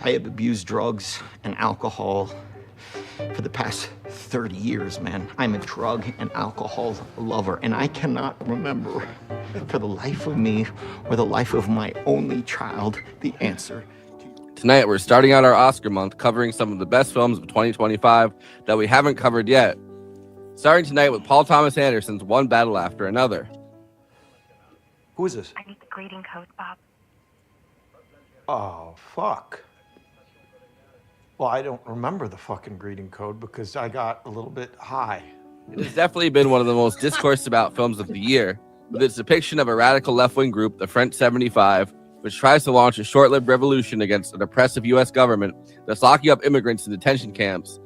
I have abused drugs and alcohol for the past 30 years, man. I'm a drug and alcohol lover, and I cannot remember for the life of me or the life of my only child the answer. Tonight, we're starting out our Oscar month covering some of the best films of 2025 that we haven't covered yet. Starting tonight with Paul Thomas Anderson's One Battle After Another. Who is this? I need the greeting code, Bob. Oh, fuck. Well, I don't remember the fucking greeting code because I got a little bit high. It has definitely been one of the most discoursed about films of the year, with its depiction of a radical left-wing group, the French 75, which tries to launch a short-lived revolution against an oppressive U.S. government that's locking up immigrants in detention camps,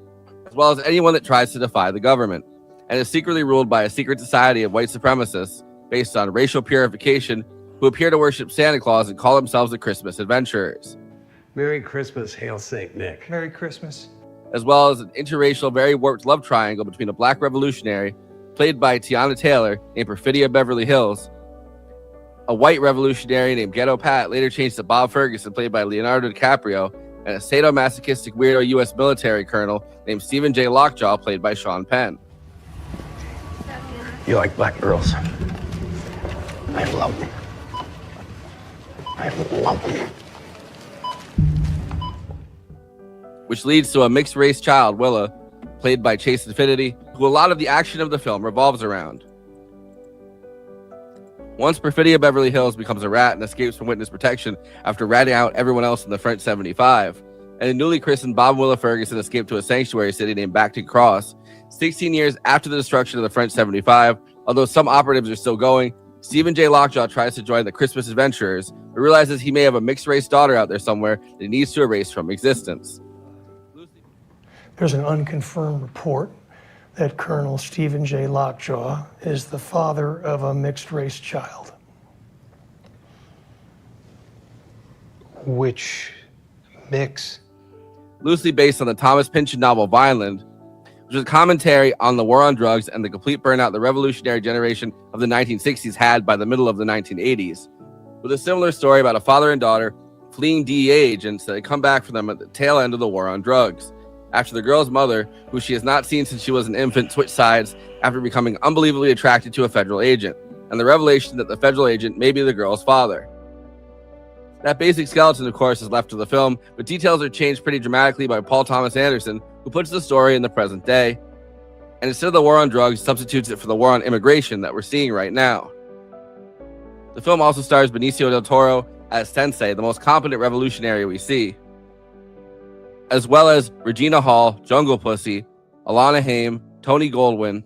as well as anyone that tries to defy the government, and is secretly ruled by a secret society of white supremacists based on racial purification who appear to worship Santa Claus and call themselves the Christmas Adventurers. Merry Christmas, Hail St. Nick. Merry Christmas. As well as an interracial, very warped love triangle between a black revolutionary, played by Teyana Taylor, named Perfidia Beverly Hills, a white revolutionary named Ghetto Pat, later changed to Bob Ferguson, played by Leonardo DiCaprio, and a sadomasochistic weirdo U.S. military colonel named Stephen J. Lockjaw, played by Sean Penn. You like black girls? I love them. I love them. Which leads to a mixed-race child, Willa, played by Chase Infiniti, who a lot of the action of the film revolves around. Once Perfidia Beverly Hills becomes a rat and escapes from witness protection after ratting out everyone else in the French 75, and the newly christened Bob and Willa Ferguson escape to a sanctuary city named Bacton Cross, 16 years after the destruction of the French 75, although some operatives are still going, Stephen J. Lockjaw tries to join the Christmas Adventurers, but realizes he may have a mixed-race daughter out there somewhere that he needs to erase from existence. There's an unconfirmed report that Colonel Stephen J. Lockjaw is the father of a mixed-race child. Which mix? Loosely based on the Thomas Pynchon novel Vineland, which was a commentary on the war on drugs and the complete burnout the revolutionary generation of the 1960s had by the middle of the 1980s, with a similar story about a father and daughter fleeing DEA agents that had come back for them at the tail end of the war on drugs, after the girl's mother, who she has not seen since she was an infant, switched sides after becoming unbelievably attracted to a federal agent, and the revelation that the federal agent may be the girl's father. That basic skeleton, of course, is left to the film, but details are changed pretty dramatically by Paul Thomas Anderson, who puts the story in the present day, and instead of the war on drugs, substitutes it for the war on immigration that we're seeing right now. The film also stars Benicio del Toro as Sensei, the most competent revolutionary we see, as well as Regina Hall, JunglePussy, Alana Haim, Tony Goldwyn,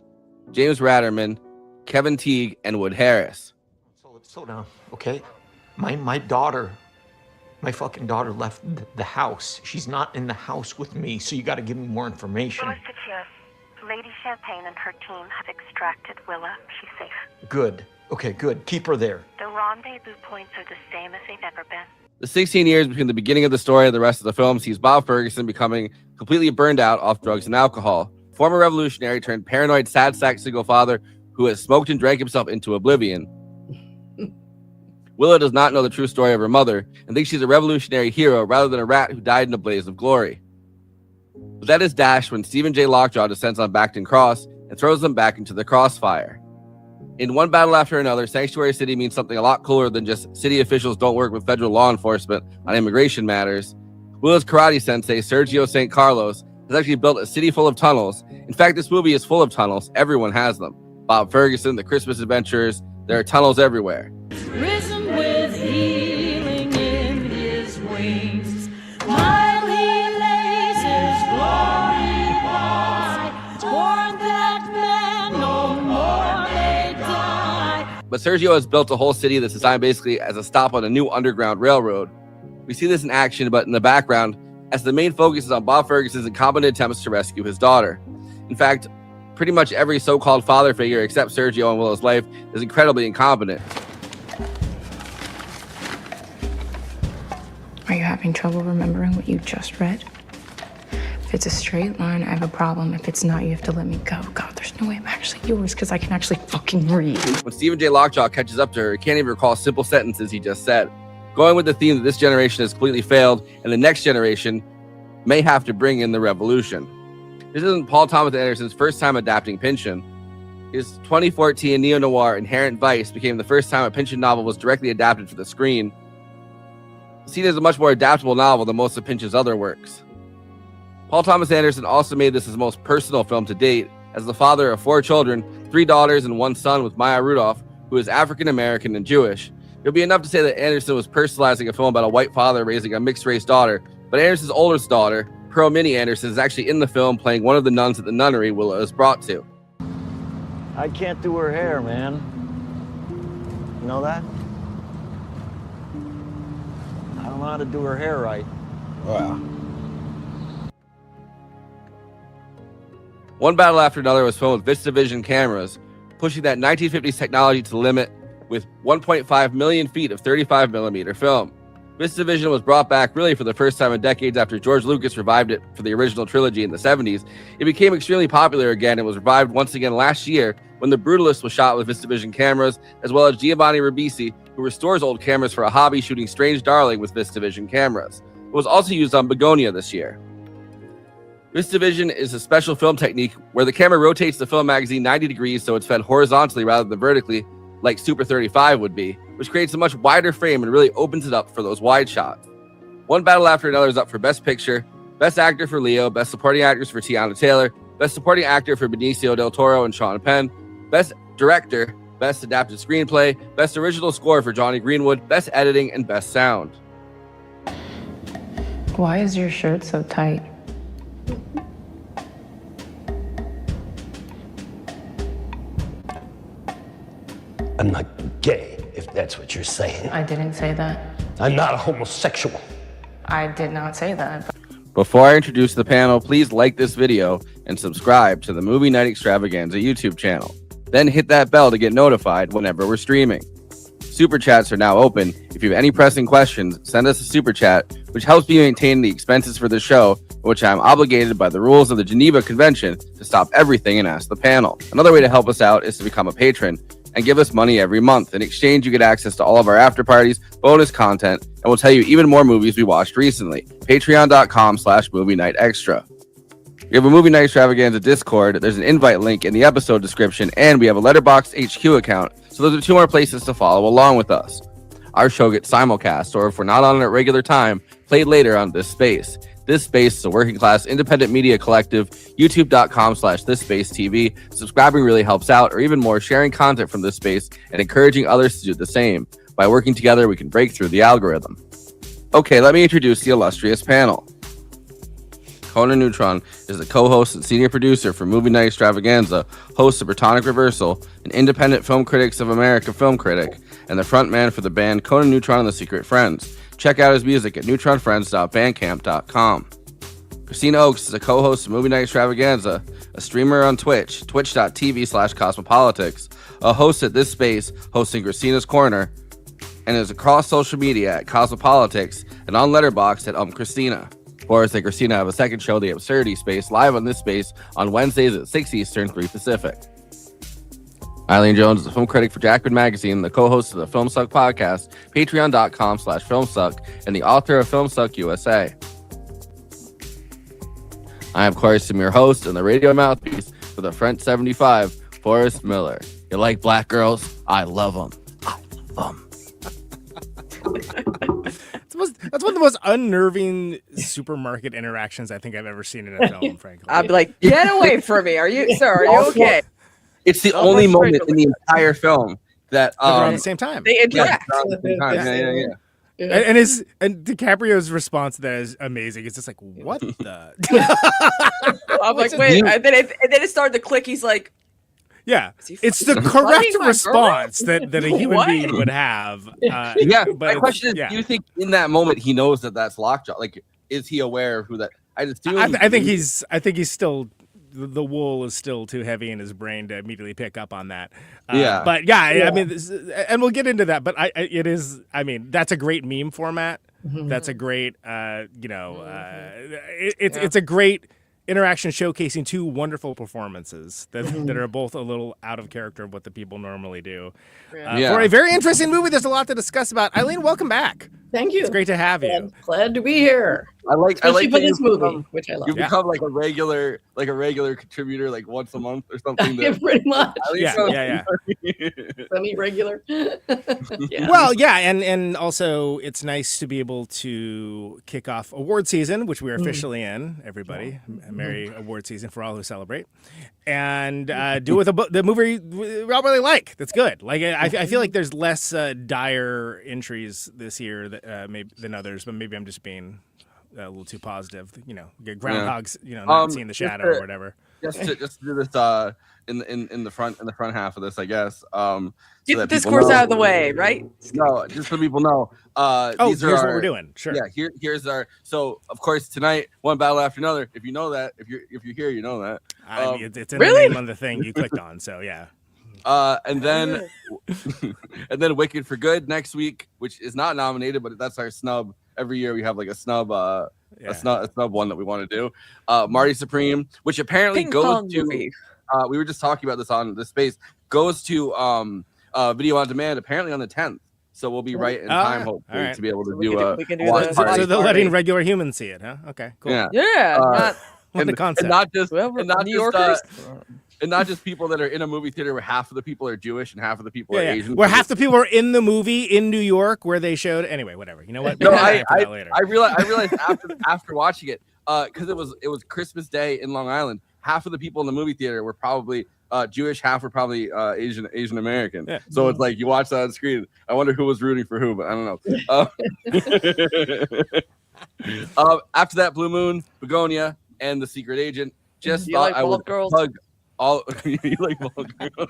James Ratterman, Kevin Teague, and Wood Harris. So let's slow down, okay? My daughter, my fucking daughter left the house. She's not in the house with me, so you gotta give me more information. Lady Champagne and her team have extracted Willa. She's safe. Good. Okay, good. Keep her there. The rendezvous points are the same as they've ever been. The 16 years between the beginning of the story and the rest of the film sees Bob Ferguson becoming completely burned out off drugs and alcohol. Former revolutionary turned paranoid sad sack single father who has smoked and drank himself into oblivion. Willa does not know the true story of her mother and thinks she's a revolutionary hero rather than a rat who died in a blaze of glory. But that is dashed when Stephen J. Lockjaw descends on Bacton Cross and throws them back into the crossfire. In One Battle After Another, Sanctuary City means something a lot cooler than just city officials don't work with federal law enforcement on immigration matters. Willa's karate sensei, Sergio St. Carlos, has actually built a city full of tunnels. In fact, this movie is full of tunnels. Everyone has them. Bob Ferguson, the Christmas Adventurers, there are tunnels everywhere. Risen with healing in his wings, while he lays his glory by, toward that man no more may die. But Sergio has built a whole city that's designed basically as a stop on a new underground railroad. We see this in action, but in the background, as the main focus is on Bob Ferguson's incompetent attempts to rescue his daughter. In fact, pretty much every so-called father figure except Sergio in Willa's life is incredibly incompetent. Are you having trouble remembering what you just read? If it's a straight line, I have a problem. If it's not, you have to let me go. God, there's no way I'm actually yours because I can actually fucking read. When Stephen J. Lockjaw catches up to her, he can't even recall simple sentences he just said. going with the theme that this generation has completely failed and the next generation may have to bring in the revolution. This isn't Paul Thomas Anderson's first time adapting Pynchon. His 2014 neo-noir Inherent Vice became the first time a Pynchon novel was directly adapted for the screen. Seen as a much more adaptable novel than most of Pynchon's other works. Paul Thomas Anderson also made this his most personal film to date, as the father of 4 children, 3 daughters and 1 son with Maya Rudolph, who is African-American and Jewish. It'll be enough to say that Anderson was personalizing a film about a white father raising a mixed-race daughter, but Anderson's oldest daughter, Pearl Minnie Anderson, is actually in the film playing one of the nuns at the nunnery Willa is brought to. I can't do her hair, man. You know that? I don't know how to do her hair right. Well, One Battle After Another was filmed with VistaVision cameras, pushing that 1950s technology to the limit with 1.5 million feet of 35mm film. VistaVision was brought back really for the first time in decades after George Lucas revived it for the original trilogy in the 70s. It became extremely popular again and was revived once again last year when The Brutalist was shot with VistaVision cameras, as well as Giovanni Ribisi, who restores old cameras for a hobby, shooting Strange Darling with VistaVision cameras. It was also used on Begonia this year. VistaVision is a special film technique where the camera rotates the film magazine 90 degrees so it's fed horizontally rather than vertically, like Super 35 would be, which creates a much wider frame and really opens it up for those wide shots. One Battle After Another is up for Best Picture, Best Actor for Leo, Best Supporting Actors for Teyana Taylor, Best Supporting Actor for Benicio del Toro and Sean Penn, Best Director, Best Adapted Screenplay, Best Original Score for Johnny Greenwood, Best Editing, and Best Sound. Why is your shirt so tight? I'm not gay, if that's what you're saying. I didn't say that. I'm not a homosexual. I did not say that. Before I introduce the panel, please like this video and subscribe to the Movie Night Extravaganza YouTube channel. Then hit that bell to get notified whenever we're streaming. Super chats are now open. If you have any pressing questions, send us a super chat, which helps me maintain the expenses for the show, which I am obligated by the rules of the Geneva Convention to stop everything and ask the panel. Another way to help us out is to become a patron and give us money every month. In exchange, you get access to all of our after parties, bonus content, and we'll tell you even more movies we watched recently. Patreon.com/Movie Night Extra. We have a Movie Night Extravaganza Discord. There's an invite link in the episode description, and we have a Letterboxd HQ account. So those are 2 more places to follow along with us. Our show gets simulcast, or if we're not on it at regular time, played later on This Space. This Space is a working class independent media collective, youtube.com/thisspacetv. Subscribing really helps out, or even more, sharing content from This Space and encouraging others to do the same. By working together, we can break through the algorithm. Okay, let me introduce the illustrious panel. Conan Neutron is the co-host and senior producer for Movie Night Extravaganza, host of Protonic Reversal, an independent Film Critics of America film critic, and the frontman for the band Conan Neutron and the Secret Friends. Check out his music at neutronfriends.bandcamp.com. Kristina Oakes is a co-host of Movie Night Extravaganza, a streamer on Twitch, twitch.tv/cosmopolitics, a host at This Space, hosting Kristina's Corner, and is across social media at Cosmopolitics and on Letterboxd at Kristina. Forrest and Kristina have a second show, The Absurdity Space, live on This Space on Wednesdays at 6 Eastern, 3 Pacific. Eileen Jones is a film critic for Jacobin Magazine, the co-host of the FilmSuck podcast, patreon.com/FilmSuck, and the author of FilmSuck USA. I am, of course, your host and the radio mouthpiece for the Front 75, Forrest Miller. You like black girls? I love them. I love them. That's one of the most unnerving supermarket interactions I think I've ever seen in a film, frankly. I'd be like, get away from me. Are you, sir, are you okay? It's the only moment in the entire film that at the same time they interact. Yeah. And DiCaprio's response to that is amazing. It's just like, what the? I'm like, wait, and then it started to click. He's like, yeah, it's the correct response that a human being would have. But my question is, do you think in that moment he knows that that's lockjaw? Like, is he aware of who that? I think he's still. The wool is still too heavy in his brain to immediately pick up on that. But I mean, and we'll get into that. But that's a great meme format. Mm-hmm. That's a great, it's a great interaction showcasing 2 wonderful performances that are both a little out of character of what the people normally do. For a very interesting movie, there's a lot to discuss about. Eileen, welcome back. Thank you. It's great to have you. Glad to be here. Especially for this movie, which I love. You become like a regular contributor, like once a month or something. Pretty much. Yeah. Semi-regular. Well, yeah, and also it's nice to be able to kick off award season, which we're officially in. Everybody, merry award season for all who celebrate, and do with the movie we all really like. That's good. Like I feel like there's less dire entries this year maybe than others, but maybe I'm just being a little too positive. Groundhogs, not seeing the shadow or whatever. Just to do this in the front half of this, I guess. Get the discourse out of the way, right? No, just so people know. Here's what we're doing. Sure. Yeah, here's our. So of course tonight, one battle after another. If you know that, if you're here, you know that. It's in the name on the thing you clicked on. So yeah. And then Wicked for Good next week, which is not nominated, but that's our snub. Every year we have like a snub, a snub one that we want to do. Marty Supreme, which apparently goes to. We were just talking about this on the space. Goes to video on demand apparently on the 10th. So we'll be right in time, hopefully, to be able to do watch party. So they're letting regular humans see it, huh? Okay, cool. Yeah. The concept. And not just people that are in a movie theater where half of the people are Jewish and half of the people are Asian. Where half the people are in the movie in New York where they showed. Anyway, whatever. You know what? No, I realized after watching it, because it was Christmas Day in Long Island. Half of the people in the movie theater were probably Jewish, half were probably Asian American. Yeah. So it's like you watch that on screen. I wonder who was rooting for who, but I don't know. After that, Blue Moon, Begonia, and The Secret Agent. Just thought I would plug all. You like bald girls?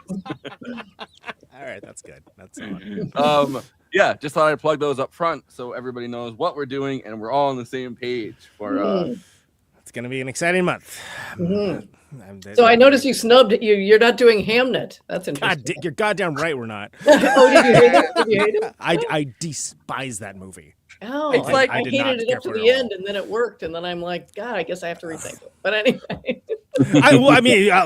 All right, that's good. That's fun. Yeah, just thought I'd plug those up front so everybody knows what we're doing and we're all on the same page for. It's going to be an exciting month. So I noticed you snubbed it. You're not doing Hamnet. That's interesting. You're goddamn right we're not. Oh, did you hate it? Did you hate it? I despise that movie. Oh, it's like I hated it up to the end, and then it worked, and then I'm like, God, I guess I have to rethink it. But anyway,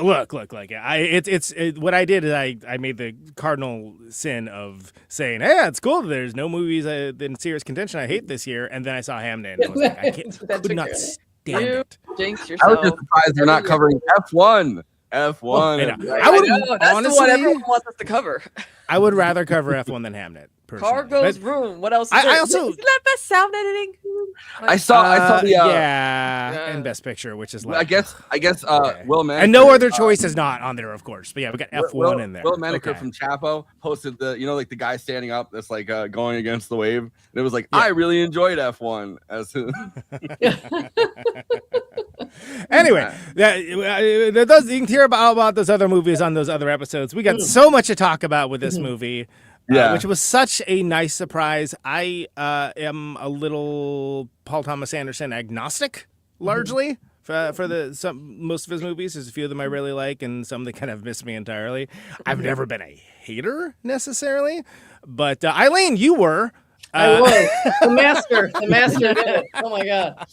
look. Like it's what I did is I made the cardinal sin of saying, hey, it's cool. There's no movies in serious contention I hate this year, and then I saw Hamnet, and I was like, I could not stand it. Jinx I yourself. was just surprised they're not covering F1. F1. I would that's honestly, the one everyone wants us to cover. I would rather cover F1 than Hamnet. Personally. Cargo's Room. What else? I also isn't that best sound editing? I saw the and Best Picture, which is like I guess Will Maneker, and no other choice is not on there, of course. But yeah, we got F1 in there. Will Maneker from Chapo posted the like the guy standing up that's like going against the wave, and it was like I really enjoyed F1 as. Anyway, those you can hear about those other movies on those other episodes. We got so much to talk about with this movie. Which was such a nice surprise. I am a little Paul Thomas Anderson agnostic, largely for most of his movies. There's a few of them I really like, and some that kind of miss me entirely. I've never been a hater necessarily, but Eileen, you were. I was the master did it. Oh my God!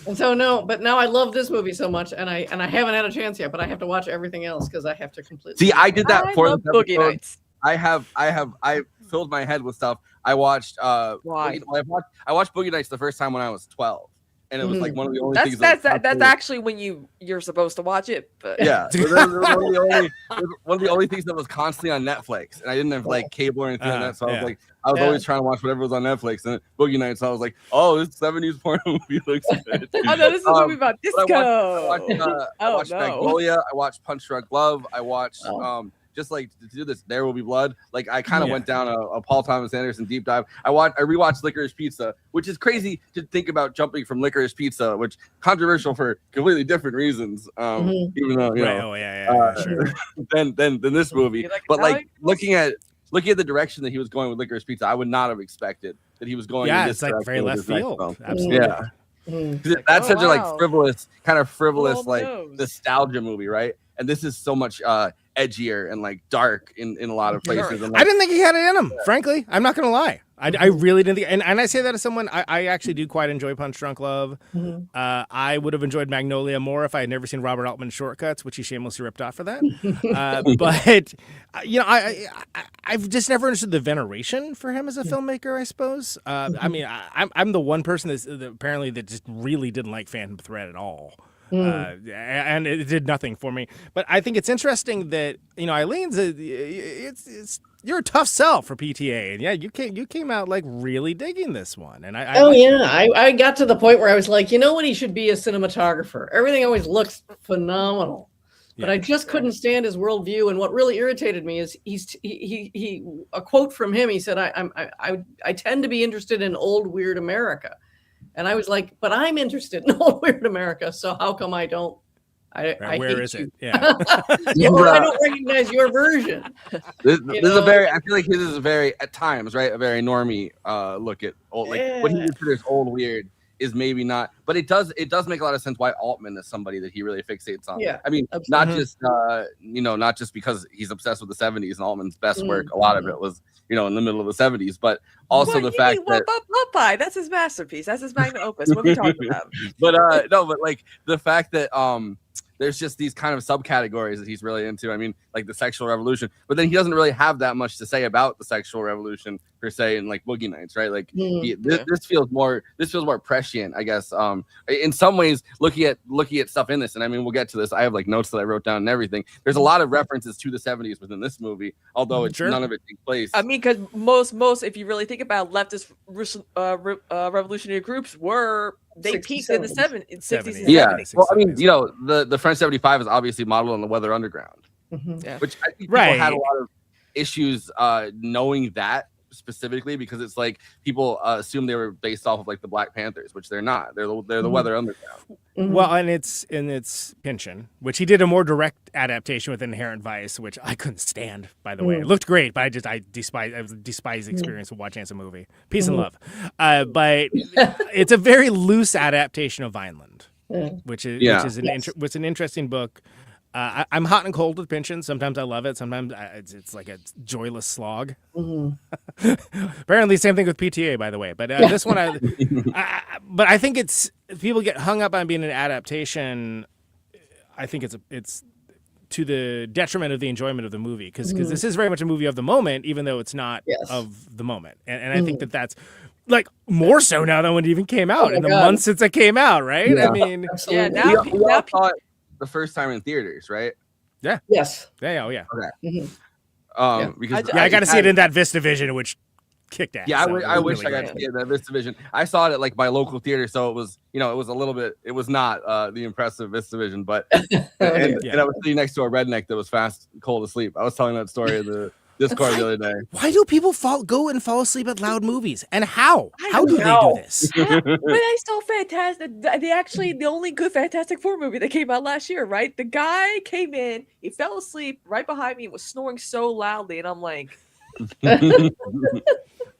And so now I love this movie so much, and I haven't had a chance yet, but I have to watch everything else because I have to completely. See, I did that for the Boogie Nights. I filled my head with stuff. I watched I watched Boogie Nights the first time when I was 12, and it was like one of the only things. That's actually when you're supposed to watch it. But yeah, one of the only things that was constantly on Netflix, and I didn't have like cable or anything like that, so I was always trying to watch whatever was on Netflix. And Boogie Nights, I was like, oh, this 70s porn movie looks good. Oh no, this is a movie about disco. I watched Magnolia. I watched Punch Drunk Love. I watched just like to do this, There Will Be Blood. Like I kind of went down a Paul Thomas Anderson deep dive. I rewatched Licorice Pizza, which is crazy to think about jumping from Licorice Pizza, which controversial for completely different reasons. Even though sure. than this movie, but like looking at the direction that he was going with Licorice Pizza, I would not have expected that he was going. Yeah, in this it's like very left field. Absolutely. Yeah. That's such a like frivolous like nostalgia movie, right? And this is so much edgier and like dark in a lot of places. And, like, I didn't think he had it in him. Frankly, I'm not gonna lie. I really didn't think, and I say that as someone, I actually do quite enjoy Punch Drunk Love. I would have enjoyed Magnolia more if I had never seen Robert Altman's Shortcuts, which he shamelessly ripped off for that. But I've just never understood the veneration for him as a filmmaker, I suppose. I mean, I'm the one person that apparently that just really didn't like Phantom Thread at all. And it did nothing for me. But I think it's interesting that, Eileen's you're a tough sell for PTA, and you came out like really digging this one. And I got to the point where I was like, you know what, he should be a cinematographer. Everything always looks phenomenal, but I just couldn't stand his worldview. And what really irritated me is he a quote from him. He said, "I tend to be interested in old weird America," and I was like, but I'm interested in old weird America. So how come I don't? Where is it? Yeah. I don't recognize your version. This is a very, I feel like his is a very, at times, right, a very normie look at old, like what he considers old weird is maybe not, but it does make a lot of sense why Altman is somebody that he really fixates on. Yeah, I mean, not just not just because he's obsessed with the 70s and Altman's best work, a lot of it was in the middle of the 70s, but also the fact that Popeye, that's his masterpiece, that's his magnum opus. What are we talking about? But no, but like the fact that there's just these kind of subcategories that he's really into. I mean, like the sexual revolution, but then he doesn't really have that much to say about the sexual revolution per se in like Boogie Nights, right? Like this feels more prescient, I guess. In some ways, looking at stuff in this, and I mean, we'll get to this. I have like notes that I wrote down and everything. There's a lot of references to the 70s within this movie, although none of it takes place. I mean, because most, if you really think about leftist revolutionary groups they peaked in the 60s and 70s. Yeah. Well, I mean, the French 75 is obviously modeled on the Weather Underground, which I think people had a lot of issues knowing that specifically, because it's like people assume they were based off of like the Black Panthers, which they're not. They're the Weather Underground. Well, and it's Pynchon, which he did a more direct adaptation with Inherent Vice, which I couldn't stand, by the way. It looked great, but I despise the experience of watching as a movie. Peace and love. But it's a very loose adaptation of Vineland, which is an interesting book. I'm hot and cold with Pynchon. Sometimes I love it. Sometimes it's like a joyless slog. Apparently, same thing with PTA, by the way. But this one, but I think people get hung up on being an adaptation. I think it's to the detriment of the enjoyment of the movie, because this is very much a movie of the moment, even though it's not of the moment. And I think that's like more so now than when it even came out in the months since it came out, right? Yeah. I mean, now we all saw it the first time in theaters, right? Yeah. Yes. Yeah. Oh, yeah. Okay. Because I got to see it in that VistaVision, which kicked ass. Yeah, I wish I got to see it in that VistaVision. I saw it at like my local theater, so it was, it was a little bit. It was not the impressive VistaVision, but and I was sitting next to a redneck that was fast cold asleep. I was telling that story in the Discord the other day. Why do people go and fall asleep at loud movies? And how? How do they do this? But I saw Fantastic. The only good Fantastic Four movie that came out last year, right? The guy came in, he fell asleep right behind me, and was snoring so loudly, and I'm like,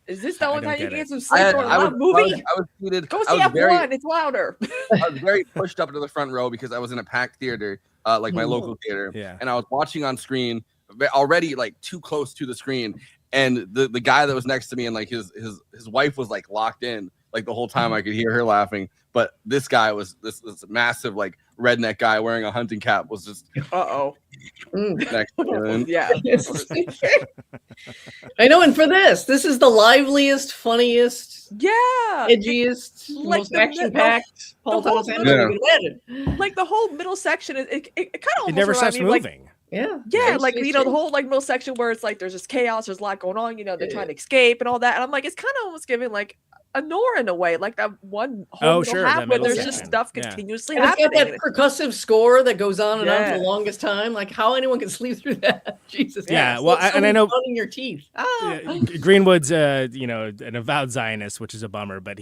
is this the only time you can get some sleep on a loud movie? I was seated. Go see F1. It's louder. I was very pushed up to the front row because I was in a packed theater, like my local theater, and I was watching on screen, already like too close to the screen, and the guy that was next to me and like his wife was like locked in like the whole time. I could hear her laughing, but this guy was this massive like redneck guy wearing a hunting cap was just next to him. Yeah. I know. And for this is the liveliest, funniest, edgiest, like most action-packed Paul Thomas Anderson like the whole middle section, it kind of almost never stops moving. Yeah, like the whole like middle section where it's like there's just chaos, there's a lot going on, they're trying to escape and all that, and I'm like, it's kind of almost giving like a Nora in a way, like that one whole half where there's just stuff continuously happening. It's got that percussive score that goes on and on for the longest time. Like how anyone can sleep through that? Jesus. Yeah. Well, and I know in your teeth. Greenwood's an avowed Zionist, which is a bummer, but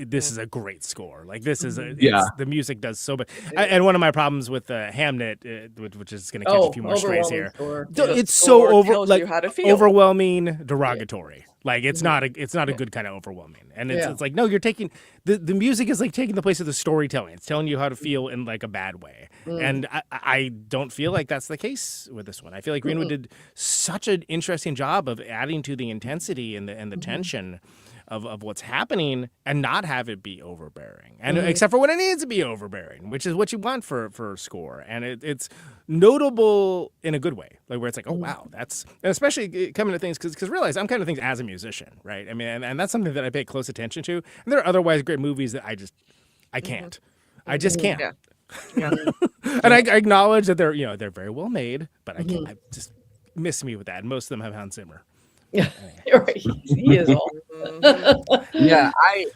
this is a great score. Like this is the music does so much. And one of my problems with Hamnet, which is going to catch a few more strays here, it's so overwhelming, derogatory. Like it's not a good kind of overwhelming. And it's like, no, you're taking the music is like taking the place of the storytelling. It's telling you how to feel in like a bad way. And I don't feel like that's the case with this one. I feel like Greenwood did such an interesting job of adding to the intensity and the tension of what's happening and not have it be overbearing. And except for when it needs to be overbearing, which is what you want for score. And it's notable in a good way, like where it's like, oh wow, that's, and especially coming to things because realize I'm kind of things as a musician, right? I mean, and that's something that I pay close attention to. And there are otherwise great movies that I can't. I just can't. Yeah. And I acknowledge that they're very well made, but I can't. I just miss me with that. And most of them have Hans Zimmer. Yeah, you're right. He is all. Yeah,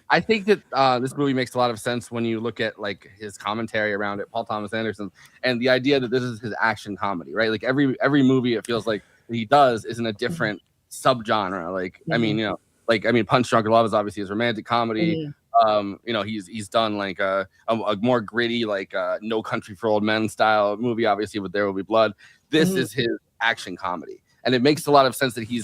I think that this movie makes a lot of sense when you look at like his commentary around it, Paul Thomas Anderson, and the idea that this is his action comedy, right? Like every movie, it feels like he does is in a different subgenre. Like I mean, Punch Drunk Love is obviously his romantic comedy. He's done like a more gritty, like No Country for Old Men style movie, obviously, with There Will Be Blood. This is his action comedy. And it makes a lot of sense that he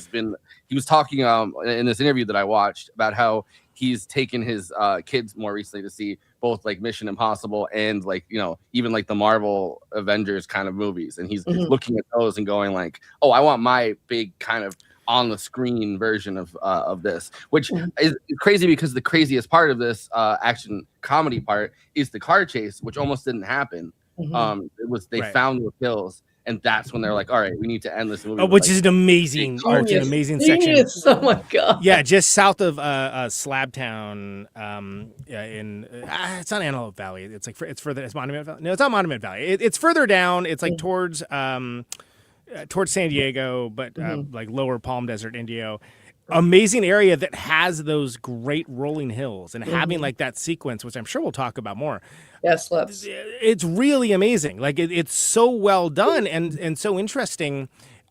was talking in this interview that I watched about how he's taken his kids more recently to see both like Mission Impossible and like, even like the Marvel Avengers kind of movies. And he's looking at those and going like, oh, I want my big kind of on the screen version of this, which is crazy because the craziest part of this action comedy part is the car chase, which almost didn't happen. They found the kills. And that's when they're like, all right, we need to end this movie. Which is an amazing section. Oh my god! Yeah, just south of Slabtown, it's not Antelope Valley. It's like it's further. It's Monument Valley. No, it's not Monument Valley. It's further down. It's like towards San Diego, but like lower Palm Desert, Indio. Amazing area that has those great rolling hills and having like that sequence, which I'm sure we'll talk about more. Yes, let's. It's really amazing. Like it's so well done and so interesting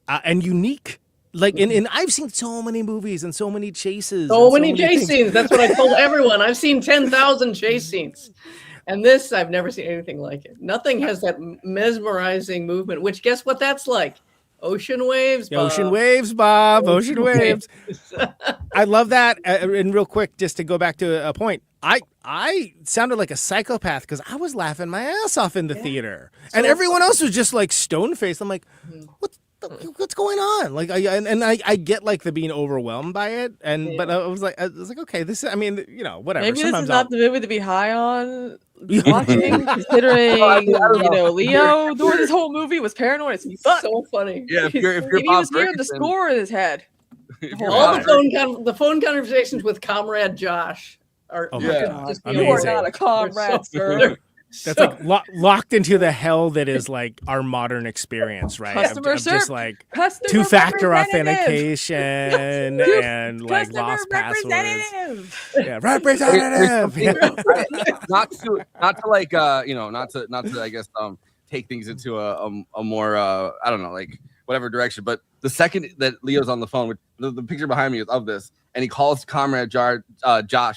and unique. Like and I've seen so many movies and so many chases. So many chase scenes. That's what I told everyone. I've seen 10,000 chase scenes. And this, I've never seen anything like it. Nothing has that mesmerizing movement, which guess what that's like? Ocean waves, Bob. Ocean waves, Bob. Ocean waves. I love that. And real quick, just to go back to a point, I sounded like a psychopath because I was laughing my ass off in the theater, and everyone else was just like stone faced. I'm like, what's going on? Like, I get like the being overwhelmed by it, but I was like, okay, this. I mean, whatever. Maybe this is not the movie to be high on watching, considering Leo during this whole movie was paranoid as fuck. So funny. Yeah, if you're he was hearing the score in his head. All the phone conversations with Comrade Josh are you are not a comrade, sir. That's like locked into the hell that is like our modern experience, right? Customer service, just like two-factor authentication and like lost passwords. Yeah, representative. Not to I guess take things into a more I don't know, like whatever direction. But the second that Leo's on the phone, with the picture behind me is of this, and he calls Comrade Josh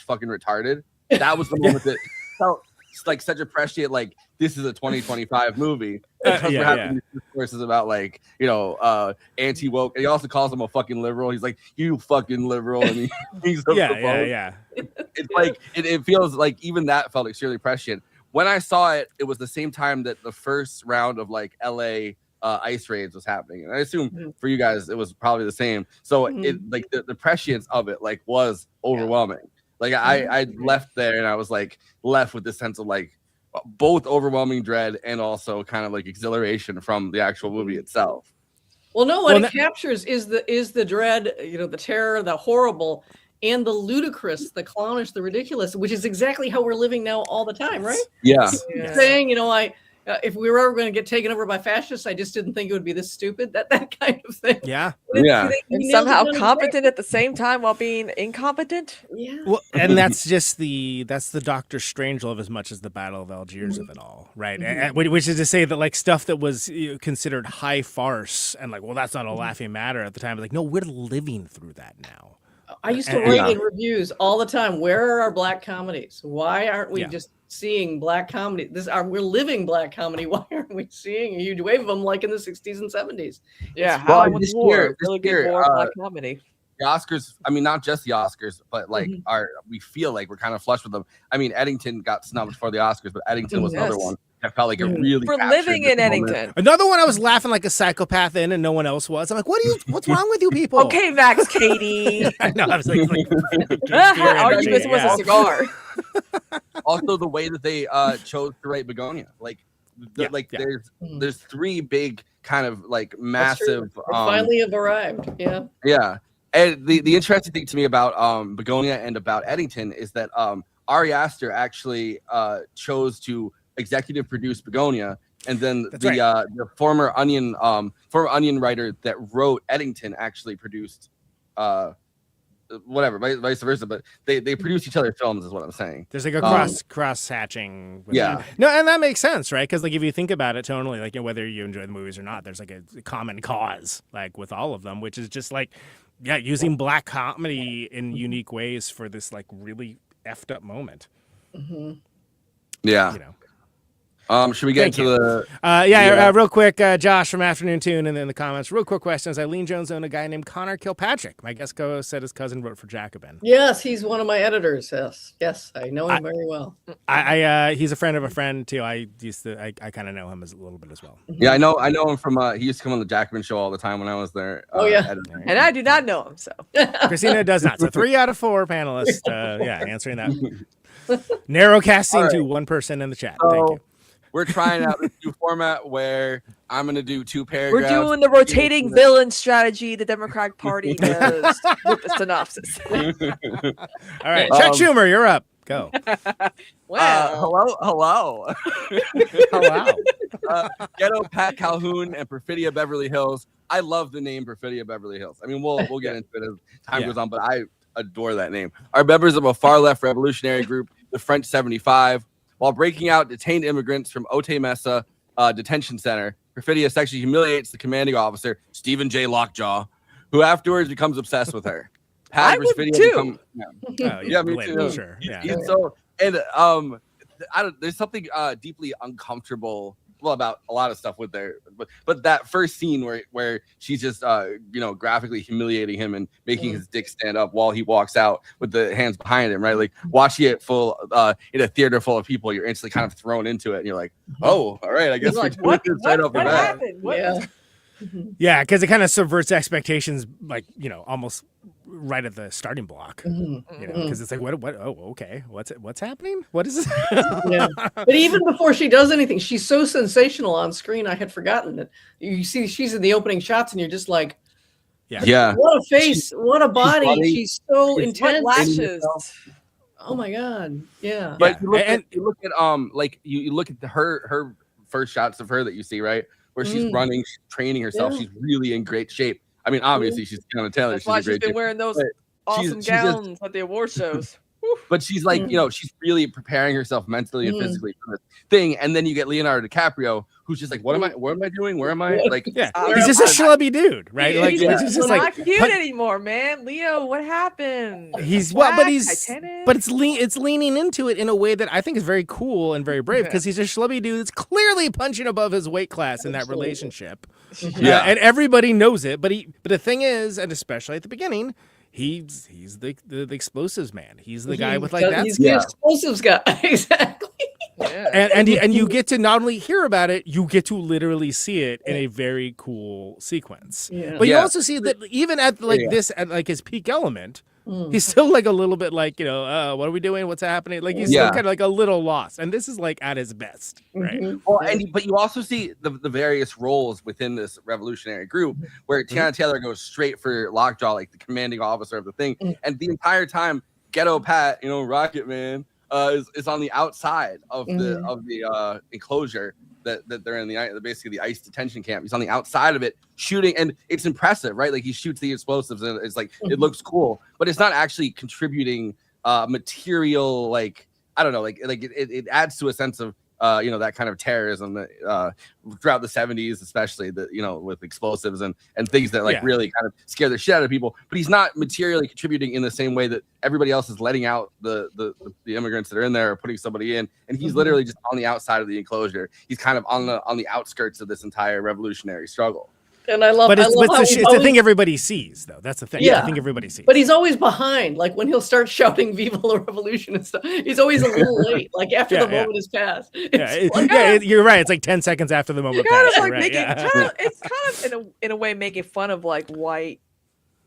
fucking retarded. That was the moment that felt like such a prescient, like this is a 2025 movie. We're having these discourses about like anti-woke, and he also calls him a fucking liberal. He's like, you fucking liberal, and he's It's like it feels like even that felt extremely prescient. When I saw it, it was the same time that the first round of like LA ice raids was happening, and I assume for you guys it was probably the same. So it like the prescience of it like was overwhelming. Like I left there and I was like left with this sense of like both overwhelming dread and also kind of like exhilaration from the actual movie itself. Well, no, what it captures is the dread, the terror, the horrible, and the ludicrous, the clownish, the ridiculous, which is exactly how we're living now all the time, right? Yeah. Saying, if we were ever going to get taken over by fascists, I just didn't think it would be this stupid. That kind of thing. Yeah. And somehow competent at the same time while being incompetent. Yeah. Well, and that's the Dr. Strangelove as much as the Battle of Algiers of it all, right? And, which is to say that like stuff that was considered high farce and like, well, that's not a laughing matter at the time. But like, no, we're living through that now. I used to write in reviews all the time. Where are our black comedies? Why aren't we just seeing black comedy? We're living black comedy. Why aren't we seeing a huge wave of them like in the 60s and 70s? Yeah, how was war? Really good war black comedy. the Oscars, I mean, not just the Oscars, but like we feel like we're kind of flush with them. I mean, Eddington got snubbed for the Oscars, but Eddington was another one that felt like it really for living in Eddington. Another one I was laughing like a psychopath in, and no one else was. I'm like, what's wrong with you people? Okay, Max, Katie. I know. I was like arguments was a cigar. Also, the way that they chose to write Begonia, there's three big kind of like massive. Finally have arrived. Yeah. Yeah. And the interesting thing to me about Begonia and about Eddington is that Ari Aster actually chose to executive produce Begonia, and then the former Onion writer that wrote Eddington actually produced whatever, vice versa, but they produce each other's films is what I'm saying. There's like a cross hatching. No, and that makes sense, right? Because like if you think about it tonally, like whether you enjoy the movies or not, there's like a common cause like with all of them, which is just like using black comedy in unique ways for this like really effed up moment. Yeah. Should we get into the real quick, Josh from Afternoon Tune, and then the comments. Real quick questions. Eileen Jones owned a guy named Connor Kilpatrick. My guest co said his cousin wrote for Jacobin. Yes, he's one of my editors. Yes, I know him very well. He's a friend of a friend too. I kind of know him as a little bit as well. Yeah, I know him from he used to come on the Jacobin show all the time when I was there. And I do not know him, so Kristina does not. So 3 out of 4 panelists answering that. Narrow casting to one person in the chat. Thank you. We're trying out this new format where I'm going to do 2 paragraphs. We're doing the rotating villain strategy the Democratic Party does with the synopsis. All right, Chuck Schumer, you're up. Go. Hello. Hello. Ghetto Pat Calhoun and Perfidia Beverly Hills. I love the name Perfidia Beverly Hills. I mean, we'll get into it as time goes on, but I adore that name. Are members of a far-left revolutionary group, the French 75. While breaking out detained immigrants from Otay Mesa detention center, Perfidia sexually humiliates the commanding officer, Stephen J. Lockjaw, who afterwards becomes obsessed with her. I would too. Me too. Sure. He's so, and there's something deeply uncomfortable about a lot of stuff with there, but that first scene where she's just graphically humiliating him and making his dick stand up while he walks out with the hands behind him, right? Like watching it full in a theater full of people, you're instantly kind of thrown into it, and you're like, oh, all right, I guess like, what happened? Yeah, because it kind of subverts expectations, like almost right at the starting block. Because it's like, what? Oh, okay. What's happening? What is this? But even before she does anything, she's so sensational on screen. I had forgotten that you see she's in the opening shots, and you're just like, yeah. What a face! What a body! She's so intense. Lashes. Oh my god! Yeah. But you look at you look at her first shots of her that you see, right? Where she's running, she's training herself. She's really in great shape. I mean, obviously, she's Tiana Taylor. That's why she's been wearing those awesome gowns at the award shows. But she's like, she's really preparing herself mentally and physically for this thing. And then you get Leonardo DiCaprio, who's just like, what am I doing? Where am I? Like, he's just a schlubby dude, right? He's just not cute anymore, man. Leo, what happened? But it's leaning into it in a way that I think is very cool and very brave, because he's a schlubby dude that's clearly punching above his weight class in that relationship. And everybody knows it. But the thing is, and especially at the beginning, he's the explosives man. He's the guy with like that. He's the explosives guy. Exactly. And you get to not only hear about it, you get to literally see it in a very cool sequence. But you also see that even at this, at like his peak element, he's still like a little bit like, what are we doing? What's happening? Like he's still kind of like a little lost. And this is like at his best, right? Well, but you also see the various roles within this revolutionary group where Tiana Taylor goes straight for Lockjaw, like the commanding officer of the thing. And the entire time, Ghetto Pat, Rocket Man, is on the outside of the enclosure that they're in, basically the ICE detention camp. He's on the outside of it shooting, and it's impressive, right? Like he shoots the explosives, and it's like it looks cool, but it's not actually contributing material. Like I don't know, like it adds to a sense of that kind of terrorism that throughout the 70s, especially with explosives and things that really kind of scare the shit out of people. But he's not materially contributing in the same way that everybody else is letting out the immigrants that are in there or putting somebody in. And he's literally just on the outside of the enclosure. He's kind of on the outskirts of this entire revolutionary struggle. And I love, but it's how the thing everybody sees, though. That's the thing. Yeah, I think everybody sees. But he's always behind. Like when he'll start shouting "Viva la Revolution" and stuff, he's always a little late. Like after the moment has passed. You're right. It's like 10 seconds after the moment passed. It's kind of in a way making fun of like white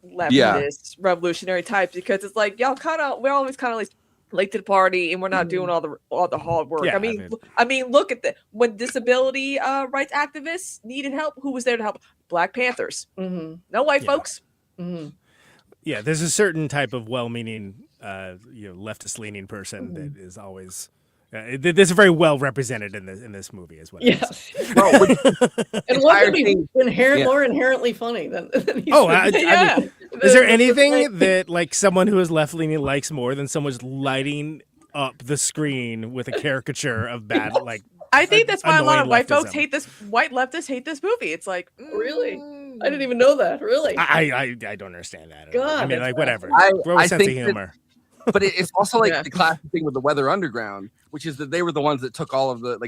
leftist revolutionary types, because it's like we're always kind of like late to the party and we're not doing all the hard work. Yeah, I mean, look at when disability rights activists needed help, who was there to help? Black Panthers. No white folks. Yeah, there's a certain type of well-meaning, leftist-leaning person that is always. This is very well represented in this movie as well. Yes. And what could be more inherently funny than he's I mean, is there anything that like someone who is left-leaning likes more than someone just lighting up the screen with a caricature of bad like? I think that's why a lot of white leftism. folks hate this. White leftists hate this movie. It's like really. I didn't even know that. Really, I don't understand that. God, I mean, like whatever. I Sense of humor. But it's also like the classic thing with the Weather Underground, which is that they were the ones that took all of the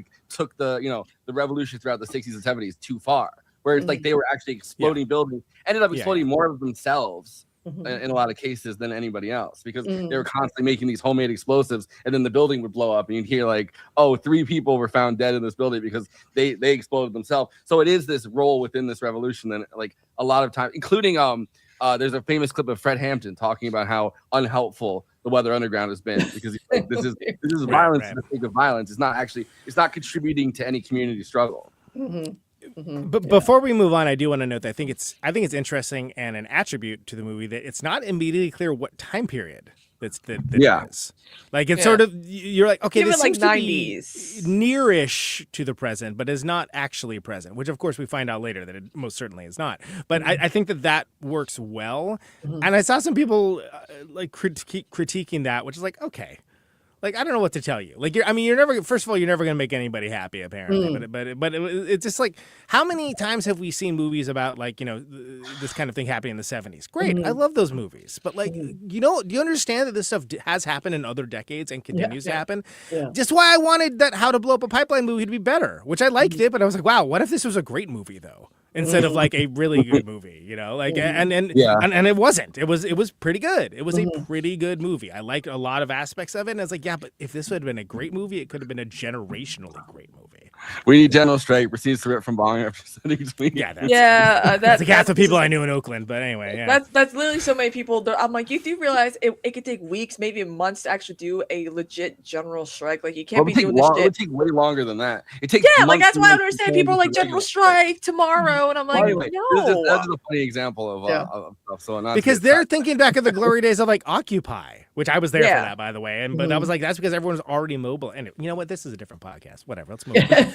the revolution throughout the 60s and 70s too far. Where it's like they were actually exploding buildings, ended up exploding more of themselves in a lot of cases than anybody else, because they were constantly making these homemade explosives, and then the building would blow up and you'd hear like, oh, 3 people were found dead in this building because they exploded themselves. So it is this role within this revolution that like a lot of times, including there's a famous clip of Fred Hampton talking about how unhelpful the Weather Underground has been, because he's like, this is violence for the sake of violence. It's not contributing to any community struggle. But before we move on, I do want to note that I think it's interesting and an attribute to the movie that it's not immediately clear what time period that it is. Like it's sort of, you're like, okay, this seems like to be nearish to the present, but is not actually present, which of course we find out later that it most certainly is not. But I think that works well. And I saw some people like critiquing that, which is like, okay. Like, I don't know what to tell you. Like, you're never, first of all, you're never going to make anybody happy, apparently. But it's just like, how many times have we seen movies about, like, this kind of thing happening in the 70s? Great. I love those movies. But, like, do you understand that this stuff has happened in other decades and continues to happen? Yeah. Just why I wanted that How to Blow Up a Pipeline movie to be better, which I liked it, but I was like, wow, what if this was a great movie, though? Instead of like a really good movie, and it wasn't. It was pretty good. It was a pretty good movie. I liked a lot of aspects of it, and I was like, yeah, but if this would have been a great movie, it could have been a generationally great movie. We need General Strike proceeds to rip from Bong after sending tweet. That's like half the people I knew in Oakland. But anyway, that's literally so many people. I'm like, you do realize it could take weeks, maybe months to actually do a legit general strike. Like you can't be doing this shit. It would take way longer than that. It takes like that's why I understand people are like general strike tomorrow, and I'm like, no. That's a funny example of stuff. So because they're thinking back of the glory days of like Occupy, which I was there for that, by the way. But I was like, that's because everyone's already mobile. And you know what? This is a different podcast. Whatever. Let's move on.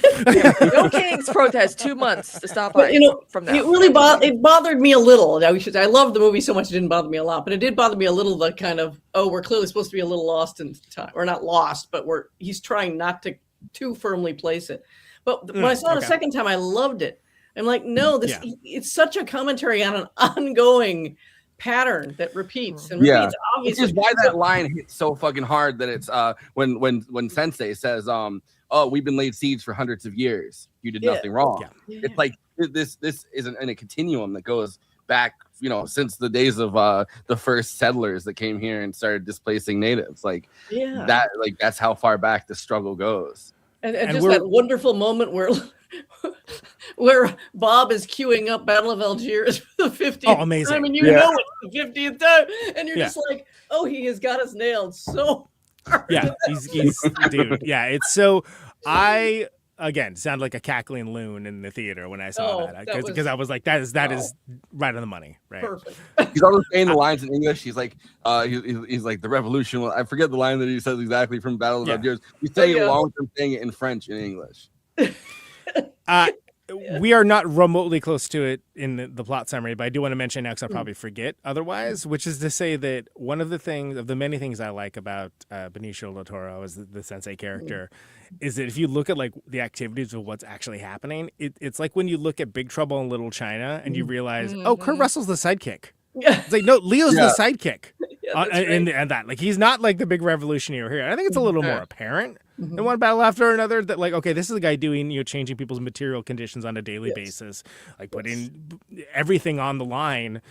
No Kings protest 2 months to stop from that. It really bothered me a little. I loved the movie so much it didn't bother me a lot, but it did bother me a little. The kind of we're clearly supposed to be a little lost in time, or not lost, but he's trying not to too firmly place it. But when I saw it a second time, I loved it. I'm like, no, it's such a commentary on an ongoing pattern that repeats and repeats. Obviously, which is why that line hits so fucking hard. That it's when Sensei says, "Oh, we've been laid seeds for hundreds of years. You did nothing wrong." Yeah. It's like this is in a continuum that goes back, since the days of the first settlers that came here and started displacing natives. Like that, like that's how far back the struggle goes. And just that wonderful moment where Bob is queuing up Battle of Algiers for the 50th time, and know it's the 50th time, and you're just like, oh, he has got us nailed so hard. Yeah, he's dude. Yeah, it's so I again sound like a cackling loon in the theater when I saw that because I was like, that is right on the money, right? Perfect. He's always saying the lines in English. He's like, he's like the revolution. I forget the line that he says exactly from Battle of Algiers. He's saying it along with him saying it in French and English. We are not remotely close to it in the plot summary, but I do want to mention now because I'll probably forget otherwise, which is to say that one of the many things I like about Benicio del Toro as the sensei character is that if you look at like the activities of what's actually happening, it's like when you look at Big Trouble in Little China and you realize, oh, Kurt Russell's the sidekick. It's like, no, Leo's the sidekick. And that, like, he's not like the big revolutionary here. I think it's a little more apparent. And one battle after another that like, okay, this is a guy doing, changing people's material conditions on a daily basis, like putting everything on the line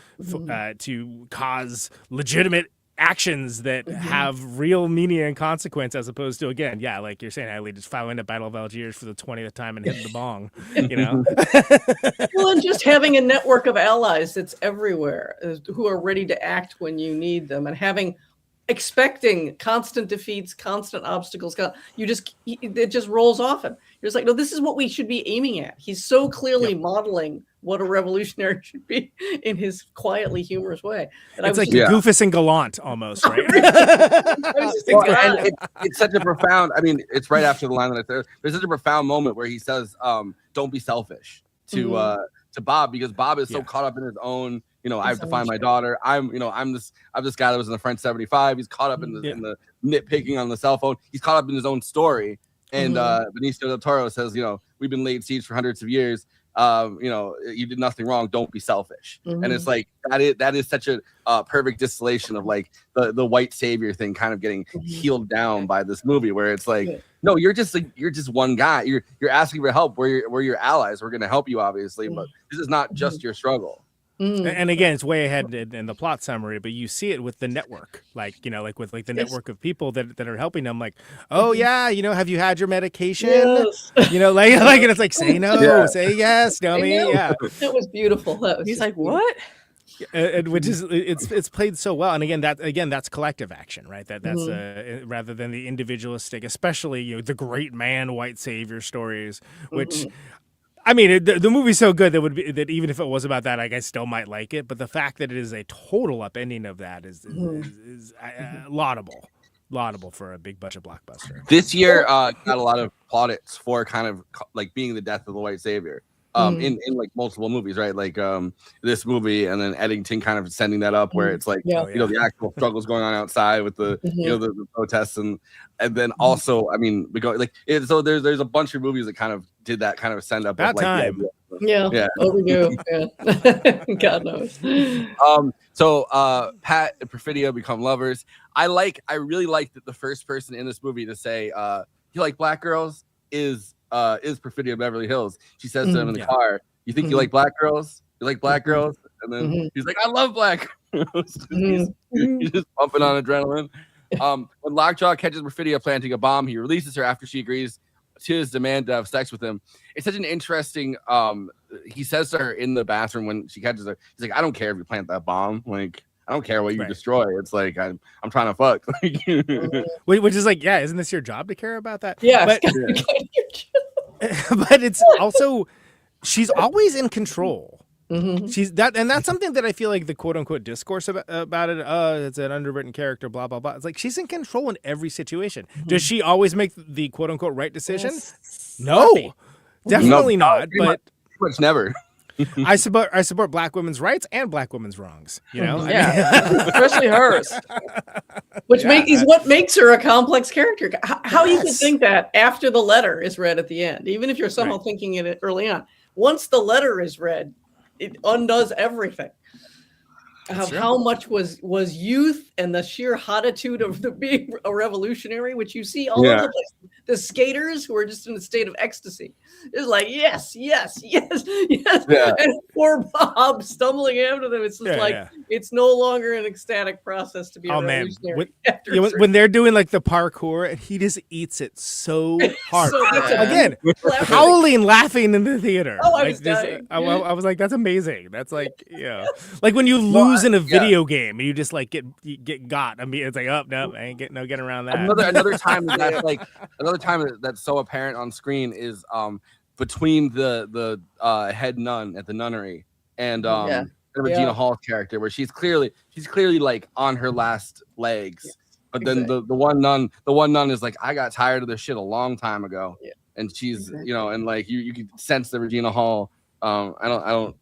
to cause legitimate actions that have real meaning and consequence, as opposed to, again, like you're saying, Eileen, just following the Battle of Algiers for the 20th time and hitting the bong, Well, and just having a network of allies that's everywhere who are ready to act when you need them, and expecting constant defeats, constant obstacles. It just rolls off him. You're just like, no, this is what we should be aiming at. He's so clearly modeling what a revolutionary should be in his quietly humorous way. And it's like Goofus and Gallant almost, right? It's such a profound, it's right after the line that I said, there's such a profound moment where he says, don't be selfish to Bob, because Bob is so caught up in his own, I have to find my daughter. I'm this guy that was in the French 75. He's caught up in the nitpicking on the cell phone. He's caught up in his own story. And Benicio del Toro says, we've been laid siege for hundreds of years. You did nothing wrong. Don't be selfish. And it's like that is such a perfect distillation of like the white savior thing kind of getting healed down by this movie, where it's like, no, you're just one guy. You're asking for help. We're your allies. We're going to help you, obviously, but this is not just your struggle. And again, it's way ahead in the plot summary, but you see it with the network, like with the network of people that are helping them. Like, oh yeah, have you had your medication? Yes. And it's like, say no, say yes, dummy. Yeah, that was beautiful. He's like, what? Which is it's played so well, and again that's collective action, right? That's rather than the individualistic, especially the great man white savior stories, which. The movie's so good that even if it was about that, I still might like it. But the fact that it is a total upending of that is laudable for a big budget blockbuster. This year got a lot of plaudits for kind of like being the death of the white savior. In like multiple movies, right? Like this movie, and then Eddington kind of sending that up, where it's like the actual struggles going on outside with the the protests, and then also we go like so there's a bunch of movies that kind of did that kind of send up about time. Overdue. God knows. So Pat and Perfidia become lovers. I really like that the first person in this movie to say you like black girls is Perfidia Beverly Hills. She says to him in the car, "You think you like black girls? You like black girls?" And then he's like, "I love black girls." He's just pumping on adrenaline. When Lockjaw catches Perfidia planting a bomb, he releases her after she agrees to his demand to have sex with him. It's such an interesting. He says to her in the bathroom when she catches her, he's like, "I don't care if you plant that bomb. Like, I don't care what you destroy. It's like I'm trying to fuck." Which is like, isn't this your job to care about that? Yeah, but but it's also she's always in control. She's that, and that's something that I feel like the quote unquote discourse about it. It's an underwritten character, blah blah blah. It's like she's in control in every situation. Does she always make the quote unquote right decision? No, definitely not. But pretty much never. I support black women's rights and black women's wrongs. Especially hers. Which is what makes her a complex character. How you could think that after the letter is read at the end, even if you're somehow thinking it early on. Once the letter is read, it undoes everything. How much was youth and the sheer hottitude of being a revolutionary, which you see all over the place. The skaters who are just in a state of ecstasy. It's like, yes. Yeah. And poor Bob stumbling after them. It's just it's no longer an ecstatic process to be a revolutionary. When they're doing like the parkour, and he just eats it so hard. Again, howling, laughing in the theater. Oh, I was dying. I was like, that's amazing. That's like, like when you lose in a video game and you just like get got. It's like, oh no, I ain't getting around that. Another time that's like another time that's so apparent on screen is between the head nun at the nunnery and Regina Hall's character, where she's clearly like on her last legs. But then the one nun is like, I got tired of this shit a long time ago. And she's and like you can sense the Regina Hall. I don't.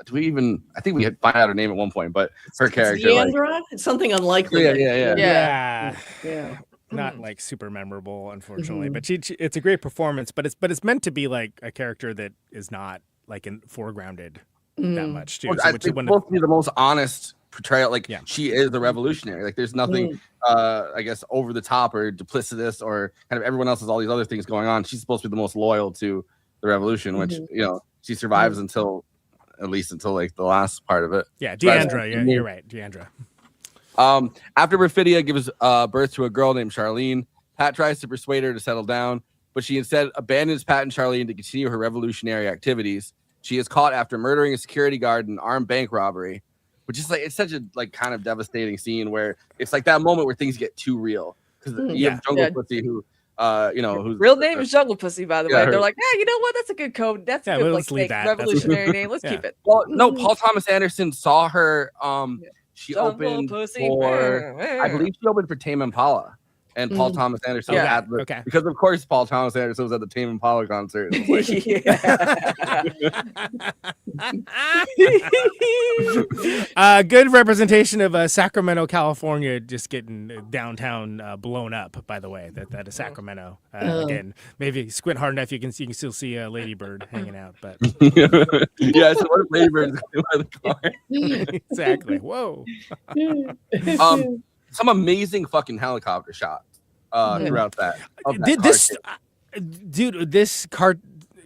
Do we even? I think we had find out her name at one point, but her character, Leandra? It's something unlikely. Yeah. Not like super memorable, unfortunately. But it's a great performance. But it's meant to be like a character that is not like foregrounded that much too. I think supposed to be the most honest portrayal. Like she is a revolutionary. Like there's nothing, I guess, over the top or duplicitous or kind of everyone else has all these other things going on. She's supposed to be the most loyal to the revolution, which she survives until like the last part of it. Yeah, Deandra, you're right, Deandra. After Perfidia gives birth to a girl named Charlene, Pat tries to persuade her to settle down, but she instead abandons Pat and Charlene to continue her revolutionary activities. She is caught after murdering a security guard in an armed bank robbery, which is like it's such a like kind of devastating scene where it's like that moment where things get too real because you have JunglePussy who whose real name is JunglePussy, by the way. They're like, you know what? That's a good code. That's a good like revolutionary name. Let's keep it. Well, no, Paul Thomas Anderson saw her. She opened for, I believe she opened for Tame Impala. And Paul Thomas Anderson was at the, because of course Paul Thomas Anderson was at the Tame Impala concert. Good representation of Sacramento, California, just getting downtown blown up. By the way, that is Sacramento. Again, maybe squint hard enough, you can still see Lady Bird hanging out. But yeah, so what if Lady Bird's by the car? Exactly. Whoa. Some amazing fucking helicopter shots throughout that. This car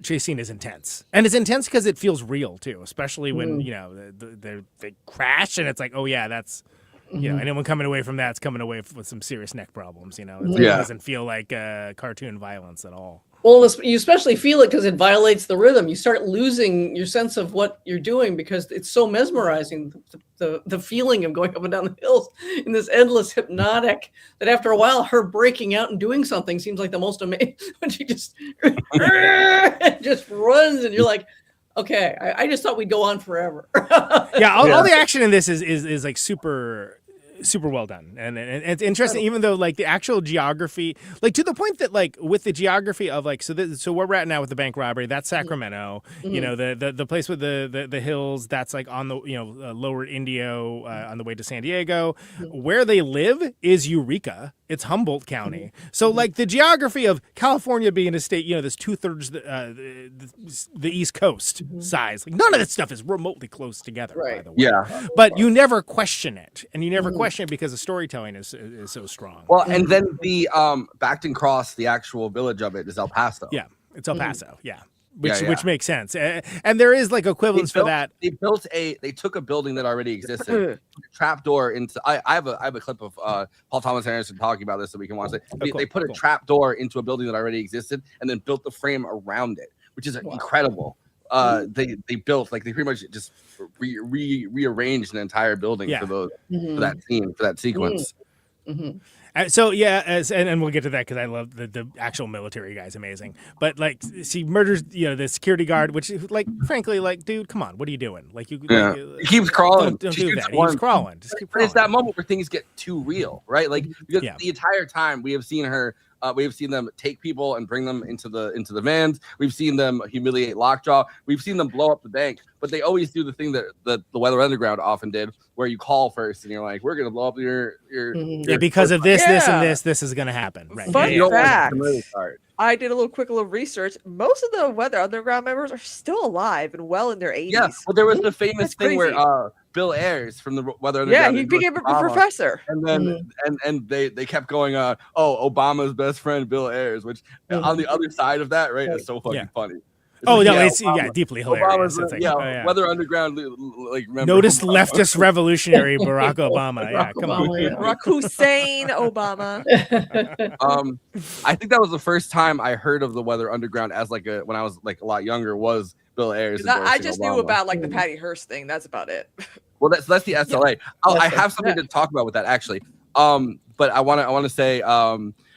chase scene is intense, and it's intense because it feels real too, especially when they crash, and it's like, oh yeah, that's anyone coming away from that's coming away with some serious neck problems. It doesn't feel like cartoon violence at all. Well, you especially feel it because it violates the rhythm. You start losing your sense of what you're doing because it's so mesmerizing. The feeling of going up and down the hills in this endless hypnotic that after a while, her breaking out and doing something seems like the most amazing when she just runs and you're like, okay, I just thought we'd go on forever. All the action in this is like super well done, and it's interesting, even though like the actual geography, like to the point that like with the geography of like so where we're at now with the bank robbery, that's Sacramento. The place with the hills, that's like on the lower Indio on the way to San Diego. Where they live is Eureka. It's Humboldt County. So like the geography of California being a state, this 2/3 the East Coast size. Like none of that stuff is remotely close together, by the way. Yeah. But you never question it, and you never question it because the storytelling is so strong. Well, and then the Bacton Cross, the actual village of it is El Paso. Yeah, it's El Paso. Yeah. Which makes sense, and there is like equivalence for that. They took a building that already existed, trapdoor into. I have a clip of Paul Thomas Anderson talking about this, so we can watch it. They put a trapdoor into a building that already existed, and then built the frame around it, which is incredible. They built like they pretty much just rearranged an entire building for that scene, for that sequence. So and we'll get to that because I love the actual military guy's amazing. But like she murders the security guard, which like frankly like dude, come on, what are you doing? Like he keeps crawling. Don't do that. He's crawling. Just keep crawling. It's that moment where things get too real, right? Like because the entire time we have seen her. We have seen them take people and bring them into the vans. We've seen them humiliate Lockjaw. We've seen them blow up the bank. But they always do the thing that the Weather Underground often did, where you call first and you're like, "We're gonna blow up your because of this, this, and this is gonna happen." Right? Fun fact. I did a quick little research. Most of the Weather Underground members are still alive and well in their 80s. Yeah, well, there was the famous thing where Bill Ayers from the Weather Underground. Yeah, he became a professor. And then and they kept going on, Obama's best friend, Bill Ayers, which on the other side of that, right, is so fucking funny. It's deeply hilarious. It's like, Weather Underground, like remember notice leftist revolutionary Barack Obama. Come on, Barack Hussein Obama. I think that was the first time I heard of the Weather Underground as like when I was like a lot younger was Bill Ayers. I just knew about like the Patty Hearst thing. That's about it. Well, that's the SLA. I have something to talk about with that actually. But I want to say.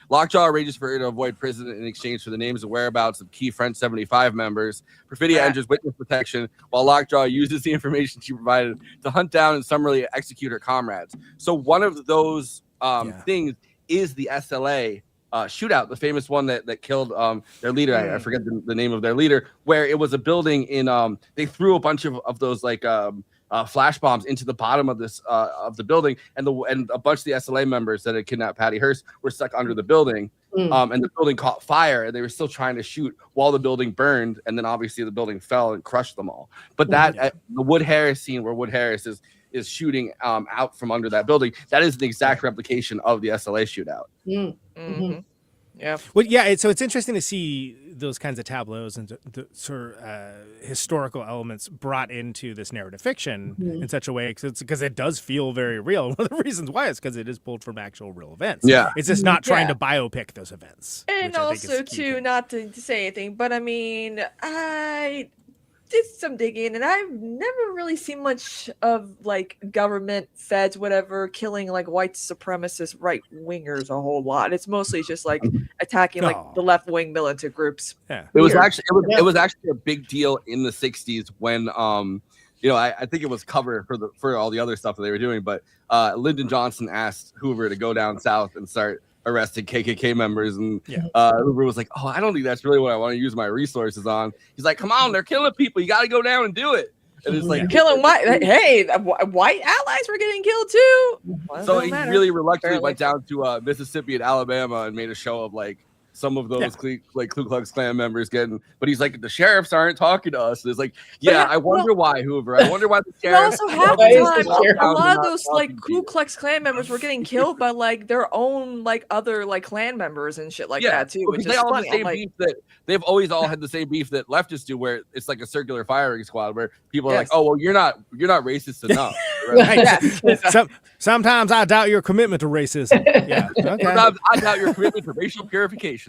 Lockjaw arranges for her to avoid prison in exchange for the names and whereabouts of key French 75 members. Perfidia enters witness protection, while Lockjaw uses the information she provided to hunt down and summarily execute her comrades. So one of those things is the SLA shootout, the famous one that killed their leader. I forget the name of their leader, where it was a building in they threw a bunch of those like flash bombs into the bottom of this of the building, and a bunch of the SLA members that had kidnapped Patty Hearst were stuck under the building, and the building caught fire, and they were still trying to shoot while the building burned, and then obviously the building fell and crushed them all. But the Wood Harris scene, where Wood Harris is is shooting out from under that building. That is an exact replication of the SLA shootout. Mm-hmm. Yeah. Well, yeah. So it's interesting to see those kinds of tableaus and the sort of historical elements brought into this narrative fiction in such a way because it does feel very real. One of the reasons why is because it is pulled from actual real events. Yeah. It's just not trying to biopic those events. And also, too, not to say anything, but I mean, I did some digging, and I've never really seen much of like government, feds, whatever, killing like white supremacist right wingers a whole lot. It's mostly just like attacking like the left wing militant groups. Yeah, it was actually a big deal in the '60s when I think it was cover for all the other stuff that they were doing, but Lyndon Johnson asked Hoover to go down south and start arresting KKK members, and Hoover was like, "Oh, I don't think that's really what I want to use my resources on." He's like, "Come on, they're killing people. You got to go down and do it." And it's like killing white. Hey, white allies were getting killed too. Well, so he really reluctantly went down to Mississippi and Alabama and made a show of like some of those Ku Klux Klan members getting, but he's like, the sheriffs aren't talking to us. And it's like, I wonder why, Hoover. I wonder why the sheriffs. Also, half the time, a lot of those like Ku Klux Klan members were getting killed by like their own like other like Klan members and shit like that too. Which is funny. They've always all had the same beef that leftists do, where it's like a circular firing squad, where people are like, "Oh, well, you're not racist enough." Right? Sometimes I doubt your commitment to racism. Yeah, okay. Sometimes I doubt your commitment to racial purification.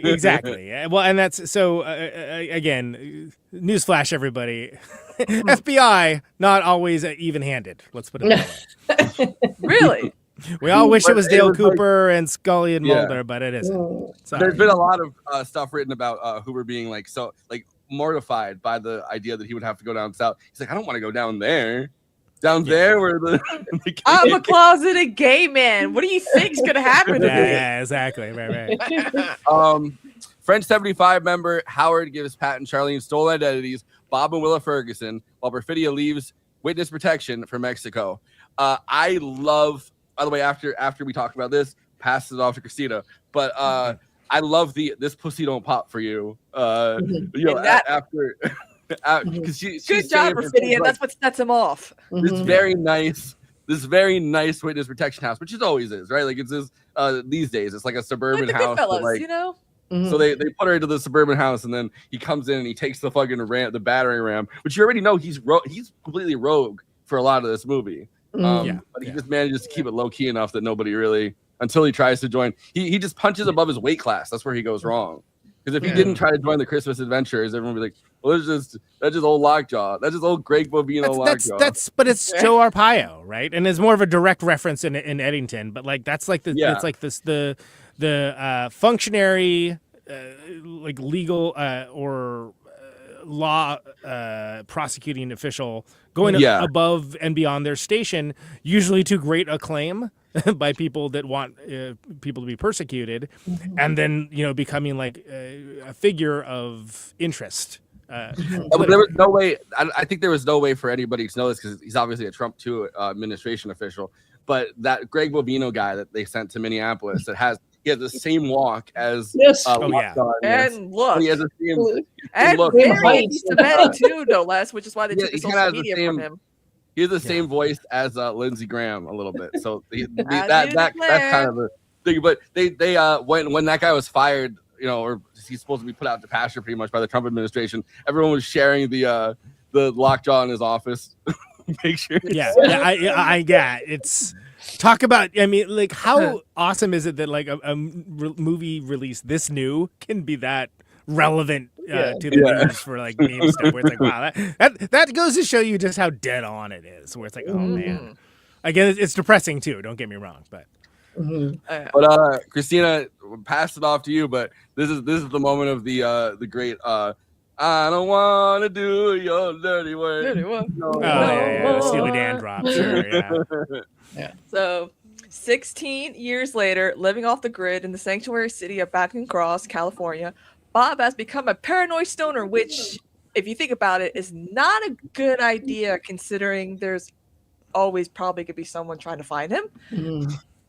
Exactly. Well, and that's so. Again, newsflash, everybody: FBI not always even-handed. Let's put it that way. Really? We all wish it was Dale Cooper and Scully and Mulder, but it isn't. There's been a lot of stuff written about Hoover being like mortified by the idea that he would have to go down south. He's like, I don't want to go down there. Down there where the I'm a closeted gay man. What do you think's gonna happen to me? Yeah, exactly. Right. French 75 member Howard gives Pat and Charlene stolen identities, Bob and Willa Ferguson, while Perfidia leaves witness protection for Mexico. I love, by the way, after we talk about this, pass it off to Kristina. But I love this pussy don't pop for you. After. Because good job, Perfidia. That's what sets him off. This very nice witness protection house, which it always is, right? Like it's this these days, it's like a suburban like house. Fellas, like, you know. So they put her into the suburban house, and then he comes in and he takes the fucking the battering ram, which you already know he's completely rogue for a lot of this movie. But he just manages to keep it low key enough that nobody really, until he tries to join. He just punches above his weight class. That's where he goes wrong. Because if he didn't try to join the Christmas Adventures, everyone would be like, "Well, that's just old Lockjaw. That's just old Greg Bovino Lockjaw." But it's Joe Arpaio, right? And it's more of a direct reference in Eddington. But like that's like it's like this the functionary like legal or law prosecuting official going above and beyond their station, usually to great acclaim by people that want people to be persecuted, and then becoming like a figure of interest. But there was no way. I think there was no way for anybody to know this because he's obviously a Trump 2 administration official. But that Greg Bovino guy that they sent to Minneapolis he has the same walk as and look, he has the same and look. Very Semitic too, no less, which is why they took the social media from him. He has the same voice as Lindsey Graham a little bit, so that's kind of the thing. But they when that guy was fired, or he's supposed to be put out to pasture pretty much by the Trump administration, everyone was sharing the lockjaw in his office. Make sure. It's talk about. I mean, like how awesome is it that like a movie release this new can be that relevant to the news for like meme stuff, where it's like, wow, that goes to show you just how dead on it is. Where it's like, oh man, again, it's depressing too. Don't get me wrong, but. But Kristina, pass it off to you. But this is the moment of the great. I don't want to do your dirty work. The Steely Dan drop. Sure, yeah. So, 16 years later, living off the grid in the sanctuary city of Vatican Cross, California, Bob has become a paranoid stoner, which, if you think about it, is not a good idea considering there's always probably could be someone trying to find him.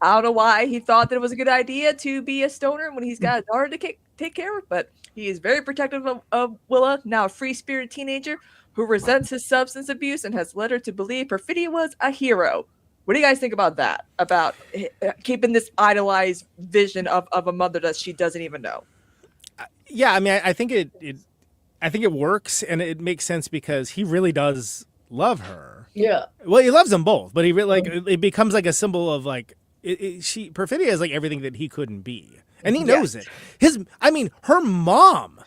I don't know why he thought that it was a good idea to be a stoner when he's got a daughter to take care of, but he is very protective of Willa, now a free-spirited teenager. who resents his substance abuse and has led her to believe Perfidia was a hero. What do you guys think about that? About keeping this idolized vision of a mother that she doesn't even know? Yeah, I mean, I think it works, and it makes sense because he really does love her. Yeah. Well, he loves them both, but he really it becomes like a symbol of like Perfidia is like everything that he couldn't be, and he knows it. Her mom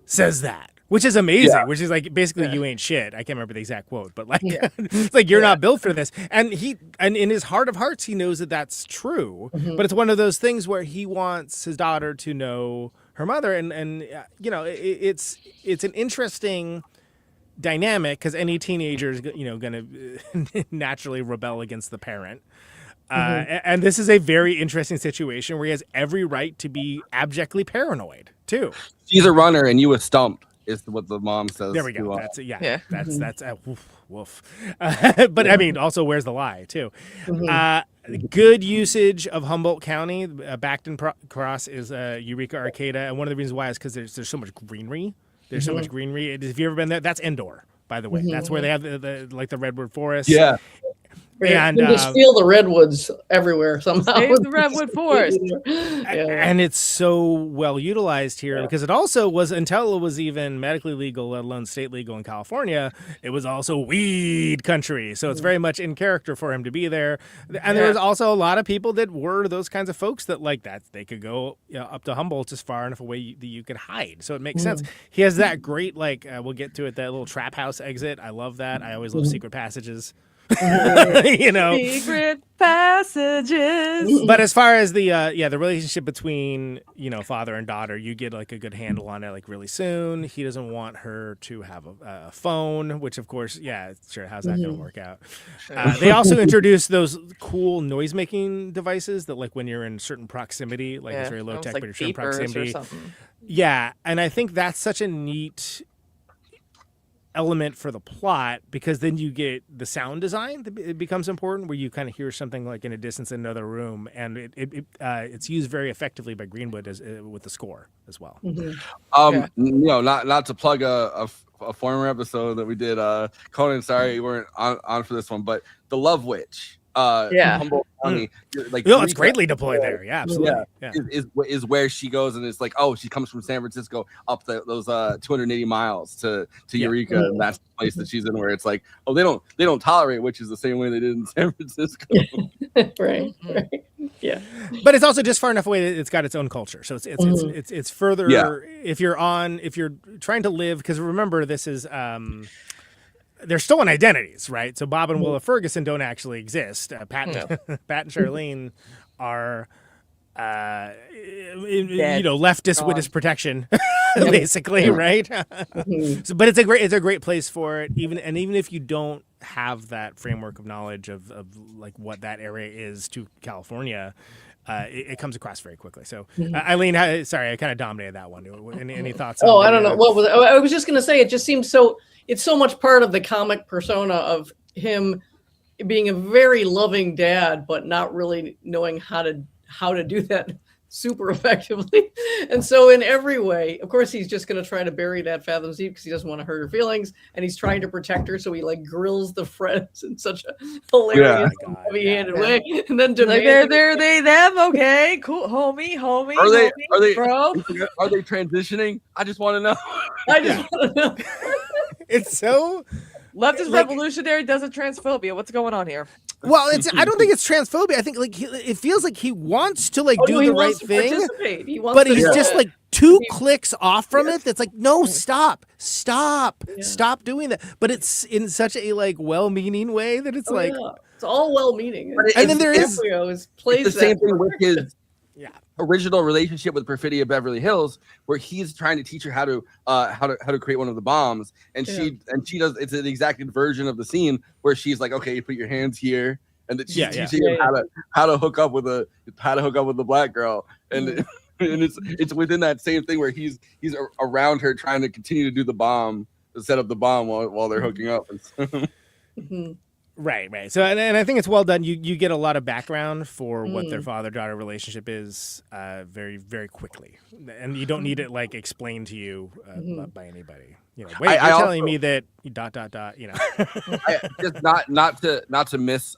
says that. Which is amazing, which is like basically you ain't shit. I can't remember the exact quote, but like it's like you're not built for this. And in his heart of hearts, he knows that that's true. But it's one of those things where he wants his daughter to know her mother, and you know, it's an interesting dynamic because any teenager is going to naturally rebel against the parent. And this is a very interesting situation where he has every right to be abjectly paranoid too. She's a runner, and you a stump. Is what the mom says. There we go. That's that's woof. But I mean, also, where's the lie too? Good usage of Humboldt County. Backton Cross is Eureka Arcata, and one of the reasons why is because there's so much greenery. There's so much greenery. If you've ever been there, that's indoor, by the way. That's where they have the redwood forest. Yeah. And you just feel the redwoods everywhere somehow. Save the redwood forest. And it's so well utilized here because it also was, until it was even medically legal, let alone state legal in California, it was also weed country. So it's very much in character for him to be there. And there was also a lot of people that were those kinds of folks that like that. They could go up to Humboldt just far enough away that you could hide. So it makes sense. He has that great, we'll get to it, that little trap house exit. I love that. I always love secret passages. Secret passages. But as far as the relationship between father and daughter, you get like a good handle on it like really soon. He doesn't want her to have a phone, which of course, sure, how's that gonna work out? They also introduced those cool noise making devices that like when you're in certain proximity, like it's very low tech, but you're certain proximity. Yeah, and I think that's such a neat element for the plot because then you get the sound design. It becomes important where you kind of hear something like in a distance in another room, and it's used very effectively by Greenwood with the score as well. Not to plug a former episode that we did, Conan, sorry you weren't on for this one, but the Love Witch. Humboldt County, it's greatly deployed there. Yeah, absolutely. Is where she goes, and it's like, oh, she comes from San Francisco up those 280 miles to Eureka, and that's the place that she's in. Where it's like, oh, they don't tolerate witches the same way they did in San Francisco. right. Yeah, but it's also just far enough away that it's got its own culture. So it's further. Yeah. If you're trying to live, because remember this is. They're stolen identities, right? So Bob and Willa Ferguson don't actually exist. Pat and Charlene are, leftist witness protection, basically, right? But it's a great place for it. Even if you don't have that framework of knowledge of like what that area is to California, it comes across very quickly. So, Eileen, sorry, I kind of dominated that one. Any thoughts? I don't know. What was I was just going to say, it just seems so. It's so much part of the comic persona of him being a very loving dad, but not really knowing how to do that super effectively. And so in every way, of course, he's just going to try to bury that fathoms deep because he doesn't want to hurt her feelings, and he's trying to protect her. So he like grills the friends in such a hilarious, heavy-handed way, and then they're they them. Okay, cool, homie. Are they bro? Are they transitioning? I just want to know. It's so leftist revolutionary doesn't transphobia. What's going on here? Well, I don't think it's transphobia. I think like it feels like he wants to do the right thing, but he's just like two clicks off from it. That's like, no, stop doing that. But it's in such a like well-meaning way that it's it's all well-meaning. And then there is plays the same thing with his original relationship with Perfidia Beverly Hills, where he's trying to teach her how to create one of the bombs, and she does. It's an exact version of the scene where she's like, okay, you put your hands here, and that she's teaching him how to hook up with the black girl, and it's within that same thing where he's around her trying to continue to do the bomb, to set up the bomb while they're hooking up. Right. So, and I think it's well done. You get a lot of background for what their father-daughter relationship is very, very quickly. And you don't need it, like, explained to you by anybody. You know, wait, you're telling me that ... You know. Just not to miss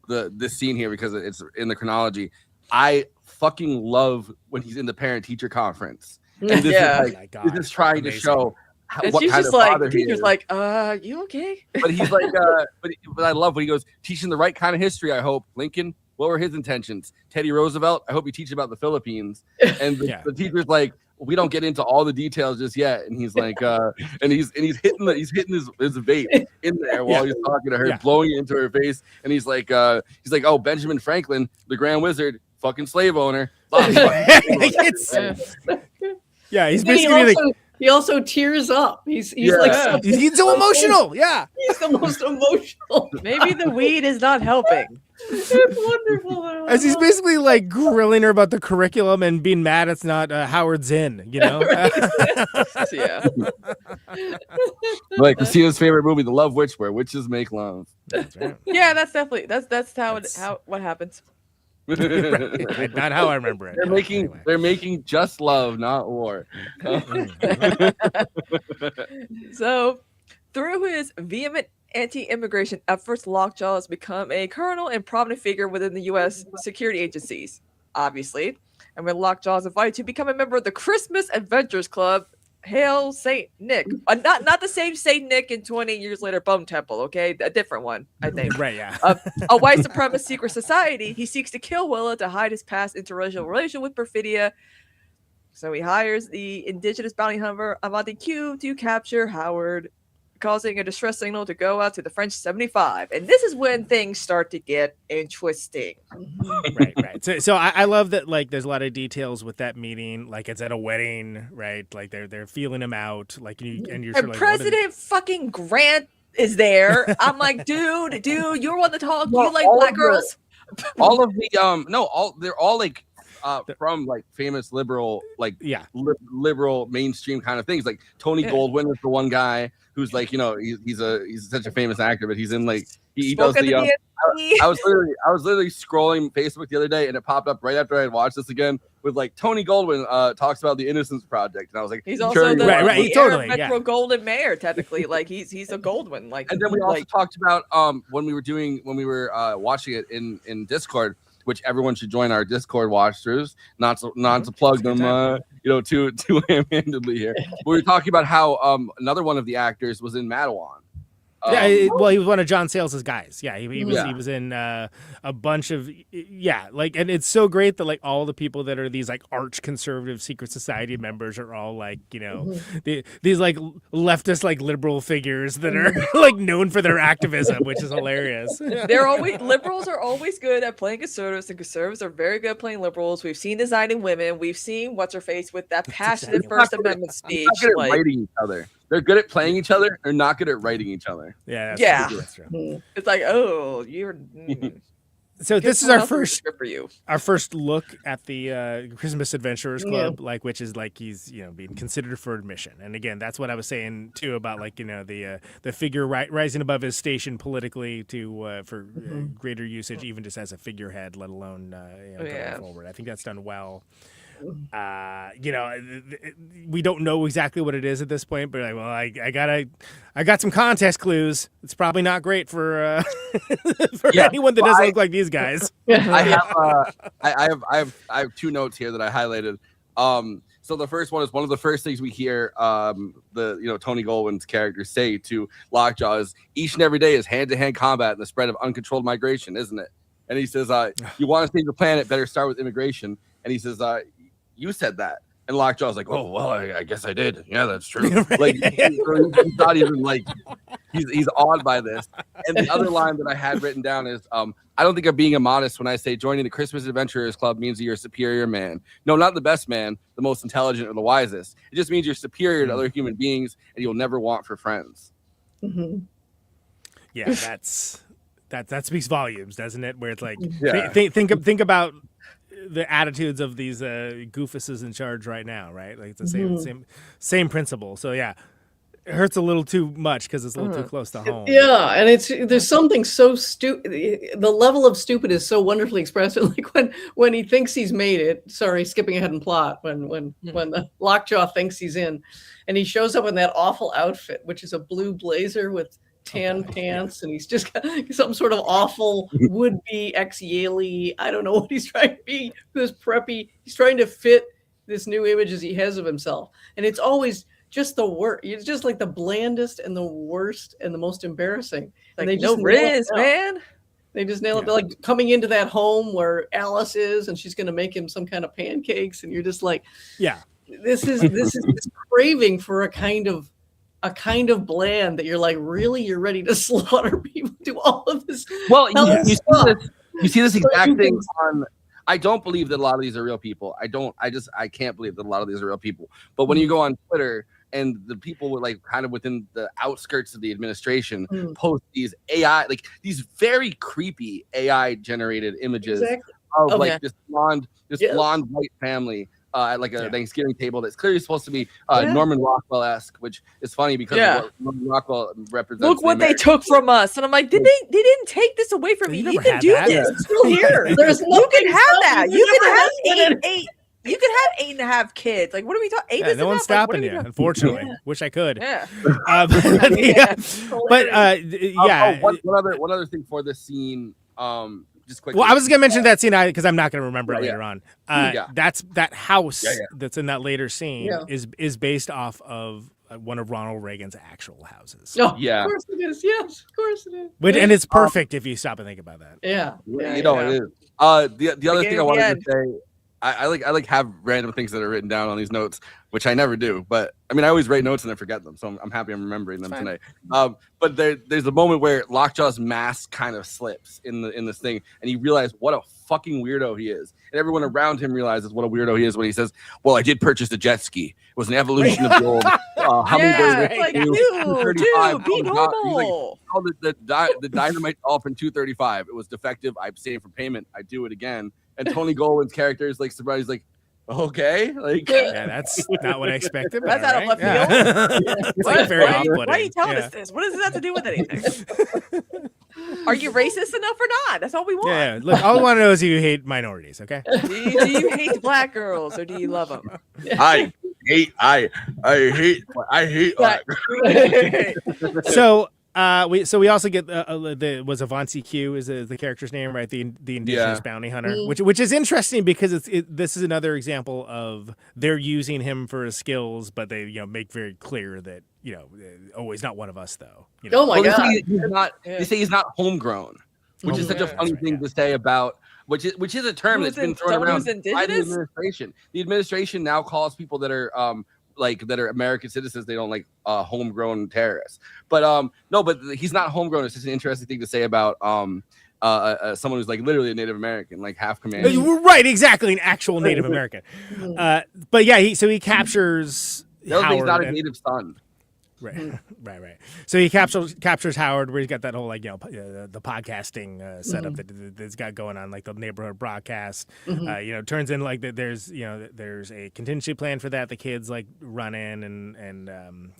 this scene here because it's in the chronology. I fucking love when he's in the parent-teacher conference. And this is like, this is trying to show what kind of father he is. Teacher's like, you okay? But he's like, but I love when he goes, teaching the right kind of history, I hope. Lincoln, what were his intentions? Teddy Roosevelt, I hope you teach about the Philippines. And the teacher's like, well, we don't get into all the details just yet. And he's like, and he's hitting his vape in there while he's talking to her, blowing it into her face. And he's like, oh, Benjamin Franklin, the Grand Wizard, fucking slave owner. He's basically he also tears up. He's like he's so emotional. Yeah, he's the most emotional. Maybe the weed is not helping. It's wonderful. As he's basically like grilling her about the curriculum and being mad it's not Howard Zinn, you know? Yeah. Like Kristina's favorite movie, The Love Witch, where witches make love. That's right. Yeah, that's definitely what happens. Right. Not how I remember it. They're making just love, not war. So, through his vehement anti-immigration efforts, Lockjaw has become a colonel and prominent figure within the U.S. security agencies, obviously. And when Lockjaw is invited to become a member of the Christmas Adventures Club, hail Saint Nick. Not the same Saint Nick in 20 years later Bone Temple, okay? A different one, I think. Right, yeah. A white supremacist secret society, he seeks to kill Willa to hide his past interracial relation with Perfidia. So he hires the indigenous bounty hunter Avanti Q to capture Howard, causing a distress signal to go out to the French 75. And this is when things start to get interesting. Right. So I love that, like, there's a lot of details with that meeting. Like, it's at a wedding, right? Like, they're feeling him out. Like, and you're sort of like, President fucking Grant is there. I'm like, dude, you're one to talk. You like black girls? All of the they're all like from like famous liberal, like liberal mainstream kind of things. Like Tony Goldwyn is the one guy who's like, you know, he's such a famous actor, but he's in like he does the I was literally scrolling Facebook the other day and it popped up right after I had watched this again with like Tony Goldwyn talks about the Innocence Project, and I was like, he's also the totally, Metro Golden Mayor technically, like he's a Goldwyn, like. And then we also talked about when we were watching it in Discord, which everyone should join our Discord watch-throughs. Not to plug them, too ham-handedly here. We were talking about how another one of the actors was in Madawan. He was one of John Sayles' guys. Yeah, he was in a bunch of and it's so great that like all the people that are these like arch conservative secret society members are all like, you know, these like leftist like liberal figures that are like known for their activism, which is hilarious. Liberals are always good at playing conservatives, and conservatives are very good at playing liberals. We've seen Designing Women. We've seen what's her face with that passionate First Amendment speech. They're not good at writing each other. They're good at playing each other. They're not good at writing each other. Yeah. That's true. It's like, oh, you're. So this is our first look at the Christmas Adventurers Club, like, which is like he's, you know, being considered for admission. And again, that's what I was saying too about like, you know, the figure rising above his station politically to for greater usage, even just as a figurehead, let alone going forward. I think that's done well. We don't know exactly what it is at this point, but like, well, I got some context clues. It's probably not great for anyone that doesn't look like these guys. I have two notes here that I highlighted. So the first one is one of the first things we hear Tony Goldwyn's character say to Lockjaw is, each and every day is hand-to-hand combat and the spread of uncontrolled migration, isn't it? And he says, you want to save the planet, better start with immigration. And he says, you said that. And Lockjaw's like, oh, well, I guess I did. Yeah, that's true. Like, he's not even like, he's awed by this. And the other line that I had written down is, I don't think I'm being immodest when I say joining the Christmas Adventurers Club means that you're a superior man. No, not the best man, the most intelligent or the wisest. It just means you're superior to other human beings and you'll never want for friends. Mm-hmm. Yeah, that speaks volumes, doesn't it? Where it's like, think about the attitudes of these goofuses in charge right now, right? Like it's the same principle. So yeah, hurts a little too much because it's a little too close to home. Yeah, and there's something so stupid. The level of stupid is so wonderfully expressed. Like when he thinks he's made it. Sorry, skipping ahead in plot. When the Lockjaw thinks he's in, and he shows up in that awful outfit, which is a blue blazer with tan pants, and he's just got some sort of awful would-be ex-Yaley. I don't know what he's trying to be. This preppy. He's trying to fit this new image as he has of himself, and it's always just the worst. It's just like the blandest and the worst and the most embarrassing. Like, and they no just riz, man. They just nail it. They're like coming into that home where Alice is, and she's going to make him some kind of pancakes, and you're just like, yeah, this is this craving for a kind of bland that you're like, really, you're ready to slaughter people, do all of this. Well, you see this exact thing on. I don't believe that a lot of these are real people. I can't believe that a lot of these are real people. But when you go on Twitter and the people were like kind of within the outskirts of the administration post these AI, like these very creepy AI generated images of this blonde white family at like a Thanksgiving table that's clearly supposed to be Norman Rockwell-esque, which is funny because of what Norman Rockwell represents. Look what they took from us, and I'm like, they didn't take this away from you. You can do this. It's still here. You can have that. You can have You can have 8.5 kids. Like, what are we talking? Yeah, no one's stopping you. Unfortunately, wish I could. Yeah. One other thing for this scene. Just quickly. Well, I was gonna mention that scene because I'm not gonna remember it later on. That's that house that's in that later scene is based off of one of Ronald Reagan's actual houses. Oh, yeah, of course it is. Yes, of course it is. And it's perfect if you stop and think about that. Yeah, it is. The other thing I wanted to say. I like have random things that are written down on these notes, which I never do. But I mean, I always write notes and then forget them, so I'm happy I'm remembering them tonight. But there's a moment where Lockjaw's mask kind of slips in this thing, and you realize what a fucking weirdo he is, and everyone around him realizes what a weirdo he is when he says, "Well, I did purchase a jet ski. It was an evolution of the old hummingbird." Like, dude, be normal. The dynamite off in 235. It was defective. I abstained from payment. I do it again. And Tony Goldwyn's character is like surprised, he's like, okay, like that's not what I expected. That's out of left field. It's like very why are you telling us this? What does this have to do with anything? Are you racist enough or not? That's all we want. Yeah, look, all I want to know is do you hate minorities, okay? Do you hate black girls or do you love them? I hate black girls. So we also get was Avanti Q is the character's name, right? The indigenous bounty hunter, which is interesting because this is another example of they're using him for his skills, but they make very clear that he's not one of us though. Oh my God! They say he's not homegrown, which is such a funny thing to say about. Which is a term that's been thrown around by the administration. The administration now calls people that are that are American citizens, they don't like homegrown terrorists. But but he's not homegrown. It's just an interesting thing to say about someone who's like literally a Native American, like half Comanche. Right, exactly, an actual Native American. But yeah, he captures Howard. He's not a native son. Right. So he captures Howard, where he's got that whole the podcasting setup that's got going on, like the neighborhood broadcast. Turns in like that. There's a contingency plan for that. The kids like run in and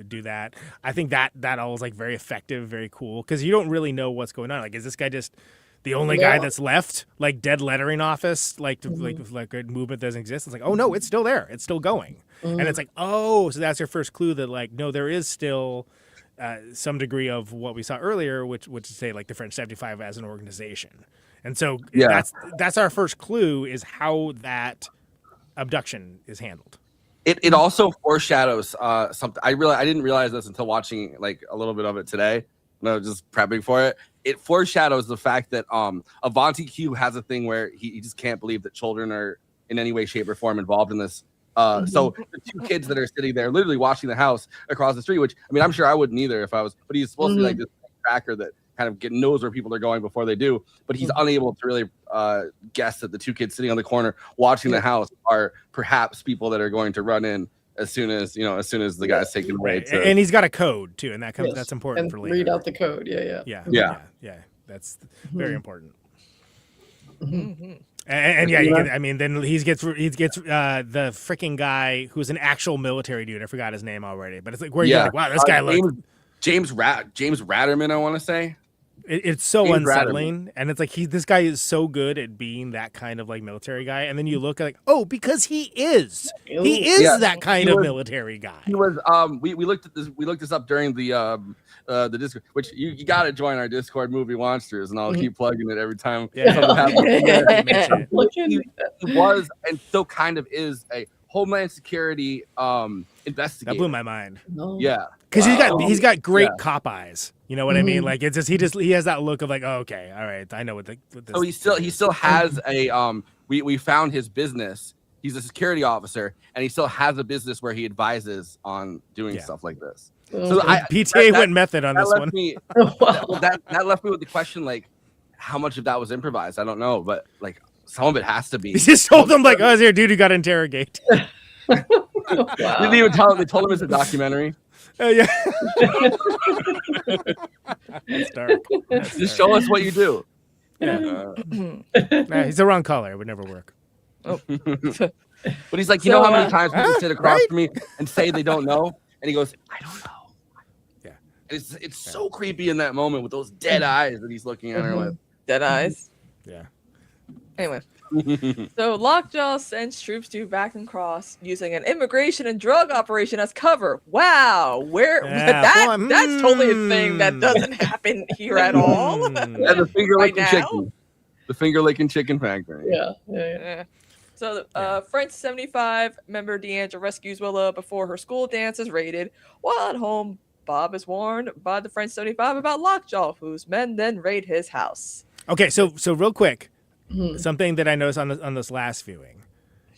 do that. I think that all is like very effective, very cool, because you don't really know what's going on. Like, is this guy just the only guy that's left, like dead lettering office, like a movement doesn't exist? It's like, oh no, it's still there, it's still going, and it's like, oh, so that's your first clue that like, no, there is still some degree of what we saw earlier, which is say like the French 75 as an organization, and so that's our first clue is how that abduction is handled. It also foreshadows something. I didn't realize this until watching like a little bit of it today. No, just prepping for it. It foreshadows the fact that Avanti Q has a thing where he just can't believe that children are in any way, shape, or form involved in this. So the two kids that are sitting there literally watching the house across the street, which I mean, I'm sure I wouldn't either if I was, but he's supposed to be like this tracker that kind of knows where people are going before they do, but he's unable to really guess that the two kids sitting on the corner watching the house are perhaps people that are going to run in as soon as the guy's taken away. And he's got a code too, and that's important for later. Read out the code. Yeah. That's very important. And yeah, then he gets the freaking guy who's an actual military dude. I forgot his name already, but it's like where you're like, wow, this guy looks. James Ratterman, I want to say. It's so James unsettling, and it's like this guy is so good at being that kind of like military guy, and then you look like, oh, because he is that kind of military guy. He was. We looked at this. We looked this up during the Discord, which you got to join our Discord, Movie Monsters, and I'll keep plugging it every time. Something happens. He was and still kind of is a Homeland Security investigator. That blew my mind. Yeah, because he's got great cop eyes. You know what I mean? Like it's just he has that look of like, oh, okay, all right, I know what this. So he still has a we found his business. He's a security officer, and he still has a business where he advises on doing stuff like this. So PTA went method on this one. That left me with the question, like, how much of that was improvised? I don't know, but like some of it has to be. He just told them like, oh, is there a dude who got interrogated? Didn't even tell him. They told him it's a documentary. Yeah. That's dark. Just show us what you do. Yeah. Nah, he's the wrong color. It would never work. Oh. But he's like, you know how many times people sit across from me and say they don't know? And he goes, I don't know. Yeah. And it's so creepy in that moment with those dead eyes that he's looking at her with. Dead eyes. Yeah. Anyway. So Lockjaw sends troops to Backland Cross using an immigration and drug operation as cover. Wow, that's totally a thing that doesn't happen here at all. Yeah, the finger licking chicken. The finger licking chicken factory. Yeah. So French 75 member D'Angelo rescues Willa before her school dance is raided. While at home, Bob is warned by the French 75 about Lockjaw, whose men then raid his house. Okay, so real quick. Something that I noticed on this last viewing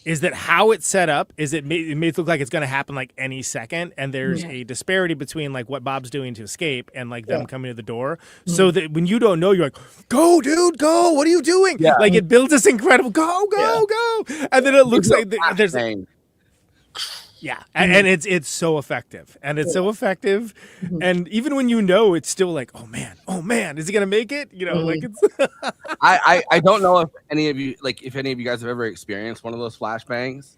is that how it's set up is it may look like it's going to happen like any second, and there's a disparity between like what Bob's doing to escape and like them coming to the door, so that when you don't know, you're like, go dude, go, what are you doing? Like it builds this incredible go, and then it looks like there's and it's so effective, and and even when you know, it's still like, oh man, is he gonna make it? You know, like it's. I don't know if any of you guys have ever experienced one of those flashbangs.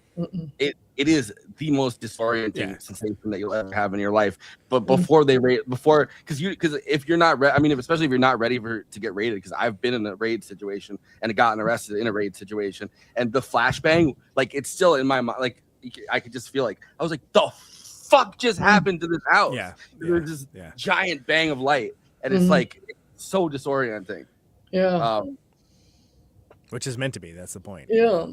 It is the most disorienting sensation that you'll ever have in your life. But because if you're not especially if you're not ready to get raided, because I've been in a raid situation and gotten arrested in a raid situation, and the flashbang, like it's still in my mind, like. I could just feel like I was like, the fuck just happened to this house? There's this giant bang of light, and it's like it's so disorienting. Which is meant to be. That's the point. Yeah.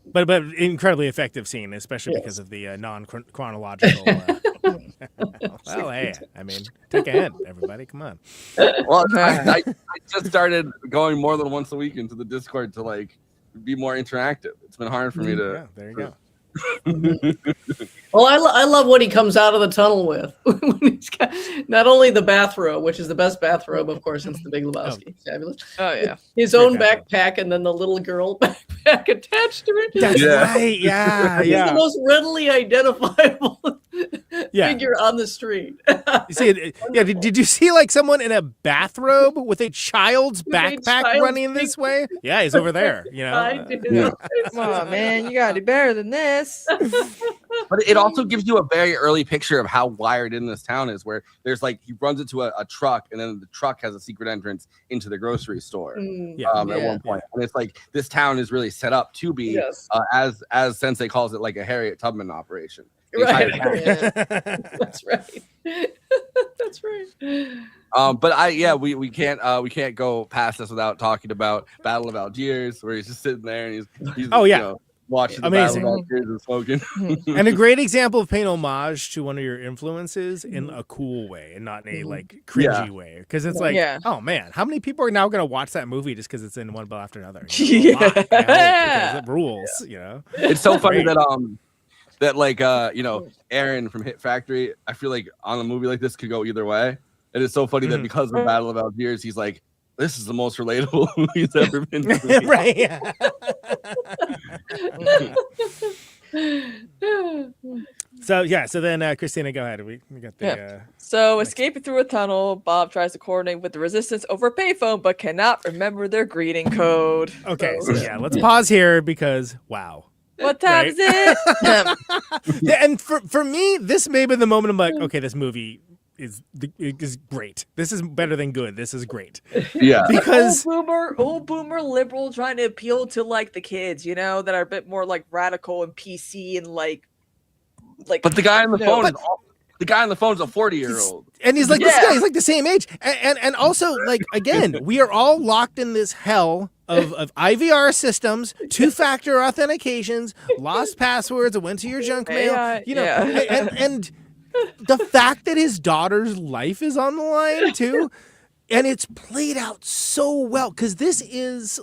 But incredibly effective scene, especially because of the non-chronological. Well, hey, I mean, take a hint, everybody. Come on. Well, I just started going more than once a week into the Discord to like be more interactive. It's been hard for me to. Yeah, there you go. Well, I love what he comes out of the tunnel with. He's got not only the bathrobe, which is the best bathrobe, of course, since the Big Lebowski. Fabulous. Oh yeah. His own backpack, and then the little girl backpack attached to it. That's right. Yeah. He's the most readily identifiable figure on the street. You see, did you see like someone in a bathrobe with a child's backpack running this way? Yeah, he's over there. You know. I did. Come on, man, you gotta do better than this. But it also gives you a very early picture of how wired in this town is, where there's like he runs into a truck, and then the truck has a secret entrance into the grocery store at one point, and it's like this town is really set up to be as Sensei calls it, like a Harriet Tubman operation. Right. That's right. That's right. But we can't go past this without talking about Battle of Algiers, where he's just sitting there and he's watching the amazing. Battle of Algiers and smoking. And a great example of paying homage to one of your influences in a cool way and not in a like cringy way. Because it's like, oh man, how many people are now going to watch that movie just because it's in one after another? You know, because it rules. You know, it's so funny that like Aaron from Hit Factory, I feel like on a movie like this could go either way. And it's so funny that because of Battle of Algiers, he's like, this is the most relatable movie he's ever been to. Right. Yeah. So then Kristina, go ahead. We got the. So escaping through a tunnel, Bob tries to coordinate with the resistance over a payphone, but cannot remember their greeting code. Okay, so let's pause here because wow. What time is it? And for me, this may be the moment I'm like, okay, this movie is great. This is better than good. This is great. Yeah, because old boomer liberal trying to appeal to like the kids, that are a bit more like radical and PC and like. But the guy on the phone the guy on the phone is a 40-year-old, and he's like this guy. He's like the same age, and also like again, we are all locked in this hell of IVR systems, 2-factor authentications, lost passwords. It went to your junk mail. And the fact that his daughter's life is on the line too, and it's played out so well because this is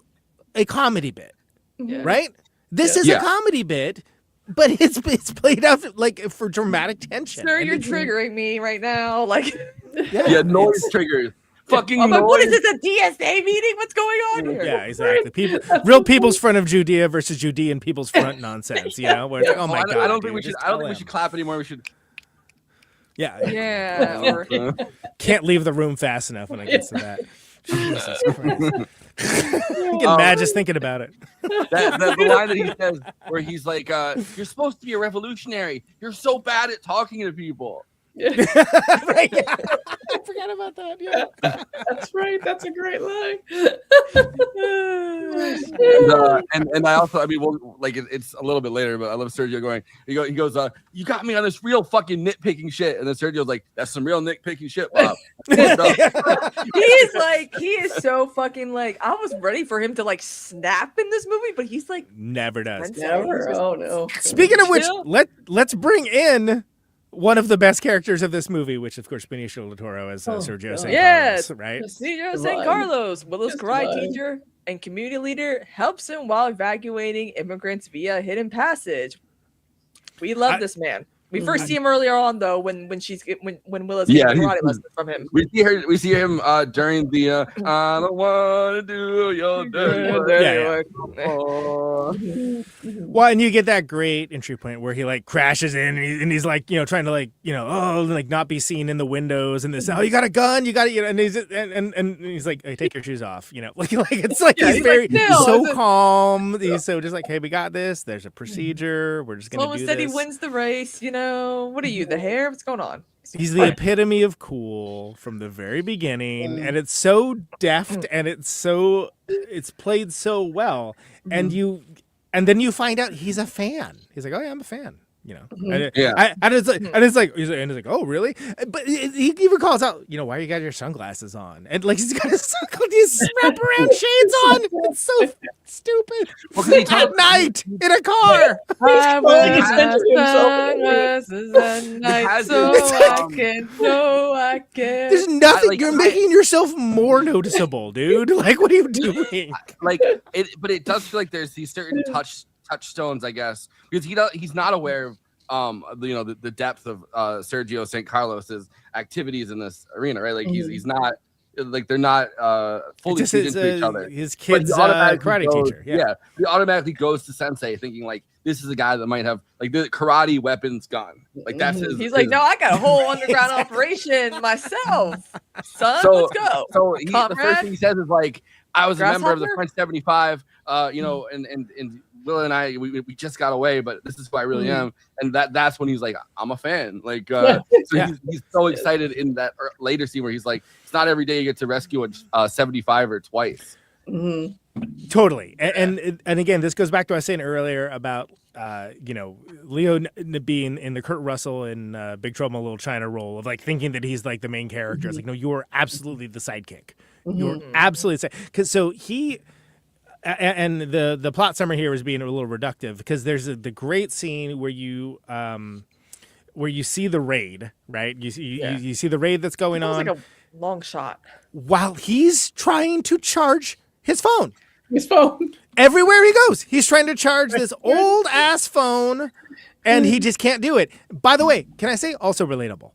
a comedy bit, right? This is a comedy bit. But it's played out like for dramatic tension. Sir, you're triggering me right now. Like, noise triggers. Fucking noise. Like, what is this, a DSA meeting? What's going on here? Yeah, exactly. Real people's front of Judea versus Judean people's front nonsense. Where it's like, oh my god. I don't think we should clap anymore. We should. Yeah. Or... Can't leave the room fast enough when it gets to that. Jesus Christ. I'm getting mad just thinking about it. The line that he says where he's like, you're supposed to be a revolutionary. You're so bad at talking to people. Right, yeah. I forgot about that. Yeah. That's right. That's a great line. and I also, it's a little bit later, but I love Sergio going. He goes, you got me on this real fucking nitpicking shit, and then Sergio's like, that's some real nitpicking shit, Bob. He is so fucking like. I was ready for him to like snap in this movie, but he's like never does. Never. Oh no. Speaking of which, let's bring in one of the best characters of this movie, which of course Benicio del Toro as Sergio St. Carlos, right? Benicio St. Carlos, Willow's karate teacher and community leader, helps him while evacuating immigrants via hidden passage. We love this man. We first see him earlier on though, when Willow's getting karate lessons from him. We see him during the I don't want to do your dirty work. Well, and you get that great entry point where he like crashes in and he's like, trying to not be seen in the windows and this. Oh, you got a gun? You got it? And he's like, hey, take your shoes off. Like it's like he's very so calm. He's so just like, hey, we got this. There's a procedure. We're just gonna do this. Someone said he wins the race. What are you, the hair? What's going on? He's the epitome of cool from the very beginning, and it's so deft and it's played so well. And then you find out he's a fan. He's like, oh yeah, I'm a fan. And it's like, oh really? But he even calls out, why you got your sunglasses on? And like he's got these wraparound shades on. It's so stupid. At night in a car. I wear sunglasses at night so I can. There's nothing. You're making yourself more noticeable, dude. Like, what are you doing? But it does feel like there's these certain touchstones, I guess, because he's not aware of the depth of Sergio St. Carlos's activities in this arena, right? Like he's not like they're not fully tuned into each other. His kid's karate teacher. Yeah, he automatically goes to Sensei thinking like this is a guy that might have like the karate weapons gun. Like that's his. He's like, no, I got a whole underground operation myself, son. Let's go. So the first thing he says is like, I was a member of the French 75. And Will and I, we just got away, but this is who I really am. And that's when he's like, I'm a fan. Like, he's so excited in that later scene where he's like, it's not every day you get to rescue a 75er twice. Mm-hmm. Totally. And again, this goes back to what I was saying earlier about, Leo being in the Kurt Russell and Big Trouble in Little China role of like thinking that he's like the main character. It's like, no, you're absolutely the sidekick. You're absolutely because so he. And the plot summary here is being a little reductive because there's the great scene where you see the raid, right? You see the raid that's going on. Like a long shot. While he's trying to charge his phone. phone. Everywhere he goes, he's trying to charge this old ass phone, and he just can't do it. By the way, can I say also relatable?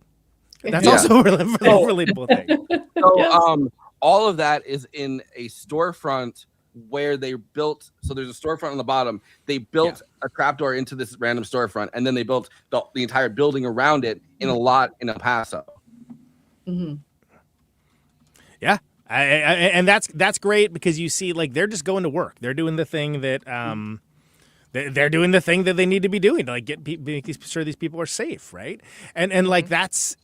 That's also a relatable thing. So all of that is in a storefront where they built. So there's a storefront on the bottom. They built a trapdoor into this random storefront, and then they built the entire building around it in a lot in El Paso. Mm-hmm. Yeah. And that's great because you see, like, they're just going to work. They're doing the thing that they're doing the thing that they need to be doing to like make sure these people are safe, right? And like that's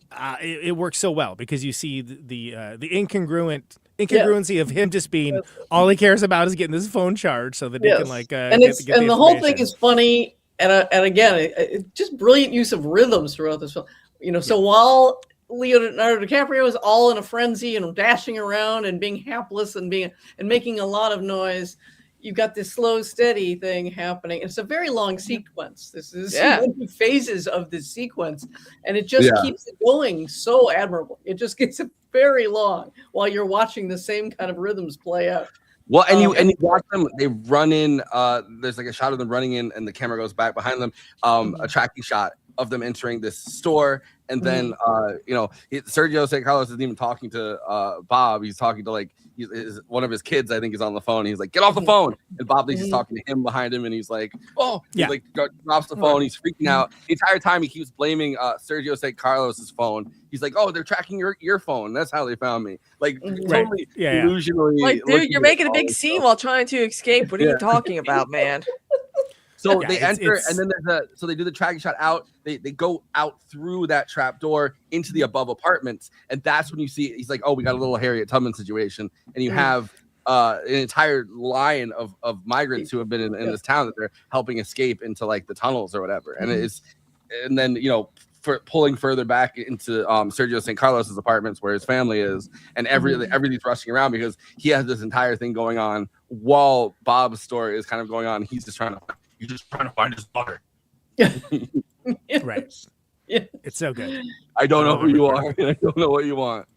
it works so well because you see the incongruency of him just being all he cares about is getting his phone charged so that he can like and the whole thing is funny and again it just brilliant use of rhythms throughout this film. You know, so while Leonardo DiCaprio is all in a frenzy and dashing around and being hapless and making a lot of noise, you've got this slow, steady thing happening. It's a very long sequence. This is many phases of this sequence, and it just keeps it going so admirably. It just gets very long while you're watching the same kind of rhythms play out. Well, and you watch them. They run in. There's like a shot of them running in, and the camera goes back behind them. A tracking shot of them entering this store, and then Sergio St. Carlos isn't even talking to Bob. He's talking to like one of his kids. I think is on the phone. He's like, "Get off the phone!" And Bob thinks he's talking to him behind him, and he's like, "Oh!" He like drops the phone. He's freaking out the entire time. He keeps blaming Sergio St. Carlos's phone. He's like, "Oh, they're tracking your phone. That's how they found me." Like totally illusionally. Like, dude, you're making a big scene while trying to escape. What are you talking about, man? So they enter, and then so they do the tracking shot out. They go out through that trap door into the above apartments, and that's when you see he's like, "Oh, we got a little Harriet Tubman situation," and you have an entire line of migrants who have been in this town that they're helping escape into like the tunnels or whatever, and then for pulling further back into Sergio St. Carlos's apartments where his family is, and everything's rushing around because he has this entire thing going on while Bob's story is kind of going on. He's just trying to find his daughter. Right. Yeah. It's so good. I don't know who you are, and I don't know what you want.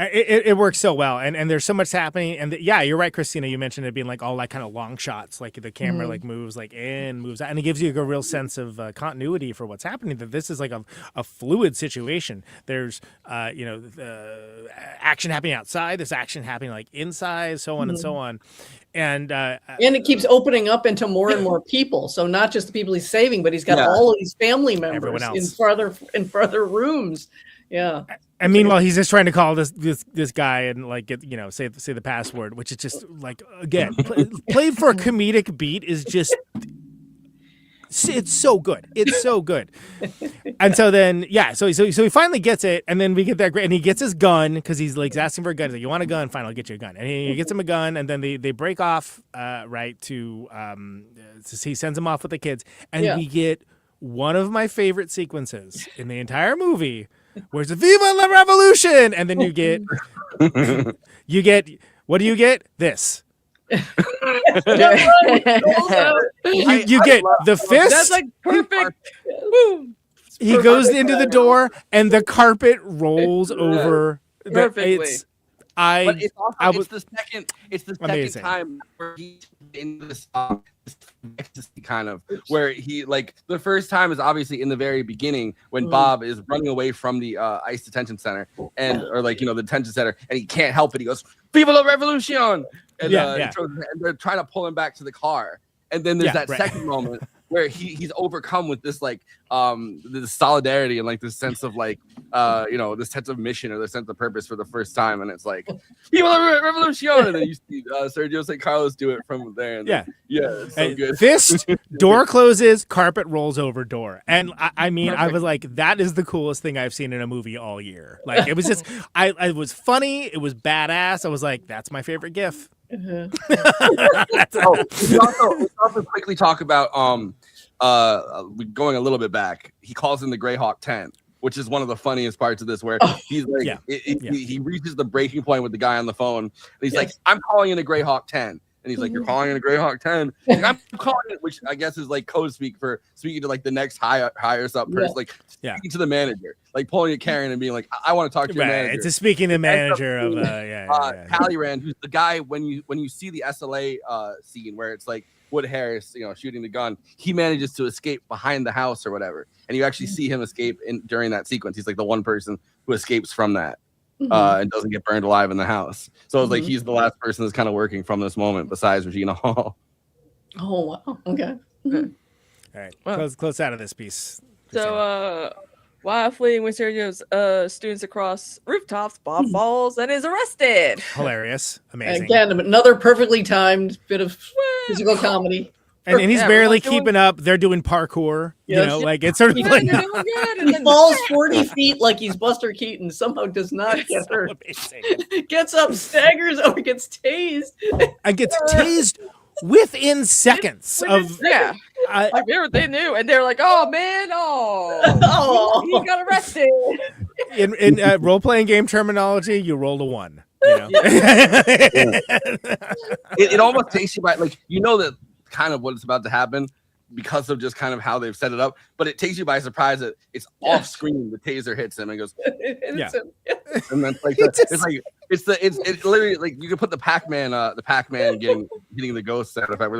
It works so well, and there's so much happening, and you're right, Kristina. You mentioned it being like all that kind of long shots, like the camera like moves like in, moves out, and it gives you a real sense of continuity for what's happening. That this is like a fluid situation. There's action happening outside, there's action happening like inside, so on and so on, and it keeps opening up into more and more people. So not just the people he's saving, but he's got all of these family members in further rooms. Yeah. And meanwhile, he's just trying to call this guy and like get say the password, which is just like again played for a comedic beat is just it's so good. It's so good. And so then so he finally gets it, and then we get that great, and he gets his gun because he's like asking for a gun. He's like, "You want a gun? Fine, I'll get you a gun." And he gets him a gun, and then they break off to he sends him off with the kids, and we get one of my favorite sequences in the entire movie. Where's the Viva la Revolution? And then you get what do you get? This. You get the fist. That's like perfect. He goes into the door and the carpet rolls over. Perfectly. But it's the second time where he's in this ecstasy kind of where he like the first time is obviously in the very beginning when Bob is running away from the ICE detention center or the detention center, and he can't help it. He goes, "Viva la Revolution!" And they're trying to pull him back to the car. And then there's that second moment where he's overcome with this like this solidarity and like this sense of like this sense of mission or the sense of purpose for the first time, and it's like Viva la Revolution, and then you see Sergio St. Carlos do it from there. And it's so good. Fist, door closes, carpet rolls over door, and I mean I was like, that is the coolest thing I've seen in a movie all year. Like it was just it was funny, it was badass. I was like, that's my favorite GIF. We also quickly talk about going a little bit back. He calls in the Greyhawk 10, which is one of the funniest parts of this, where he's like he reaches the breaking point with the guy on the phone, and he's like, "I'm calling in a Greyhawk 10." And he's like, "You're calling in a Greyhawk 10?" Like, "I'm calling it," which I guess is like code speak for speaking to like the next highest up person, like speaking to the manager, like pulling a Karen and being like, "I want to talk to your manager." It's a speaking to manager of Talleyrand, who's the guy when you see the SLA scene where it's like Wood Harris, shooting the gun, he manages to escape behind the house or whatever, and you actually see him escape during that sequence. He's like the one person who escapes from that. and doesn't get burned alive in the house. So it's like he's the last person that's kind of working from this moment besides Regina Hall. Oh wow. Okay. All right. Close out of this piece. So while fleeing with Sergio's students across rooftops, Bob falls and is arrested. Hilarious. Amazing. Again, another perfectly timed bit of physical comedy. And he's barely keeping up. They're doing parkour. Yes. You know, like it's sort of like he falls 40 feet like he's Buster Keaton. Somehow does not get hurt. Gets up, staggers, or gets tased. And gets tased within seconds of like they knew, and they're like, "Oh man, he got arrested." In role-playing game terminology, you rolled a 1. You know? It almost takes you by that kind of what's about to happen because of just kind of how they've set it up, but it takes you by surprise that it's off screen. The taser hits him and goes, and then it's literally like you can put the Pac-Man hitting the ghost sound effect.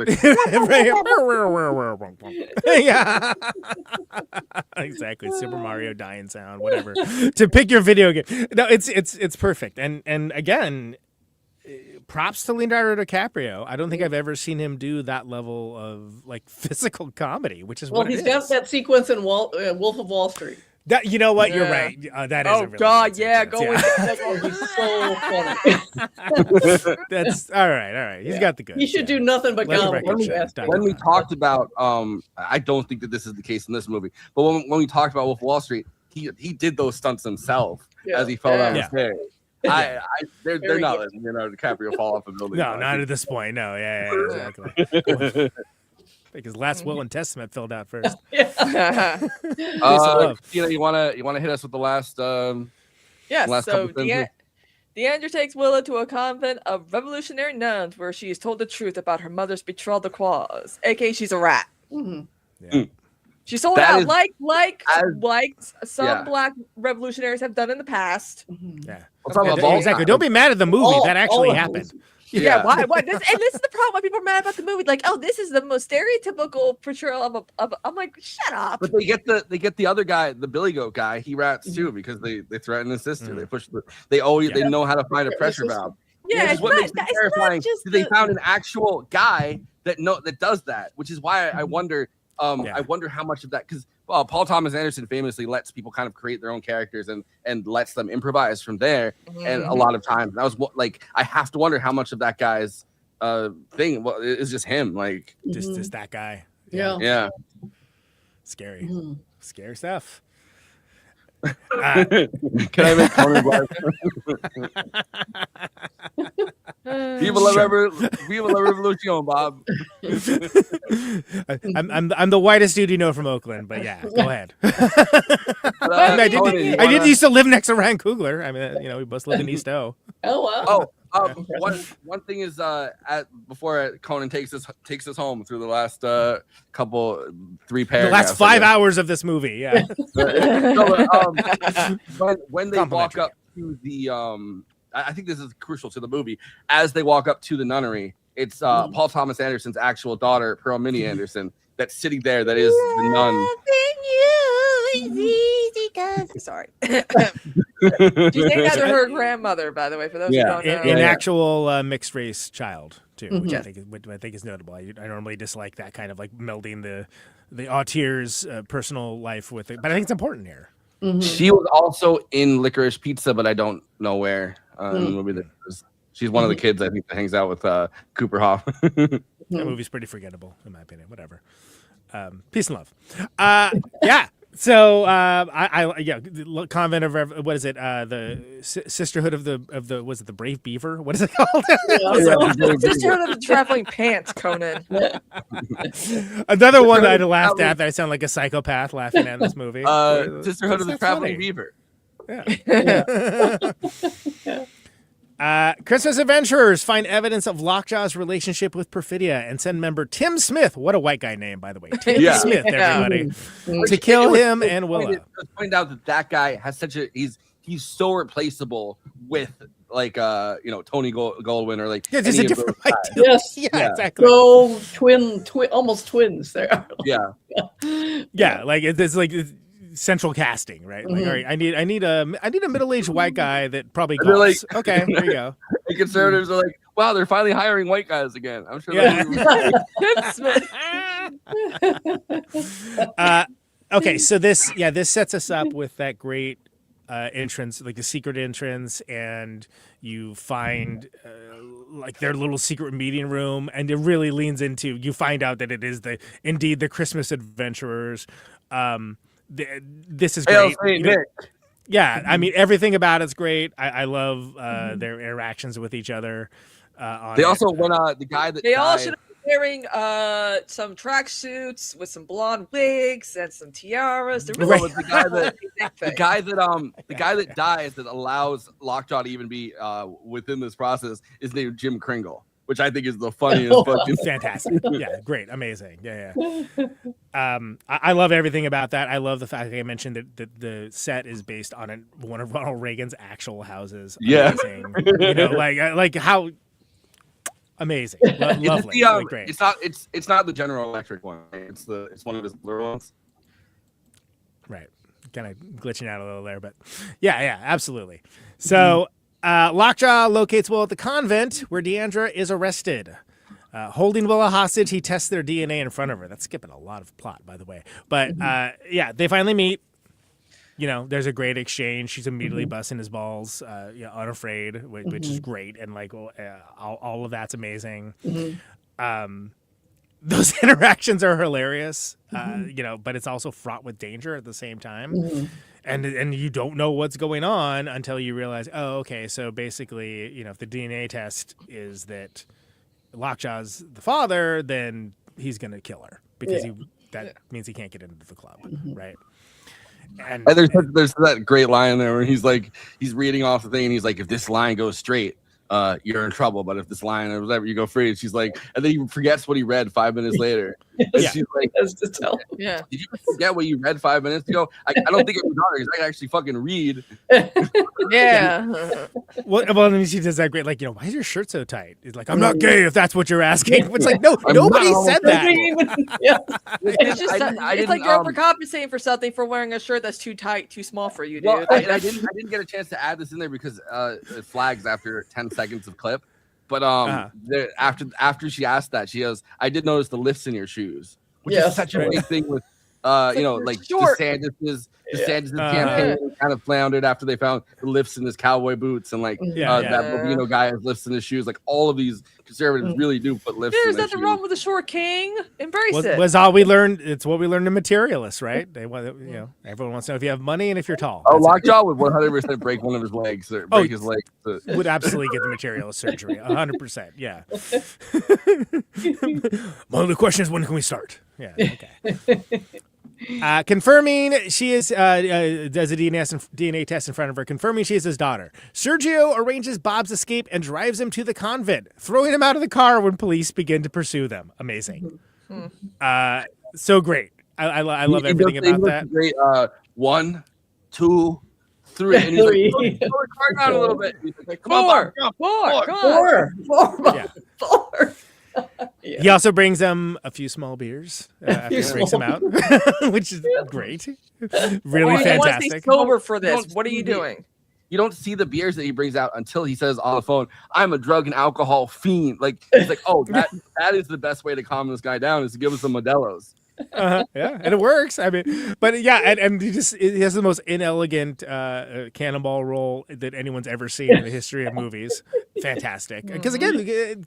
Yeah, exactly. Super Mario dying sound, whatever. To pick your video game. No, it's perfect. And again, props to Leonardo DiCaprio. I don't think I've ever seen him do that level of physical comedy, which is he's got that sequence in Wolf of Wall Street. That you know what, you're right. That is. Oh God, yeah, going. So funny. That's all right. He's got the good. He should do nothing but comedy. When we talked about, I don't think that this is the case in this movie, but when we talked about Wolf of Wall Street, he did those stunts himself as he fell down the stairs. They're not letting Leonardo DiCaprio fall off a building. No, not at this point. No, exactly. I think his last will and testament filled out first. Kristina, you wanna hit us with the last? So Deandra takes Willa to a convent of revolutionary nuns where she is told the truth about her mother's betrayal to Quaz, aka she's a rat. She sold out like some black revolutionaries have done in the past. Yeah, exactly. Don't be mad at the movie. That actually happened. Yeah, why? This is the problem. Why people are mad about the movie? Like, oh, this is the most stereotypical portrayal of a. I'm like, shut up. But they get the other guy, the Billy Goat guy. He rats too because they threaten his sister. They push. They know how to find a pressure valve. Yeah, what makes it terrifying. They found an actual guy that does that, which is why I wonder. I wonder how much of that, because Paul Thomas Anderson famously lets people kind of create their own characters and lets them improvise from there. And a lot of times, that was I have to wonder how much of that guy's thing is just him, just that guy. Yeah. Scary, scary stuff. Can I make Conan Viva la revolution, Bob. I'm the whitest dude you know from Oakland, but yeah, go ahead. I did used to live next to Ryan Coogler. I mean, we both live in East O. Oh wow. One thing is before Conan takes us home through the last 3 paragraphs. The last 5 hours of this movie, yeah. When they walk up to the I think this is crucial to the movie. As they walk up to the nunnery, it's Paul Thomas Anderson's actual daughter, Pearl Minnie Anderson, that's sitting there. That is the nun. Sorry. She's named after her grandmother, by the way, for those who don't know. An actual mixed race child too, which I think is notable. I normally dislike that kind of melding the auteur's personal life with it, but I think it's important here. She was also in Licorice Pizza, but I don't know where in the movie. She's one of the kids I think that hangs out with Cooper Hoff. That movie's pretty forgettable, in my opinion. Whatever. Peace and love. Yeah. So convent of what is it? The Sisterhood of the was it the Brave Beaver? What is it called? Sisterhood of the Traveling Pants, Conan. Another one that I laughed at that I sound like a psychopath laughing at in this movie. Sisterhood of the Traveling Beaver. Yeah. Christmas adventurers find evidence of Lockjaw's relationship with Perfidia and send member Tim Smith, what a white guy name, by the way, Tim Smith, everybody, to kill him and Willa. Point out that guy has he's so replaceable with Tony Goldwyn or there's a different idea. Yes, exactly. So almost twins there. Yeah, it's central casting, right? Like, all right, I need a middle-aged white guy that probably golfs. Like, okay, there you go. The conservatives are like, wow, they're finally hiring white guys again. I'm sure. Okay, so this sets us up with that great entrance, like the secret entrance, and you find like their little secret meeting room, and it really leans into, you find out that it is indeed the Christmas adventurers. This is great. Yeah, I mean, everything about it's great. I love their interactions with each other. They also went the guy that they died, all should have been wearing some tracksuits with some blonde wigs and some tiaras. They're really the guy that dies that allows Lockjaw to even be within this process is named Jim Kringle, which I think is the funniest fucking fantastic. Yeah, great, amazing. Yeah. I love everything about that. I love the fact that I mentioned that the set is based on one of Ronald Reagan's actual houses. Amazing. You know, like how amazing, lovely, great. It's not the General Electric one. It's one of his other ones. Right, kind of glitching out a little there, but yeah, absolutely. So. Lockjaw locates Will at the convent where Deandra is arrested. Holding Willa hostage, he tests their DNA in front of her. That's skipping a lot of plot, by the way. But they finally meet. You know, there's a great exchange. She's immediately busting his balls, unafraid, which is great. And like all of that's amazing. Those interactions are hilarious, but it's also fraught with danger at the same time. And you don't know what's going on until you realize, oh, okay, so basically, if the DNA test is that Lockjaw's the father, then he's going to kill her because that means he can't get into the club, right? And there's that great line there where he's reading off the thing and he's like, if this line goes straight, you're in trouble, but if this line or whatever, you go free. And she's like, and then he forgets what he read 5 minutes later. She's like, yeah. Did you forget what you read 5 minutes ago? I don't think it was daughter because I can actually fucking read. Yeah. Well, then she does that great, like, why is your shirt so tight? He's like, I'm not gay if that's what you're asking. It's like, no, nobody said that. It's like you're overcompensating for something for wearing a shirt that's too tight, too small for you, dude. Well, I didn't get a chance to add this in there because it flags after 10 seconds of clip. But after she asked that, she goes, I did notice the lifts in your shoes, which is such a big thing with DeSantis' campaign kind of floundered after they found the lifts in his cowboy boots and that Bobino guy has lifts in his shoes. Like all of these conservatives really do put lifts in their shoes. There's nothing wrong with the short king. Embrace it. Was all we learned. It's what we learned in Materialists, right? They want, everyone wants to know if you have money and if you're tall. Oh, Lockjaw would 100% break one of his legs or break his leg. Would absolutely get the Materialist surgery. 100%. Yeah. Well, the question is, when can we start? Yeah. Okay. Confirming she is does a DNA test in front of her, confirming she is his daughter. Sergio arranges Bob's escape and drives him to the convent, throwing him out of the car when police begin to pursue them. Amazing. So great. I love everything about that. Great. 1, 2, 3. And he's like, slow the car down a little bit. He's like, come on, four. Yeah. He also brings them a few small beers after he brings them out, which is great. Really fantastic. You want to stay sober for this. What are you doing? You don't see the beers that he brings out until he says on the phone, I'm a drug and alcohol fiend. Like, he's like, oh, that is the best way to calm this guy down is to give him some Modelo's. Yeah, and it works. I mean, but yeah, and he has the most inelegant cannonball roll that anyone's ever seen in the history of movies. Fantastic. Because again,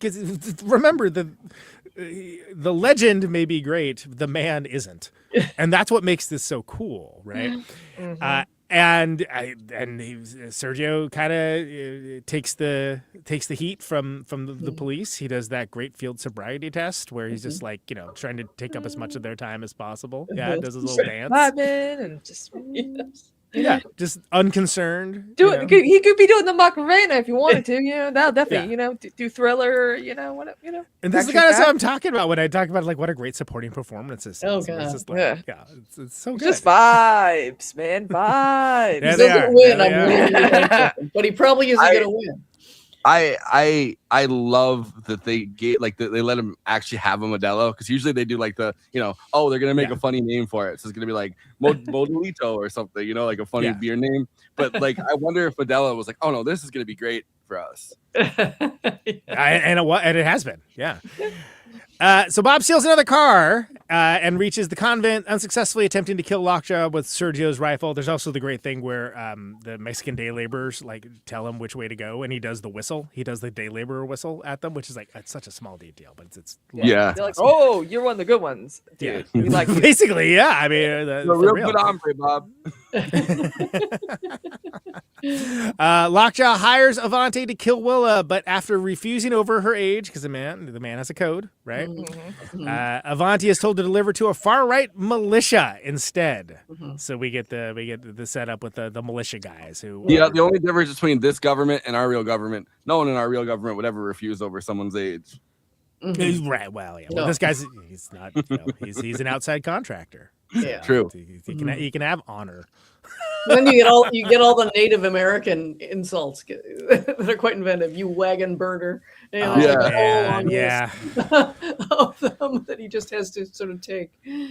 remember the legend may be great, the man isn't, and that's what makes this so cool, right? And Sergio kind of takes the heat from the police. He does that great field sobriety test where he's just like, trying to take up as much of their time as possible. Yeah, does his little dance. And just unconcerned. He could be doing the Macarena if you wanted to. That'll definitely, do Thriller. Whatever. And this is the kind of stuff I'm talking about when I talk about like what a great supporting performance this is. Oh god, it's just like, it's so good. Just vibes, man, vibes. He doesn't win. I'm really but he probably isn't gonna win. I love that they gave they let him actually have a Modelo, because usually they do like the they're gonna make a funny name for it, so it's gonna be like Modelito or something, like a funny beer name. But like I wonder if Modelo was like, oh no, this is gonna be great for us. And it has been, yeah. So Bob steals another car and reaches the convent, unsuccessfully attempting to kill Lockjaw with Sergio's rifle. There's also the great thing where the Mexican day laborers like tell him which way to go, and he does the whistle. He does the day laborer whistle at them, which is like it's such a small detail, but it's they're like, oh, you're one of the good ones, dude. Yeah, we like you. Basically, yeah. I mean, a real good hombre, Bob. Lockjaw hires Avanti to kill Willa, but after refusing over her age, because the man has a code, right? Avanti is told to deliver to a far right militia instead. So we get the setup with the militia guys who. Yeah, the only difference between this government and our real government, no one in our real government would ever refuse over someone's age. Right. Well, yeah. Well, this guy's he's not. He's an outside contractor. Yeah, true. He can have honor. Then you get all the Native American insults that are quite inventive. You wagon burner. Yeah. Of them that he just has to sort of take.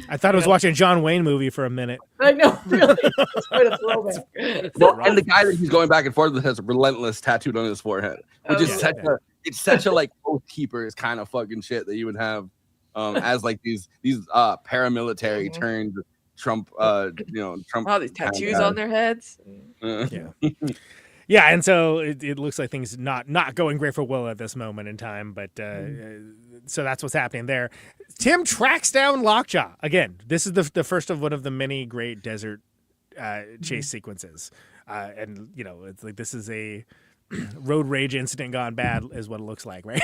I thought I was watching a John Wayne movie for a minute. I know, really. It's quite a throwback. And the guy that he's going back and forth with has relentless tattooed on his forehead, which is such a like oath keepers kind of fucking shit that you would have as like these paramilitary turned Trump, Trump. Wow, these tattoos on their heads. Yeah, and so it looks like things not going great for Willa at this moment in time, but so that's what's happening there. Tim tracks down Lockjaw again. This is the first of one of the many great desert chase sequences, and it's like this is a road rage incident gone bad is what it looks like, right?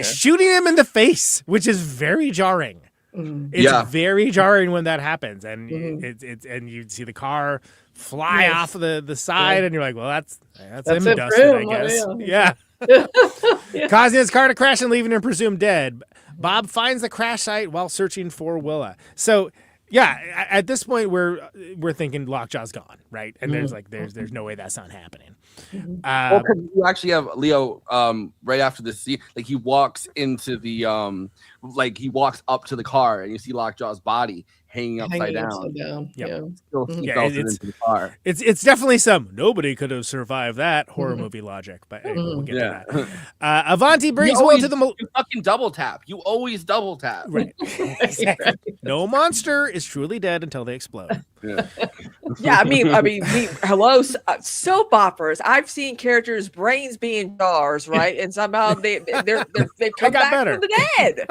Shooting him in the face, which is very jarring. It's very jarring when that happens, and it's and you see the car fly off the side, and you're like, well, that's him dusted, I guess. Yeah. Causing his car to crash and leaving him presumed dead. Bob finds the crash site while searching for Willa. So yeah, at this point we're thinking Lockjaw's gone, right? And there's no way that's not happening. Well, because you actually have Leo right after this scene, like he walks into the he walks up to the car, and you see Lockjaw's body hanging upside down. Into the car. It's definitely some nobody could have survived that horror movie logic, but anyway, we'll get to that. Avanti brings Will to the you fucking double tap. You always double tap. Right. Exactly. No monster is truly dead until they explode. I mean, hello, soap operas. I've seen characters' brains be in jars, right? And somehow they come back from the dead.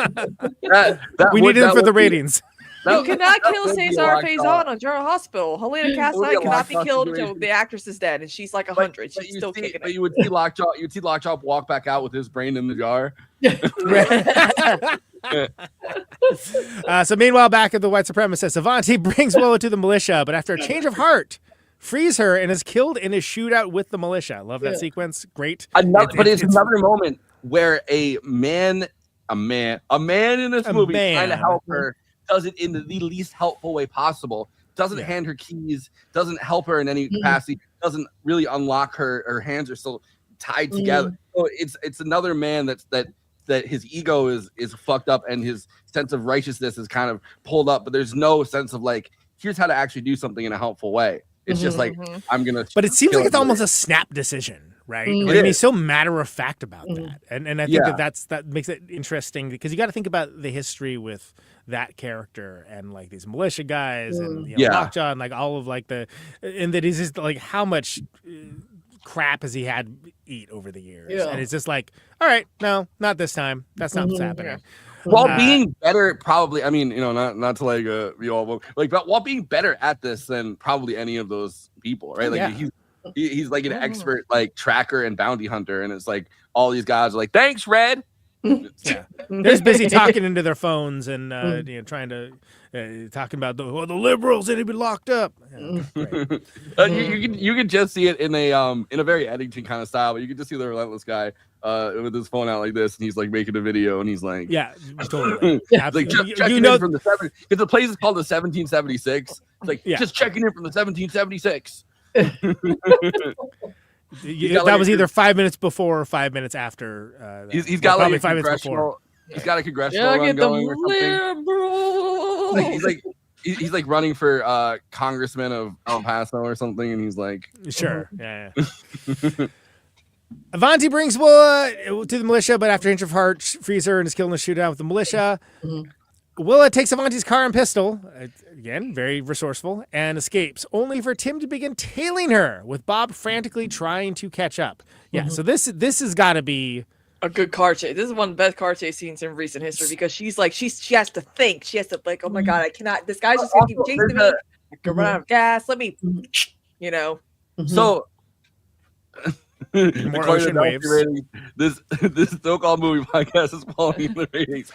We need it for the ratings. You cannot kill Cesar Faison on General Hospital. Helena Castlight cannot be killed until the actress is dead, and she's like 100. She's still kicking it. You would see Lockjaw walk back out with his brain in the jar. So meanwhile, back at the white supremacist, Avanti brings Willow to the militia, but after a change of heart, frees her and is killed in a shootout with the militia. Love that sequence. Great. It's another moment where a man in this movie trying to help her does it in the least helpful way possible. Doesn't hand her keys, doesn't help her in any capacity, doesn't really unlock her hands are still tied together. So it's another man that his ego is fucked up and his sense of righteousness is kind of pulled up, but there's no sense of like, here's how to actually do something in a helpful way. It's just like, I'm gonna. But it seems like it's almost a snap decision, right? Like, he's so matter of fact about that, and I think that makes it interesting because you got to think about the history with that character and like these militia guys and Lockjaw and like all of like and that he's just like how much crap has he had eat over the years, and it's just like, all right, no, not this time. That's not what's happening. While being better, probably, I mean, not to like be all like, but while being better at this than probably any of those people, right? Like he's like an expert like tracker and bounty hunter, and it's like all these guys are like, thanks, Red. They're just busy talking into their phones and trying to talking about the liberals that have been locked up. You can just see it in a very Eddington kind of style, but you can just see the relentless guy with his phone out like this, and he's like making a video, and he's like, totally, like checking in from the because the place is called the 1776. It's like just checking in from the 1776. That was either 5 minutes before or 5 minutes after. He's got probably like 5 minutes before. He's got a congressional run going or something. He's like running for congressman of El Paso or something, and he's like, sure, yeah. Avanti brings Willa to the militia, but after Inch of Heart frees her and is killed in a shootout with the militia. Willa takes Avanti's car and pistol, again, very resourceful, and escapes, only for Tim to begin tailing her, with Bob frantically trying to catch up. Yeah, so this has got to be a good car chase. This is one of the best car chase scenes in recent history because she's like, she has to think. She has to like, oh my God, I cannot. This guy's just gonna keep chasing me. I can run out of gas. Let me, you know. So. More ocean waves. Ratings, this so-called movie podcast is falling in the ratings.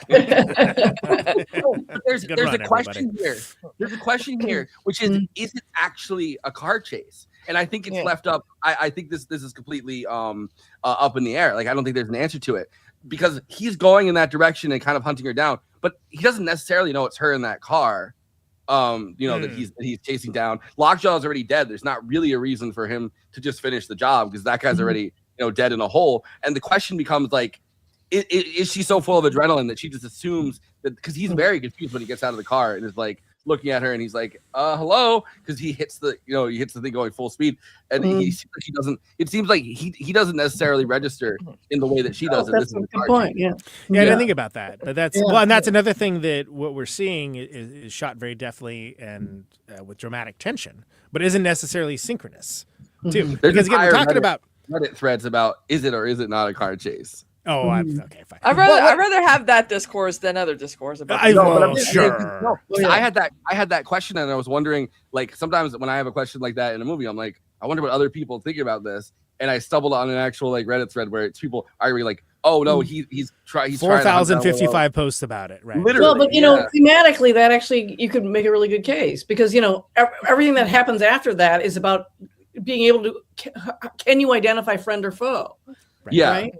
There's a question here. There's a question here, which is it actually a car chase? And I think it's left up. I think this is completely up in the air. Like I don't think there's an answer to it because he's going in that direction and kind of hunting her down, but he doesn't necessarily know it's her in that car. That he's chasing down. Lockjaw is already dead. There's not really a reason for him to just finish the job because that guy's already dead in a hole. And the question becomes like, is she so full of adrenaline that she just assumes that because he's very confused when he gets out of the car and is like looking at her and he's like, hello, because he hits the thing going full speed and he doesn't. It seems like he doesn't necessarily register in the way that she does. That's a good point. Yeah, I didn't think about that, but that's and that's another thing that what we're seeing is shot very deftly and with dramatic tension, but isn't necessarily synchronous too. Because again, we're talking about Reddit threads about is it or is it not a car chase. Oh, okay, fine. I'd rather have that discourse than other discourse about. Sure. I had that question, and I was wondering, like, sometimes when I have a question like that in a movie, I'm like, I wonder what other people think about this, and I stumbled on an actual like Reddit thread where it's people arguing like, oh no, he's 4,055 posts about it, right? Literally, well, but thematically, that actually you could make a really good case because everything that happens after that is about being able to can you identify friend or foe? Right?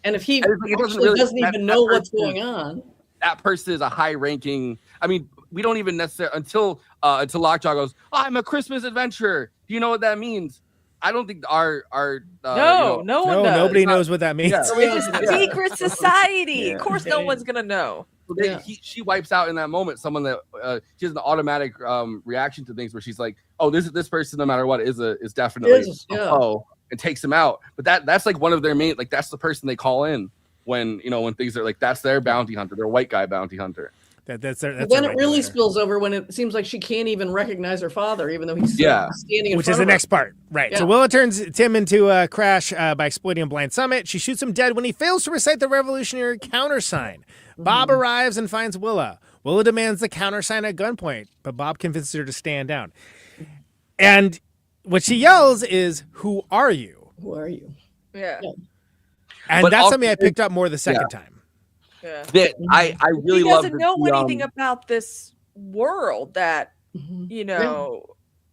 And if he doesn't even know what's going on, that person is a high-ranking. I mean, we don't even necessarily until Lockjaw goes, I'm a Christmas adventurer. Do you know what that means? I don't think our no one knows. Nobody knows what that means. Yeah. It's a secret society. Of course, no one's gonna know. So she wipes out in that moment someone that she has an automatic reaction to things where she's like, oh, this person, no matter what, is definitely a foe. And takes him out, but that's like one of their main, like that's the person they call in when things are like that's their bounty hunter, their white guy bounty hunter. That's then it really spills over when it seems like she can't even recognize her father, even though he's standing in which front is the of next her. part, right? Yeah. So Willa turns Tim into a crash by exploiting a blind summit. She shoots him dead when he fails to recite the revolutionary countersign. Bob arrives and finds Willa. Willa demands the countersign at gunpoint, but Bob convinces her to stand down. And what she yells is, "Who are you? Who are you?" Yeah. And but that's something I picked up more the second time. Yeah. That I really love. He doesn't know anything about this world that,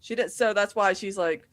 she did. So that's why she's like,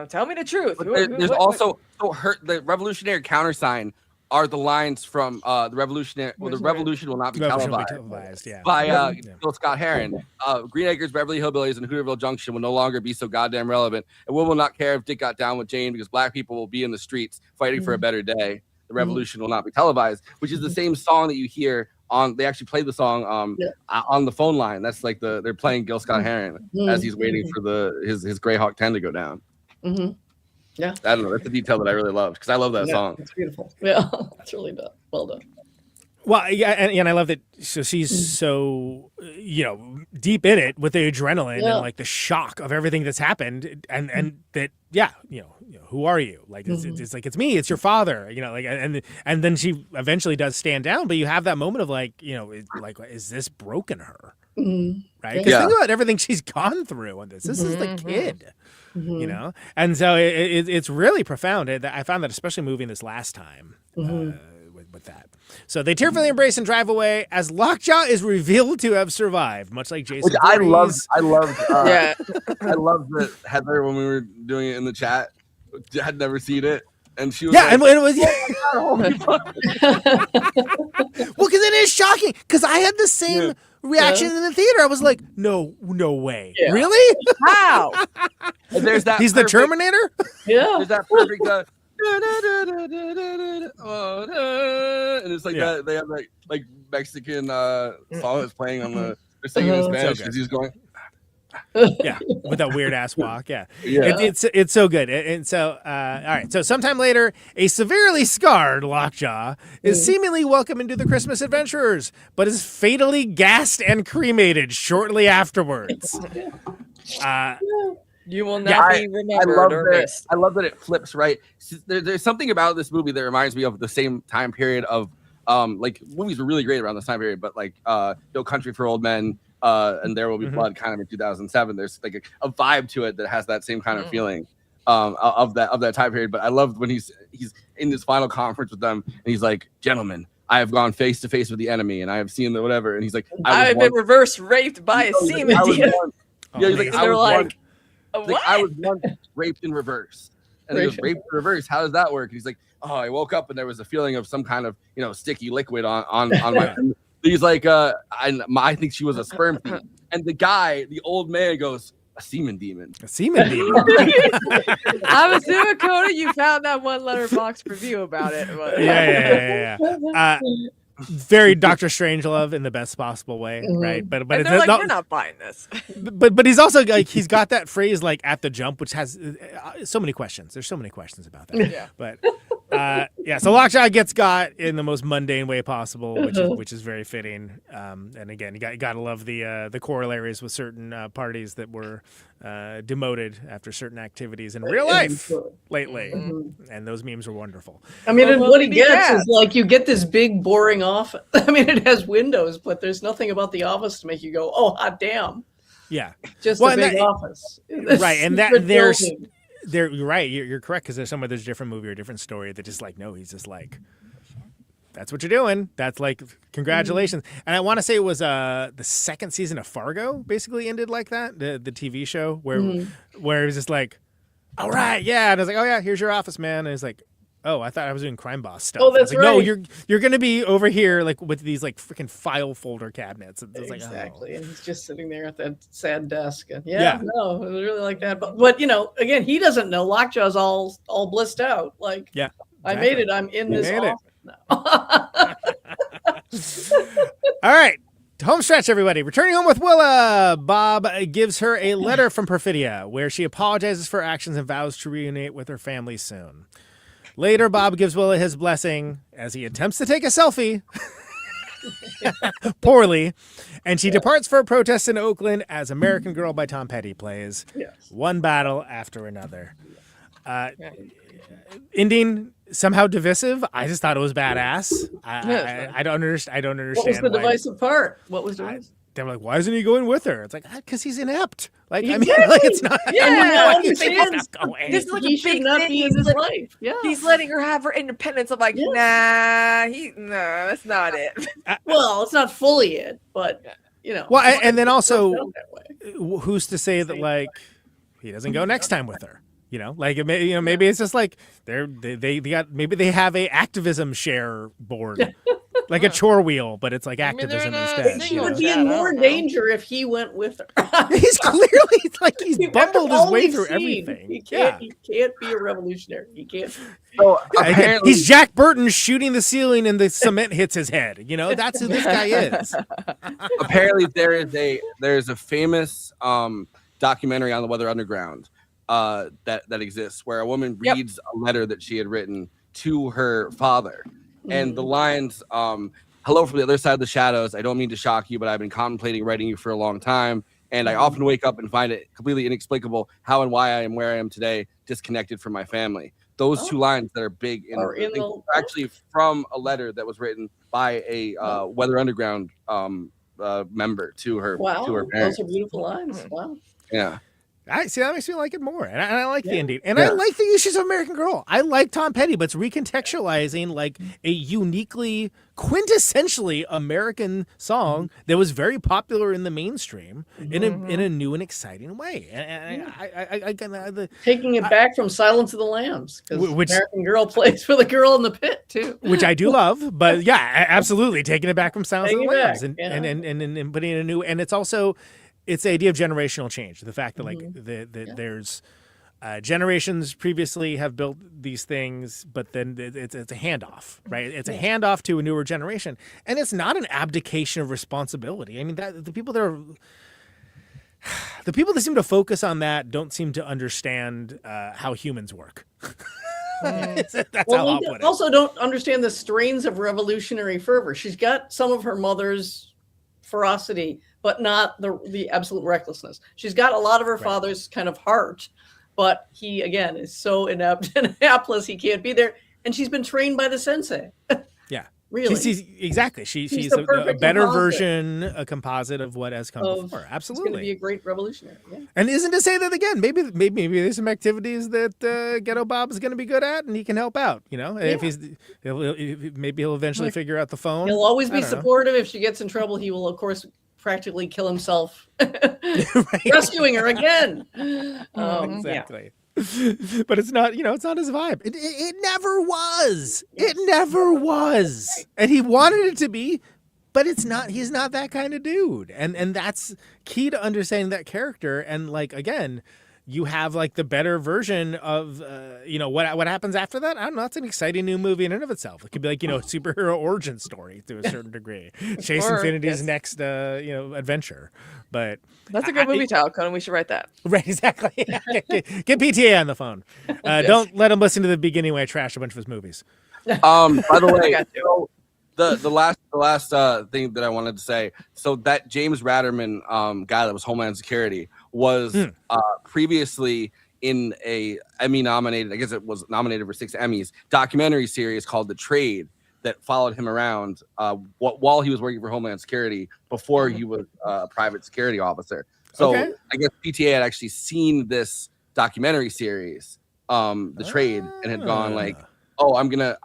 tell me the truth. There's also the revolutionary countersign are the lines from the revolutionary. Well, the revolution will not be televised. By Bill Scott Heron. Green Acres, Beverly Hillbillies, and Hooterville Junction will no longer be so goddamn relevant, and we will not care if Dick got down with Jane because black people will be in the streets fighting for a better day. The revolution will not be televised, which is the same song that you hear on. They actually play the song on the phone line. That's like they're playing Gil Scott Heron as he's waiting for his Greyhawk 10 to go down. Yeah, I don't know. That's a detail that I really loved because I love that song. It's beautiful. Yeah, it's really well done. Well, yeah, and I love that. So she's so deep in it with the adrenaline and like the shock of everything that's happened, and that who are you? Like it's like it's me, it's your father. Like and then she eventually does stand down, but you have that moment of like is this broken her? Right? Because think about everything she's gone through on this. This is the kid. And so it's really profound. I found that especially moving this last time with that. So they tearfully embrace and drive away as Lockjaw is revealed to have survived, much like Jason. I loved I loved that Heather, when we were doing it in the chat, had never seen it. And she was and it was well, because it is shocking. Because I had the same reaction in the theater. I was like, no way. Yeah. Really? Wow. And there's that. He's the Terminator? Yeah. There's that perfect. And it's like that. They have like Mexican song that's playing on the. They're singing in Spanish because he's going. Yeah, with that weird ass walk. Yeah. It's so good. And so, all right. So sometime later, a severely scarred Lockjaw is seemingly welcomed into the Christmas Adventurers, but is fatally gassed and cremated shortly afterwards. You will not be remembered or missed. I love that it flips right. There's something about this movie that reminds me of the same time period of like movies were really great around this time period, but like No Country for Old Men. And There Will Be Blood, kind of in 2007. There's like a vibe to it that has that same kind of feeling of that time period. But I love when he's in this final conference with them, and he's like, "Gentlemen, I have gone face to face with the enemy, and I have seen the whatever." And he's like, "I have been reverse raped by a semen demon." Yeah, he's like, "They're like, what?" I was once raped in reverse. And he goes, "Raped in reverse? How does that work?" And he's like, "Oh, I woke up and there was a feeling of some kind of sticky liquid on my." He's like, I think she was a sperm thief. And the old man goes, a semen demon. A semen demon. I'm assuming, Coda, you found that one letterbox review about it. But... Yeah. Very Dr. Strangelove in the best possible way, right? But and they're like, we're not buying this. But he's also like, he's got that phrase like at the jump, which has so many questions. There's so many questions about that. Yeah. But so Lockjaw gets got in the most mundane way possible, which is very fitting. And again, you got to love the corollaries with certain parties that were demoted after certain activities in real life lately, and those memes are wonderful. I mean, what he gets is like you get this big boring office. I mean, it has windows, but there's nothing about the office to make you go, "Oh, hot damn!" Yeah, just a big office, right? And that there's. You're right. You're correct because there's a different movie or a different story that just like he's just like, that's what you're doing. That's like congratulations. And I want to say it was the second season of Fargo basically ended like that, the TV show where it was just like, all right, yeah, and I was like, oh yeah, here's your office, man. And it's like, oh, I thought I was doing crime boss stuff. Oh, that's like, right. No, you're gonna be over here like with these like freaking file folder cabinets. It's Exactly. Like, And he's just sitting there at that sad desk. And no, it was really like that. But again, he doesn't know. Lockjaw's all blissed out. Like, exactly. I made it. I'm in this office now. All right. Home stretch, everybody. Returning home with Willa, Bob gives her a letter from Perfidia where she apologizes for her actions and vows to reunite with her family soon. Later, Bob gives Willa his blessing as he attempts to take a selfie, poorly, and she departs for a protest in Oakland as American Girl by Tom Petty plays. Yes. One battle after another. Ending somehow divisive. I just thought it was badass. I don't understand. What was the divisive part? What was divisive? They were like, why isn't he going with her? It's like, because he's inept. Like, exactly. I mean, like, it's not. Yeah, This is like he a should big not thing. be in his life. Yeah, he's letting her have her independence. I'm like, no, that's not it. Well, it's not fully it, but Well, and then also, who's to say that like he doesn't go next time with her? Maybe it's just like maybe they have a activism share board. Like a chore wheel, but it's like activism instead. She would be in more danger if he went with her. He's clearly like he's bumbled his way through everything. He can't be a revolutionary. He can't. So he's Jack Burton shooting the ceiling and the cement hits his head. That's who this guy is. Apparently, there's a famous documentary on the Weather Underground that exists where a woman reads a letter that she had written to her father. And the lines, hello from the other side of the shadows. I don't mean to shock you, but I've been contemplating writing you for a long time. And I often wake up and find it completely inexplicable how and why I am where I am today, disconnected from my family. Those two lines that are big are actually from a letter that was written by a Weather Underground member to her Wow, to her parents. Those are beautiful lines. Wow. Yeah. I see. That makes me like it more, and I like the ending, and I like the issues of American Girl. I like Tom Petty, but it's recontextualizing like a uniquely, quintessentially American song that was very popular in the mainstream in a new and exciting way. And I taking it back from Silence of the Lambs, because American Girl plays for the girl in the pit too, which I do love. But yeah, absolutely taking it back from Silence of the Lambs and putting in a new. And it's also. It's the idea of generational change. The fact that like there's generations previously have built these things, but then it's a handoff, right? It's a handoff to a newer generation, and it's not an abdication of responsibility. I mean, the people that seem to focus on that don't seem to understand how humans work. That's how I'll put it. Also, don't understand the strains of revolutionary fervor. She's got some of her mother's ferocity, but not the absolute recklessness. She's got a lot of her father's kind of heart, but he, again, is so inept and hapless he can't be there. And she's been trained by the sensei. Yeah. Really? Exactly. She's a better version, a composite of what has come before. Absolutely. It's going to be a great revolutionary. Yeah. And isn't to say that, again, maybe there's some activities that Ghetto Bob is going to be good at and he can help out, you know? If maybe he'll eventually figure out the phone. He'll always be supportive. If she gets in trouble, he will, of course, practically kill himself rescuing her again. Exactly. But it's not, it's not his vibe. It never was. It never was. And he wanted it to be, but it's not. He's not that kind of dude. And that's key to understanding that character. And like, again, you have like the better version of, what happens after that. I don't know. It's an exciting new movie in and of itself. It could be like, superhero origin story to a certain degree. Chase Infinity's next, adventure. But that's a good movie title, Conan. We should write that. Right, exactly. Get PTA on the phone. Don't let him listen to the beginning when I trash a bunch of his movies. By the way, the last thing that I wanted to say. So that James Ratterman guy that was Homeland Security was previously in a Emmy nominated. I guess it was nominated for 6 Emmys. Documentary series called The Trade that followed him around while he was working for Homeland Security before he was a private security officer. So I guess PTA had actually seen this documentary series, The Trade, and had gone like, "Oh, I'm gonna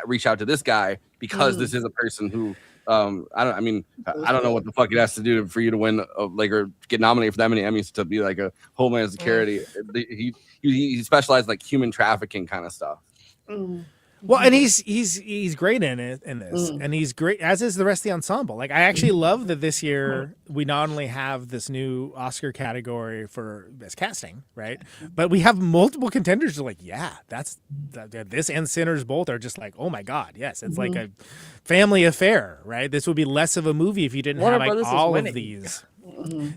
reach out to this guy because this is a person who I don't know what the fuck it has to do for you to win or get nominated for that many Emmys to be like a Homeland Security." He specialized like human trafficking kind of stuff. Well, and he's great in this, and he's great, as is the rest of the ensemble. Like, I actually love that this year we not only have this new Oscar category for best casting, right? But we have multiple contenders who are like, this and Sinners both are just like, oh my God, yes, it's like a family affair, right? This would be less of a movie if you didn't have like all of these.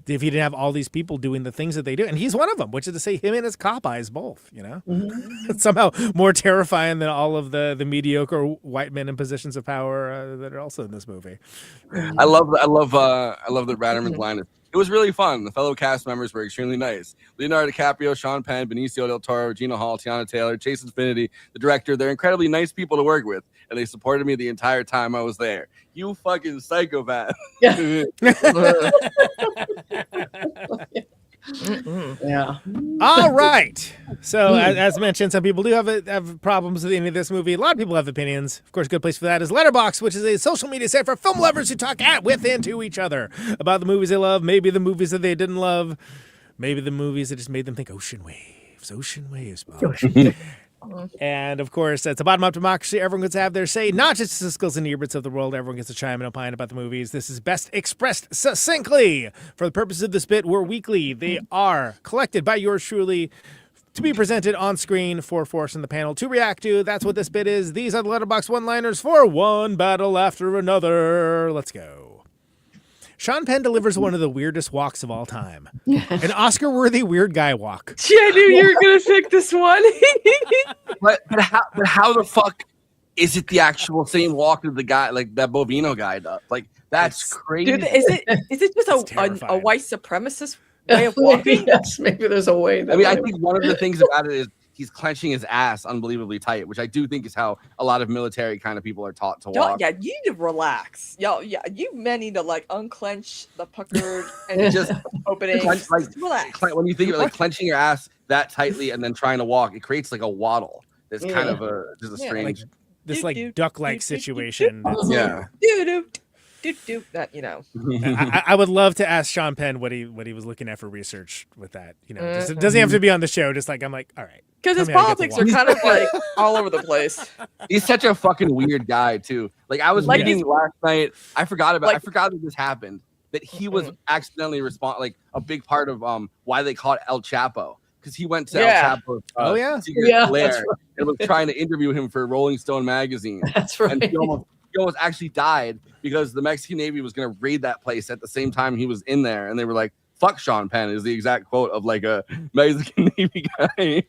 If you didn't have all these people doing the things that they do, and he's one of them, which is to say him and his cop eyes both, somehow more terrifying than all of the mediocre white men in positions of power that are also in this movie. I love the Ratterman's line. It was really fun. The fellow cast members were extremely nice. Leonardo DiCaprio, Sean Penn, Benicio del Toro, Regina Hall, Teyana Taylor, Chase Infiniti, the director. They're incredibly nice people to work with, and they supported me the entire time I was there. You fucking psychopath. Yeah. All right. So as mentioned, some people do have problems with any of this movie. A lot of people have opinions. Of course, a good place for that is Letterboxd, which is a social media site for film lovers who talk with and to each other about the movies they love, maybe the movies that they didn't love, maybe the movies that just made them think Ocean Waves, Bob. And of course, it's a bottom-up democracy. Everyone gets to have their say, not just the Siskel's and Eberts of the world. Everyone gets to chime and opine about the movies. This is best expressed succinctly. For the purposes of this bit, we're weekly. They are collected by yours truly to be presented on screen for Forrest and the panel to react to. That's what this bit is. These are the Letterboxd one-liners for one battle after another. Let's go. Sean Penn delivers one of the weirdest walks of all time. An Oscar-worthy weird guy walk. Yeah, I knew you were going to pick this one. but how the fuck is it the actual same walk that the guy, like that Bovino guy does? Like, that's crazy. Dude, is it just a white supremacist way of walking? Yes, maybe there's a way. I think one of the things about it is he's clenching his ass unbelievably tight, which I do think is how a lot of military kind of people are taught to walk. Yeah, you need to relax. Yeah, you men need to like unclench the puckered and Just opening. Clench, like, relax. When you think of like clenching your ass that tightly and then trying to walk, it creates like a waddle. That's kind of just a strange, like, this like duck-like situation. Yeah. That, you know. I would love to ask Sean Penn what he was looking at for research with that. You know, it doesn't have to be on the show. Just like I'm like, all right, because his politics are kind of like all over the place. He's such a fucking weird guy too. Like I was reading last night. I forgot that this happened. That he was accidentally like a big part of why they call it El Chapo, because he went to El Chapo's secret lair and was trying to interview him for Rolling Stone magazine. That's right. And he almost actually died because the Mexican Navy was going to raid that place at the same time he was in there, and they were like, "Fuck Sean Penn" is the exact quote of like a Mexican Navy guy.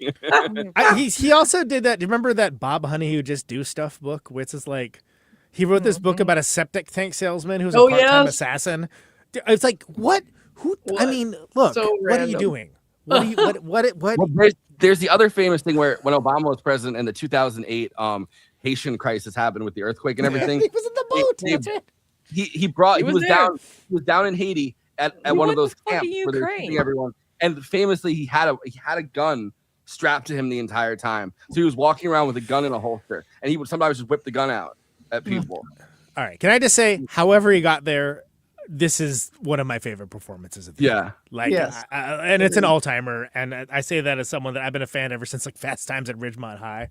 He also did that. Do you remember that Bob Honey Who Just Do Stuff book, which is like he wrote this book about a septic tank salesman who's a part-time assassin. It's like what? Who? I mean, look, So what are you doing? What are you? What? Well, there's the other famous thing where when Obama was president in the 2008 Haitian crisis happened with the earthquake and everything. He was in the boat. That's it. He was down in Haiti at one of those camps where they were keeping everyone. And famously, he had a gun strapped to him the entire time. So he was walking around with a gun in a holster, and he would sometimes just whip the gun out at people. All right. Can I just say, however he got there, this is one of my favorite performances of the year. Like, and it's an all-timer. And I say that as someone that I've been a fan ever since like Fast Times at Ridgemont High.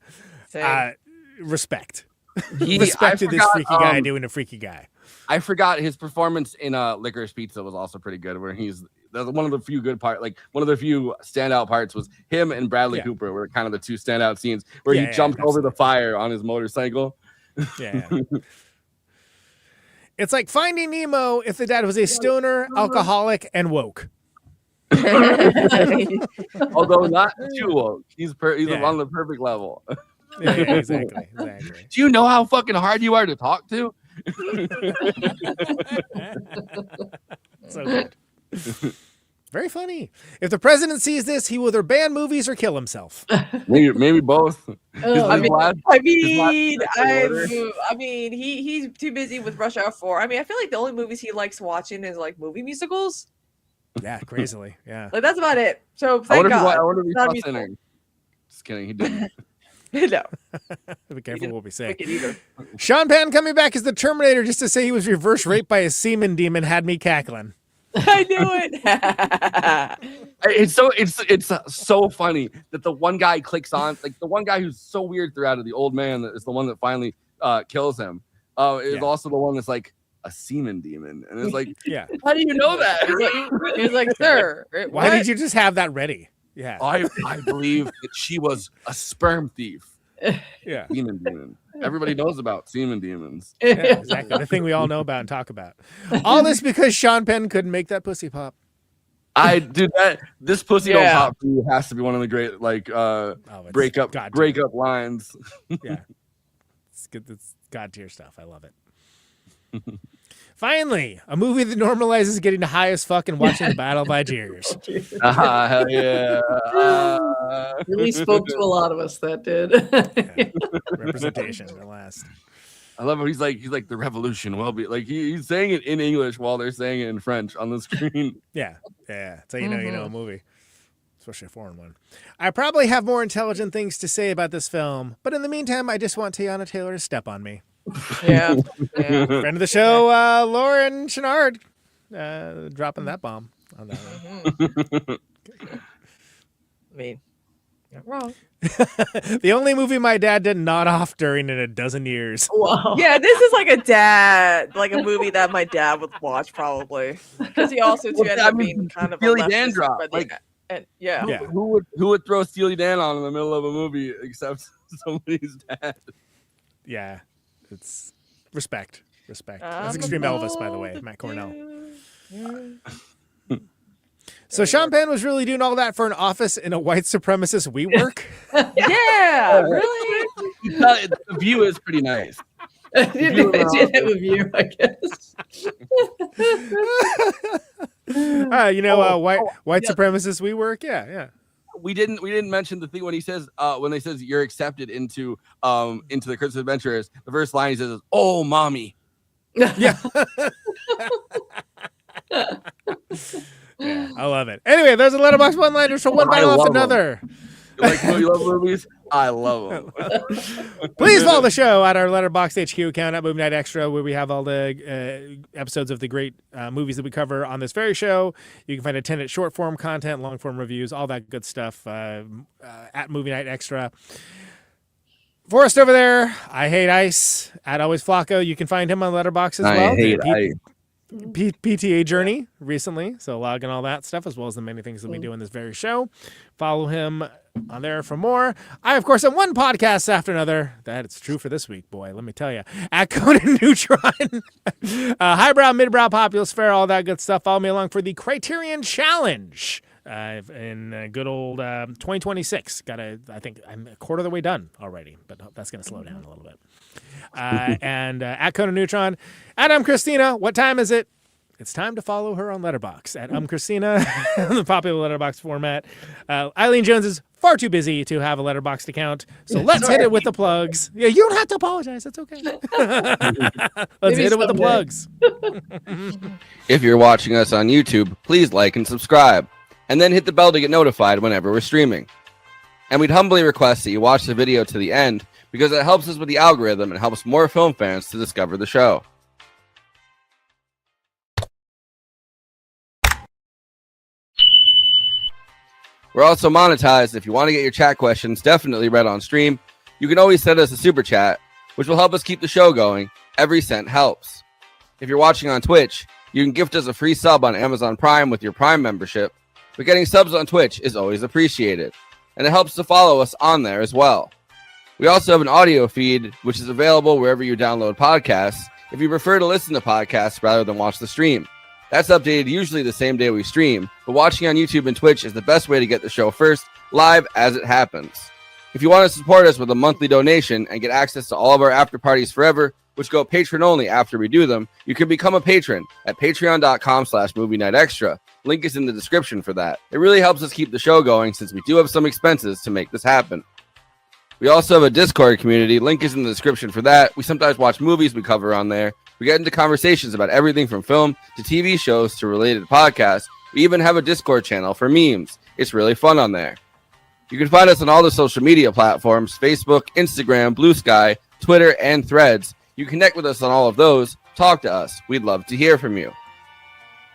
Respect. Respect to this freaky guy doing a freaky guy. I forgot his performance in Licorice Pizza was also pretty good, where he's one of the few good parts, like one of the few standout parts was him and Bradley Cooper were kind of the two standout scenes where he jumped over the fire on his motorcycle. Yeah. It's like Finding Nemo if the dad was a stoner, alcoholic, and woke. Although not too woke. He's on the perfect level. Yeah, exactly. Do you know how fucking hard you are to talk to? So good. Very funny. If the president sees this, he will either ban movies or kill himself. Maybe both. I mean, he's too busy with Rush Hour 4. I mean, I feel like the only movies he likes watching is like movie musicals. Yeah, crazily. Yeah, like that's about it. So thank God. I wonder if he saw Sinner. Just kidding, he didn't. No. Be careful what we say. Sean Penn coming back as the Terminator just to say he was reverse raped by a semen demon had me cackling. I knew it. It's so funny that the one guy clicks on, like the one guy who's so weird throughout it, the old man that is the one that finally kills him. Is also the one that's like a semen demon, and it's like, how do you know that? He's like, sir, why did you just have that ready? Yeah, I believe that she was a sperm thief. Yeah, semen demon. Everybody knows about semen demons. Yeah, exactly. The thing we all know about and talk about. All this because Sean Penn couldn't make that pussy pop. This pussy don't pop for you has to be one of the great breakup lines. Yeah, it's good. It's God tier stuff. I love it. Finally, a movie that normalizes getting high as fuck and watching the Battle of Algiers. Hell yeah. Really spoke to a lot of us, that did. Representation at last. I love how he's like the revolution will be like he's saying it in English while they're saying it in French on the screen. Yeah. That's how you know a movie. Especially a foreign one. I probably have more intelligent things to say about this film, but in the meantime, I just want Teyana Taylor to step on me. Yeah. Friend of the show, Lauren Chenard, dropping that bomb on that one. I mean, not wrong. The only movie my dad did nod off during in a dozen years. Wow. Yeah, this is like a movie that my dad would watch probably, because he also ended up being kind of Steely a Dan drop. Who would throw Steely Dan on in the middle of a movie except somebody's dad? Yeah. It's respect. That's Extreme Elvis, by the way, Matt Cornell. So Sean Penn was really doing all that for an office in a white supremacist WeWork? Yeah, really? The view is pretty nice. It did have a view, I guess. White supremacist WeWork? Yeah. we didn't mention the thing when he says when they says you're accepted into the Christmas Adventurers. The first line he says is, "Oh, mommy." Yeah. Yeah, I love it. Anyway, there's a Letterboxd one-liner, so one battle off another. You love movies? I love them. Please follow the show at our Letterboxd HQ account at Movie Night Extra, where we have all the episodes of the great movies that we cover on this very show. You can find attendant short form content, long form reviews, all that good stuff at Movie Night Extra. Forrest over there, I Hate Ice at Always Flacco. You can find him on Letterboxd as well. I hate ice. PTA journey recently, so logging all that stuff as well as the many things that we do in this very show. Follow him on there for more. I, of course, am one podcast after another. That's true for this week, boy. Let me tell you. At Conan Neutron, highbrow, midbrow, populous fair, all that good stuff. Follow me along for the Criterion Challenge in good old 2026. I think I'm a quarter of the way done already, but that's going to slow down a little bit. And at Conan Neutron, at Kristina. What time is it? It's time to follow her on Letterboxd at Kristina, the popular Letterboxd format. Eileen Jones is far too busy to have a Letterboxd account, so let's hit it with the plugs. Yeah, you don't have to apologize. That's okay. Let's hit it with the plugs. If you're watching us on YouTube, please like and subscribe, and then hit the bell to get notified whenever we're streaming. And we'd humbly request that you watch the video to the end, because it helps us with the algorithm and helps more film fans to discover the show. We're also monetized. If you want to get your chat questions definitely read on stream, you can always send us a super chat, which will help us keep the show going. Every cent helps. If you're watching on Twitch, you can gift us a free sub on Amazon Prime with your Prime membership, but getting subs on Twitch is always appreciated, and it helps to follow us on there as well. We also have an audio feed, which is available wherever you download podcasts, if you prefer to listen to podcasts rather than watch the stream. That's updated usually the same day we stream, but watching on YouTube and Twitch is the best way to get the show first, live as it happens. If you want to support us with a monthly donation and get access to all of our after parties forever, which go patron only after we do them, you can become a patron at patreon.com/movie night extra. Link is in the description for that. It really helps us keep the show going since we do have some expenses to make this happen. We also have a Discord community. Link is in the description for that. We sometimes watch movies we cover on there. We get into conversations about everything from film to TV shows to related podcasts. We even have a Discord channel for memes. It's really fun on there. You can find us on all the social media platforms: Facebook, Instagram, Blue Sky, Twitter, and Threads. You connect with us on all of those. Talk to us. We'd love to hear from you.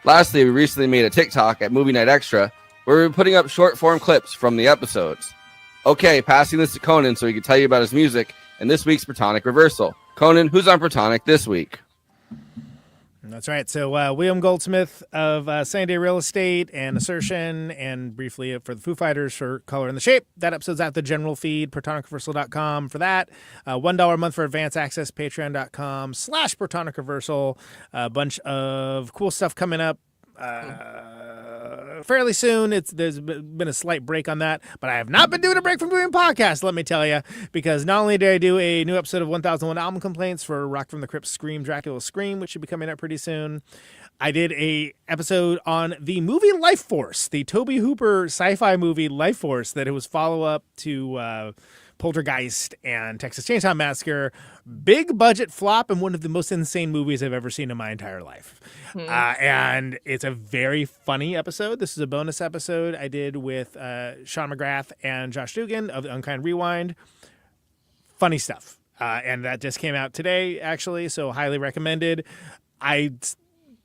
Lastly, we recently made a TikTok at Movie Night Extra where we're putting up short form clips from the episodes. Okay, passing this to Conan so he can tell you about his music and this week's Protonic Reversal. Conan, who's on Protonic this week? That's right. So William Goldsmith of Sunday Real Estate and Assertion, and briefly for the Foo Fighters for Color and the Shape. That episode's at the general feed, protonicreversal.com for that. $1 a month for advance access, patreon.com/Protonic Reversal. A bunch of cool stuff coming up fairly soon. There's been a slight break on that, but I have not been doing a break from doing podcasts, let me tell you, because not only did I do a new episode of 1001 Album Complaints for Rock from the Crypt Scream Dracula Scream, which should be coming out pretty soon. I did a episode on the movie Life Force, the Tobe Hooper sci-fi movie Life Force, that it was follow-up to Poltergeist and Texas Chainsaw Massacre. Big budget flop and one of the most insane movies I've ever seen in my entire life. And it's a very funny episode. This is a bonus episode I did with Sean McGrath and Josh Dugan of the Unkind Rewind. Funny stuff. And that just came out today, actually, so highly recommended. I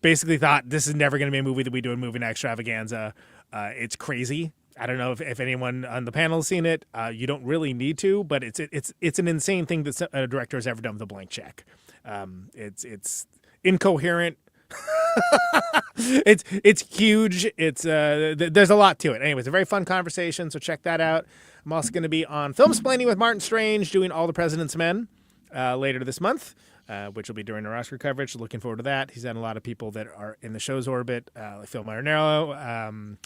basically thought this is never going to be a movie that we do in Movie Night Extravaganza. It's crazy. I don't know if anyone on the panel has seen it. You don't really need to, but it's an insane thing that a director has ever done with a blank check. It's incoherent. It's huge. There's a lot to it. Anyway, it's a very fun conversation, so check that out. I'm also going to be on FilmSplaining with Martin Strange, doing All the President's Men later this month, which will be during our Oscar coverage. Looking forward to that. He's had a lot of people that are in the show's orbit, like Phil Marinello,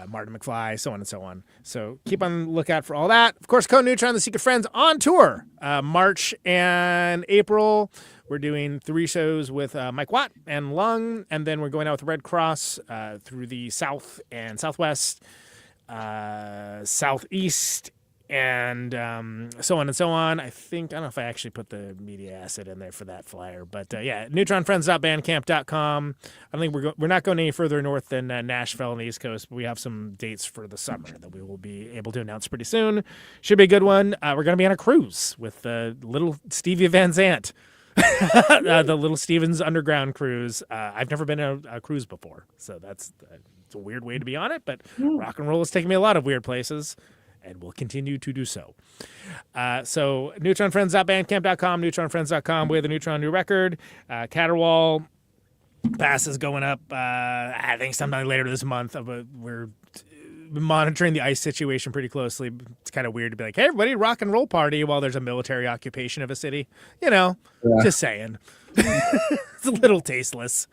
Martin McFly, so on and so on. So keep on the lookout for all that. Of course, Conan Neutron, The Secret Friends on tour, March and April. We're doing 3 shows with Mike Watt and Lung, and then we're going out with Red Cross through the South and Southwest. Southeast, and so on and so on. I don't know if I actually put the media asset in there for that flyer, but yeah, neutronfriends.bandcamp.com. I think we're not going any further north than Nashville on the East Coast, but we have some dates for the summer that we will be able to announce pretty soon. Should be a good one. We're going to be on a cruise with little Stevie Van Zandt. The Little Stevens Underground cruise. I've never been on a cruise before, so it's a weird way to be on it, but rock and roll has taken me a lot of weird places and will continue to do so. So neutronfriends.bandcamp.com, neutronfriends.com. We have the Neutron new record. Caterwall pass is going up, I think sometime later this month. We're monitoring the ice situation pretty closely. It's kind of weird to be like, hey, everybody, rock and roll party while there's a military occupation of a city. Just saying. It's a little tasteless.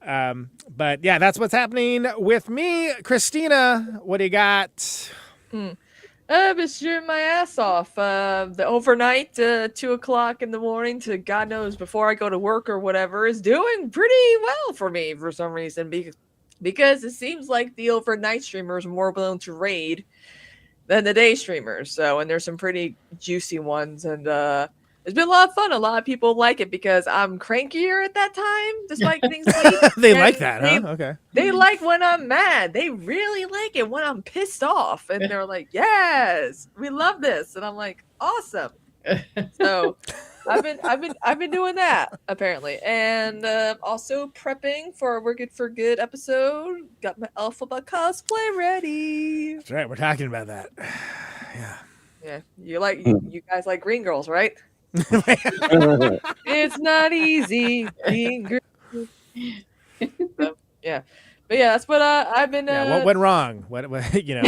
But yeah, that's what's happening with me. Kristina, what do you got? I've been shooting my ass off. The overnight, 2:00 in the morning to God knows before I go to work or whatever is doing pretty well for me for some reason because it seems like the overnight streamers are more willing to raid than the day streamers. So, and there's some pretty juicy ones, and it's been a lot of fun. A lot of people like it because I'm crankier at that time, despite things like They like that, huh? Okay. They like when I'm mad. They really like it when I'm pissed off, and they're like, "Yes, we love this," and I'm like, "Awesome." So, I've been doing that apparently, and also prepping for a We're Good for Good episode. Got my Alphabet cosplay ready. That's right. We're talking about that. Yeah. You guys like green girls, right? It's not easy being green. So, yeah. But yeah, that's what I've been. What went wrong? What yeah,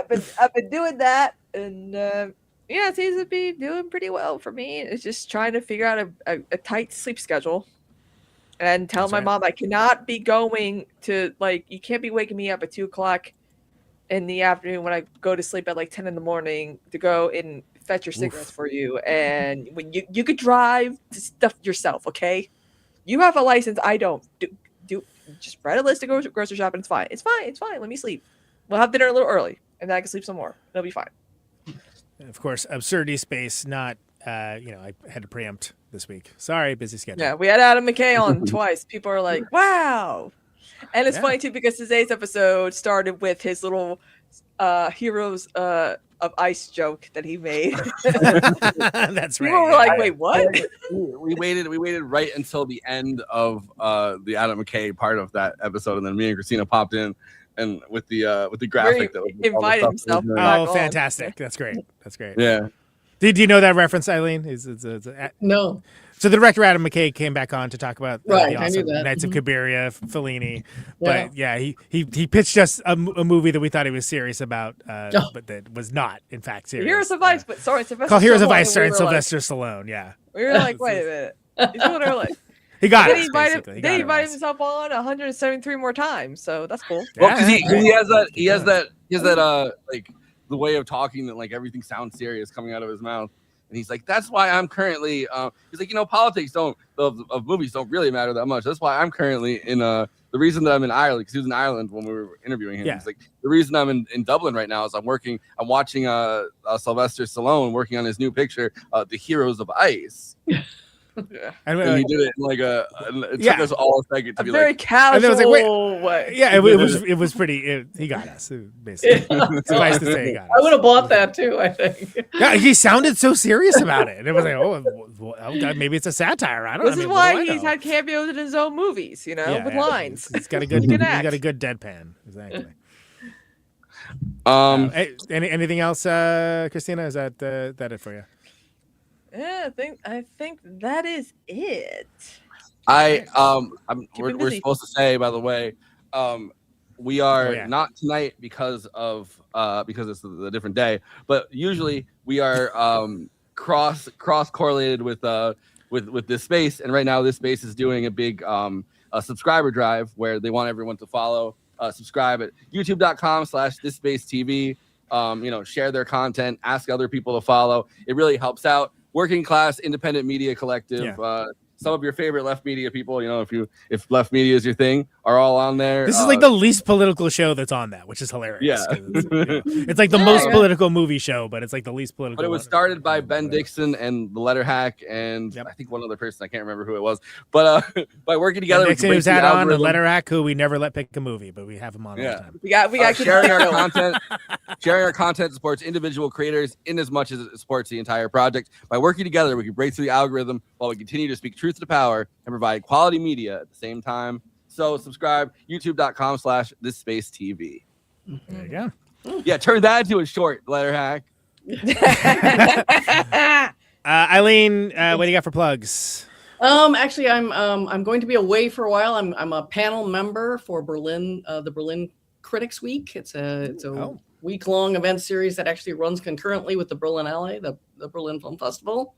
but I've been doing that, and it seems to be doing pretty well for me. It's just trying to figure out a tight sleep schedule, and tell my mom I cannot be going to you can't be waking me up at 2:00 in the afternoon when I go to sleep at 10 in the morning to go and fetch your cigarettes for you, and when you could drive to stuff yourself, okay? You have a license. I don't. Do just write a list to go to grocery shop and it's fine. It's fine. Let me sleep. We'll have dinner a little early and then I can sleep some more. It'll be fine. Of course, absurdity space. Not. I had to preempt this week. Sorry, busy schedule. Yeah, we had Adam McKay on twice. People are like, "Wow," and it's funny too because today's episode started with his little heroes of ice joke that he made. That's right. People were like, "Wait, what?" We waited right until the end of the Adam McKay part of that episode, and then me and Kristina popped in and with the graphic that was invited himself. Oh, fantastic! That's great. Yeah. Do you know that reference, Eileen? No. So the director Adam McKay came back on to talk about the awesome I knew that. Knights of Cabiria, Fellini. But he pitched us a movie that we thought he was serious about, but that was not, in fact, serious. Heroes of Ice, but sorry, Sylvester. Called Heroes of Stallone, Ice starring Sylvester Stallone. Yeah. We were like, wait a minute. He's doing it early. He got Then it. he invited himself on 173 more times, so that's cool. Well, because he has that the way of talking that everything sounds serious coming out of his mouth. And he's like, that's why I'm currently, he's like, politics of movies don't really matter that much. That's why I'm currently in, the reason that I'm in Ireland, because he was in Ireland when we were interviewing him. Yeah. He's like, the reason I'm in Dublin right now is I'm watching Sylvester Stallone working on his new picture, The Heroes of Ice. Yeah. And he did it in it took us all a second to be very casual way. Yeah, it was pretty. He got us basically. Suffice to say, he got us. I would have bought that too. I think. Yeah, he sounded so serious about it, and it was like, oh God, maybe it's a satire. I don't know. This is why he's had cameos in his own movies, with lines. He's got a good. He's got a good deadpan. Exactly. Anything else, Kristina? Is that it for you? Yeah, I think that is it. We're supposed to say, by the way, we are not tonight because it's a different day, but usually we are cross correlated with this space, and right now this space is doing a big a subscriber drive where they want everyone to follow, subscribe at youtube.com/thisspacetv. Share their content, ask other people to follow. It really helps out. Working class independent media collective. some of your favorite left media people, if left media is your thing, are all on there. This is like the least political show that's on that, which is hilarious. Yeah. It's like the most political movie show, but it's like the least political. But it was started by Ben Dixon and the Letter Hack, and I think one other person, I can't remember who it was. But by working together, Ben Dixon, who's had on the Letter Hack, who we never let pick a movie, but we have him on all the time. We got sharing our content. Sharing our content supports individual creators in as much as it supports the entire project. By working together, we can break through the algorithm while we continue to speak truth to power and provide quality media at the same time. So subscribe, youtube.com/thisspacetv. There you go. Yeah, turn that into a short, Letter Hack. Eileen, what do you got for plugs? Actually, I'm going to be away for a while. I'm a panel member for Berlin, the Berlin Critics Week. It's a week-long event series that actually runs concurrently with the Berlinale, the Berlin Film Festival.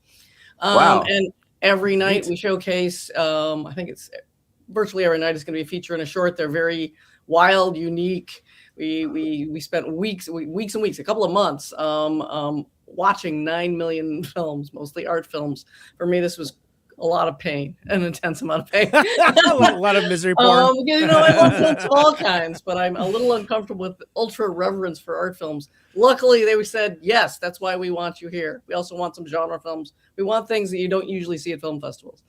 Wow. And every night we showcase, I think it's virtually every night is going to be featuring a short. They're very wild, unique. We spent weeks and weeks, a couple of months watching 9 million films, mostly art films. For me, this was a lot of pain, an intense amount of pain. a lot of misery porn. I love films of all kinds, but I'm a little uncomfortable with ultra reverence for art films. Luckily, they said, yes, that's why we want you here. We also want some genre films. We want things that you don't usually see at film festivals.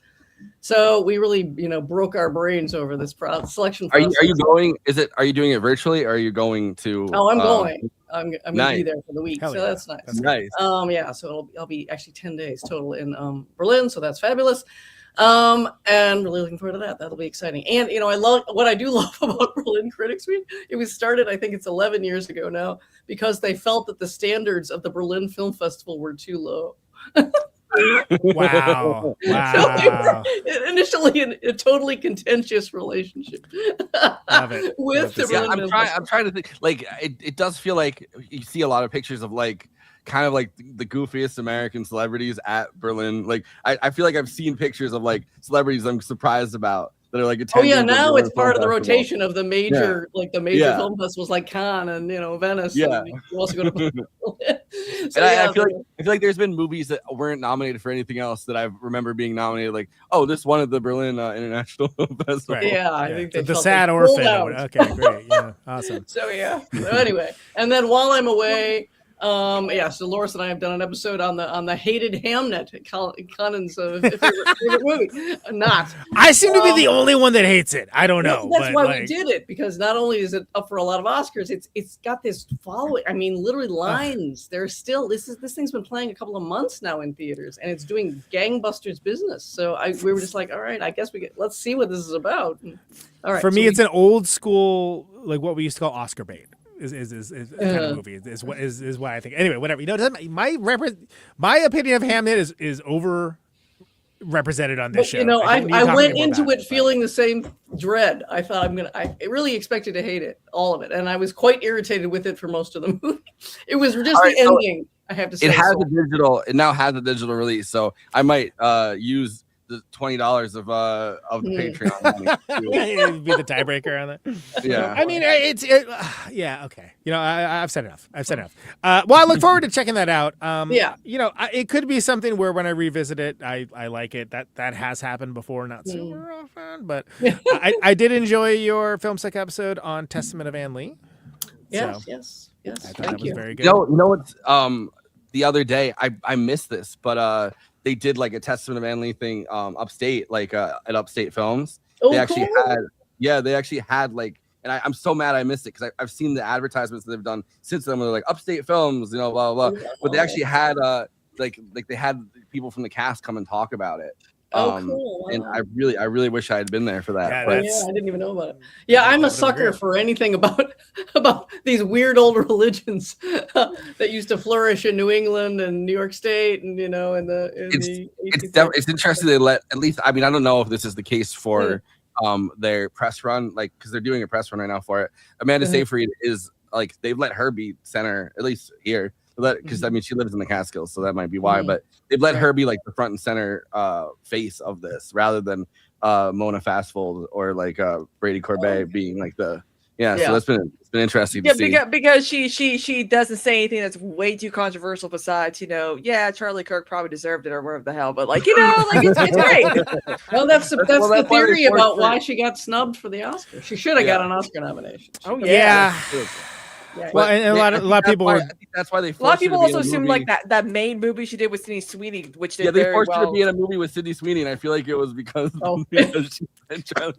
So we really, broke our brains over this selection process. Are you going? Are you doing it virtually? Or are you going to? Oh, I'm going. I'm going to be there for the week. Hell so yeah. that's nice. That's nice. So I'll be actually 10 days total in Berlin. So that's fabulous. And really looking forward to that. That'll be exciting. And, I love what I do love about Berlin Critics Week. It was started, I think it's 11 years ago now, because they felt that the standards of the Berlin Film Festival were too low. Wow. So initially a totally contentious relationship with the Berlin Film I'm trying to think, like, it does feel like you see a lot of pictures of like kind of like the goofiest American celebrities at Berlin. Like I feel like I've seen pictures of like celebrities I'm surprised about that are like now it's part of the rotation of the major film festivals like Cannes and Venice. Yeah, and you also go to I feel like there's been movies that weren't nominated for anything else that I remember being nominated. Like, oh, this one at the Berlin International Film Festival. Right. Yeah, I think the Sad Orphan. Okay, great. Yeah, awesome. So anyway, and then while I'm away. So Loris and I have done an episode on the hated Hamnet, Conan's favorite movie. I seem to be the only one that hates it. I don't know. That's why we did it, because not only is it up for a lot of Oscars, it's got this following. I mean, literally lines. There's still this thing's been playing a couple of months now in theaters, and it's doing gangbusters business. So we were just like, all right, I guess let's see what this is about. All right. For me, it's an old school, like what we used to call Oscar bait. Is kind of movie is what I think. Anyway, whatever. My opinion of Hamnet is over represented on this show. I went into it feeling the same dread. I thought I really expected to hate it, all of it, and I was quite irritated with it for most of the movie. It was just the ending. I have to say, it now has a digital release, so I might use the $20 of the Patreon money. Be the tiebreaker on that. Yeah, I mean okay. I've said enough. Well, I look forward to checking that out. It could be something where when I revisit it, I like it. That has happened before, not super often, but I did enjoy your FilmSuck episode on Testament of Anne Lee. Yes. I thought that was very good. You know what's the other day I missed this, but they did like a Testament of Anne Lee thing upstate, like at Upstate Films. They actually had like, and I'm so mad I missed it because I've seen the advertisements that they've done since then where they're like Upstate Films, blah blah blah. But they actually had like they had people from the cast come and talk about it. Cool. Wow. And I really wish I had been there for that. I didn't even know about it. Yeah, I'm a sucker for anything about these weird old religions that used to flourish in New England and New York State, and it's interesting they let, at least, I mean, I don't know if this is the case for their press run, like, because they're doing a press run right now for it. Amanda Seyfried is like, they've let her be center, at least here. Because I mean, she lives in the Catskills, so that might be why. But they've let her be like the front and center face of this, rather than Mona Fastfold or like Brady Corbet being like the Yeah, so it's been interesting to see. Because she doesn't say anything that's way too controversial besides, Charlie Kirk probably deserved it or whatever the hell, but it's great. Well, that's the theory about why she got snubbed for the Oscar. She should have got an Oscar nomination. Oh yeah. Well, and a lot of people were. I think that's why they. A lot of people also assumed like that main movie she did with Sydney Sweeney, which did they very forced well. her to be in a movie with Sydney Sweeney, and I feel like it was because she said Charlie.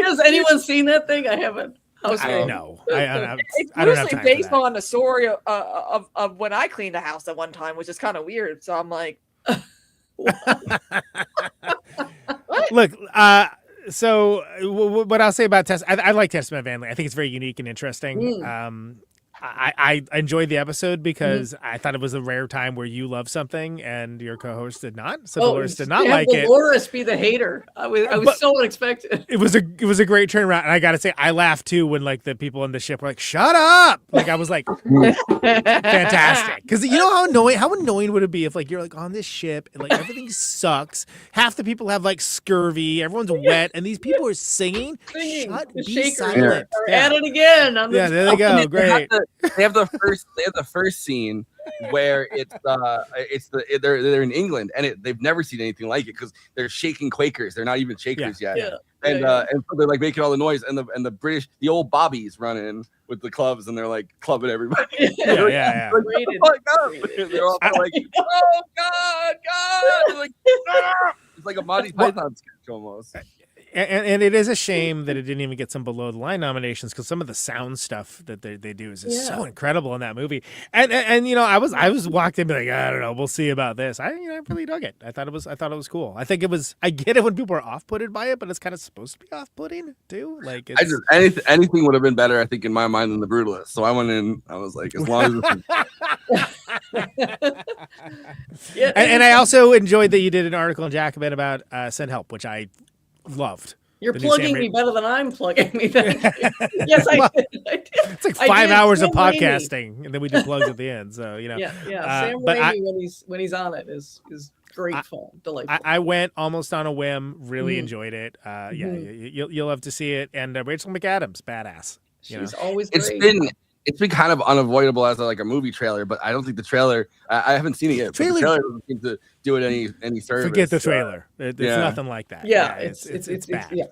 Has anyone seen that thing? I haven't. I know. It's loosely based on a story of when I cleaned a house at one time, which is kind of weird. So I'm like, look. So what I'll say about Tess, I like Testament Van Lee. I think it's very unique and interesting. I enjoyed the episode because I thought it was a rare time where you love something and your co-host did not. So Dolores did not like it. Dolores be the hater. I was so unexpected. It was a great turnaround, and I got to say I laughed too when like the people on the ship were like, "Shut up!" Like I was like, fantastic, because you know how annoying would it be if like you're like on this ship and like everything sucks. Half the people have like scurvy, everyone's wet, and these people are singing. Shut, be silent. At it again. There they go. Great. They have the first scene where they're in England and they've never seen anything like it because they're shaking Quakers. They're not even Shakers yet. Yeah. And so they're like making all the noise, and the British, the old bobbies run in with the clubs, and they're like clubbing everybody. Yeah. They're all like, oh God. They're like, ah! It's like a Monty Python sketch almost. And it is a shame that it didn't even get some below the line nominations because some of the sound stuff that they do is just so incredible in that movie. And I was walked in like, I don't know, we'll see about this. I really dug it. I thought it was cool. I think I get it when people are off-putted by it, but it's kind of supposed to be off-putting too. Like anything would have been better, I think, in my mind than The Brutalist. So I went in. I was like, as long as and I also enjoyed that you did an article in Jacobin about Send Help, which I loved. You're plugging me better than I'm plugging me. Yes, I did. It's like 5 hours of podcasting, and then we do plugs at the end. So Yeah. Sam Raimi when he's on it is great fun, delightful. I went almost on a whim. Really enjoyed it. You'll love to see it. And Rachel McAdams, badass. She's always great. It's been kind of unavoidable as a movie trailer, but I don't think the trailer. I haven't seen it yet. The trailer doesn't seem to do it any service. Forget the trailer. It's nothing like that. Yeah, it's bad. Yeah,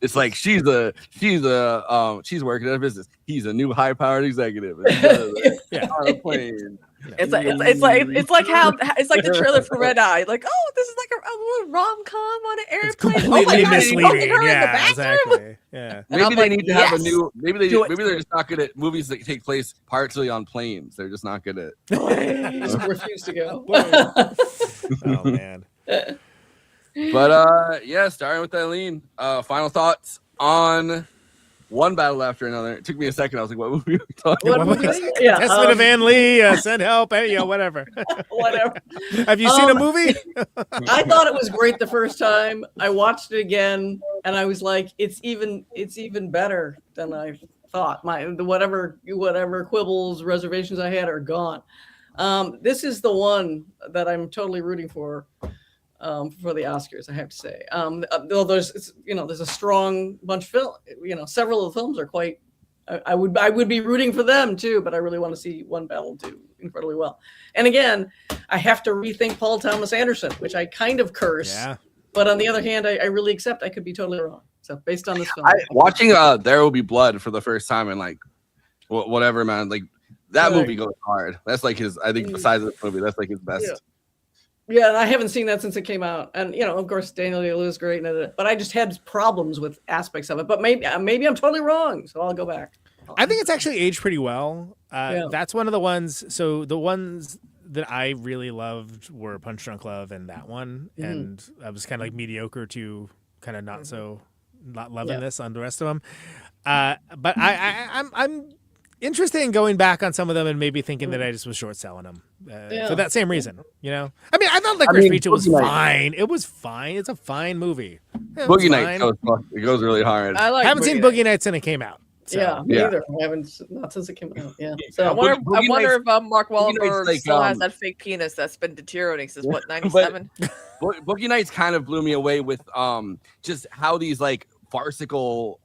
it's like she's working at a business. He's a new high-powered executive. On a plane. It's like the trailer for Red Eye. Like, oh, this is like a rom-com on an airplane. It's completely misleading. Yeah, exactly. Yeah. Maybe they need to have a new. Maybe they're just not good at movies that take place partially on planes. They're just not good at. Just refuse to go. Oh man. But starting with Eileen. Final thoughts on one battle after another. It took me a second. I was like, what movie are we talking about? Testament of Van Lee, Send Help, whatever. Whatever. Have you seen a movie? I thought it was great the first time. I watched it again, and I was like, it's even better than I thought. Whatever quibbles, reservations I had are gone. This is the one that I'm totally rooting for the Oscars, I have to say. Though there's a strong bunch of film. Several of the films are quite. I would be rooting for them too, but I really want to see One Battle do incredibly well. And again, I have to rethink Paul Thomas Anderson, which I kind of curse. Yeah. But on the other hand, I really accept I could be totally wrong. So based on this film, watching There Will Be Blood for the first time and like whatever, man, like that movie goes hard. That's like his. I think besides the movie, that's like his best. Yeah, and I haven't seen that since it came out. And of course, Daniel Day-Lewis is great in it. But I just had problems with aspects of it. But maybe I'm totally wrong, so I'll go back. I think it's actually aged pretty well. That's one of the ones. So the ones that I really loved were Punch Drunk Love and that one, and I was kind of like mediocre to kind of not loving this on the rest of them. But I'm interested in going back on some of them and maybe thinking that I just was short selling them for that same reason. I mean, I thought Licorice Pizza was fine. It was fine. It's a fine movie. Boogie Nights goes really hard. I haven't seen Boogie Nights since it came out. So. Neither. I haven't, not since it came out. Yeah. So I wonder if Mark Wahlberg still has that fake penis that's been deteriorating since 97. Boogie Nights kind of blew me away with just how these like farcical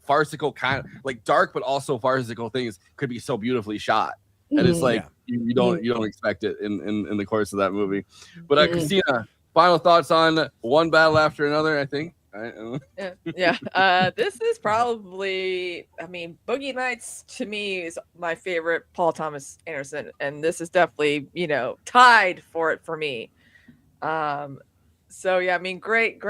kind of like dark but also farcical things could be so beautifully shot. And it's like you don't expect it in the course of that movie. But Kristina, final thoughts on One Battle After Another, I think. This is probably, I mean, Boogie Nights to me is my favorite Paul Thomas Anderson, and this is definitely, you know, tied for it for me. So yeah, I mean, great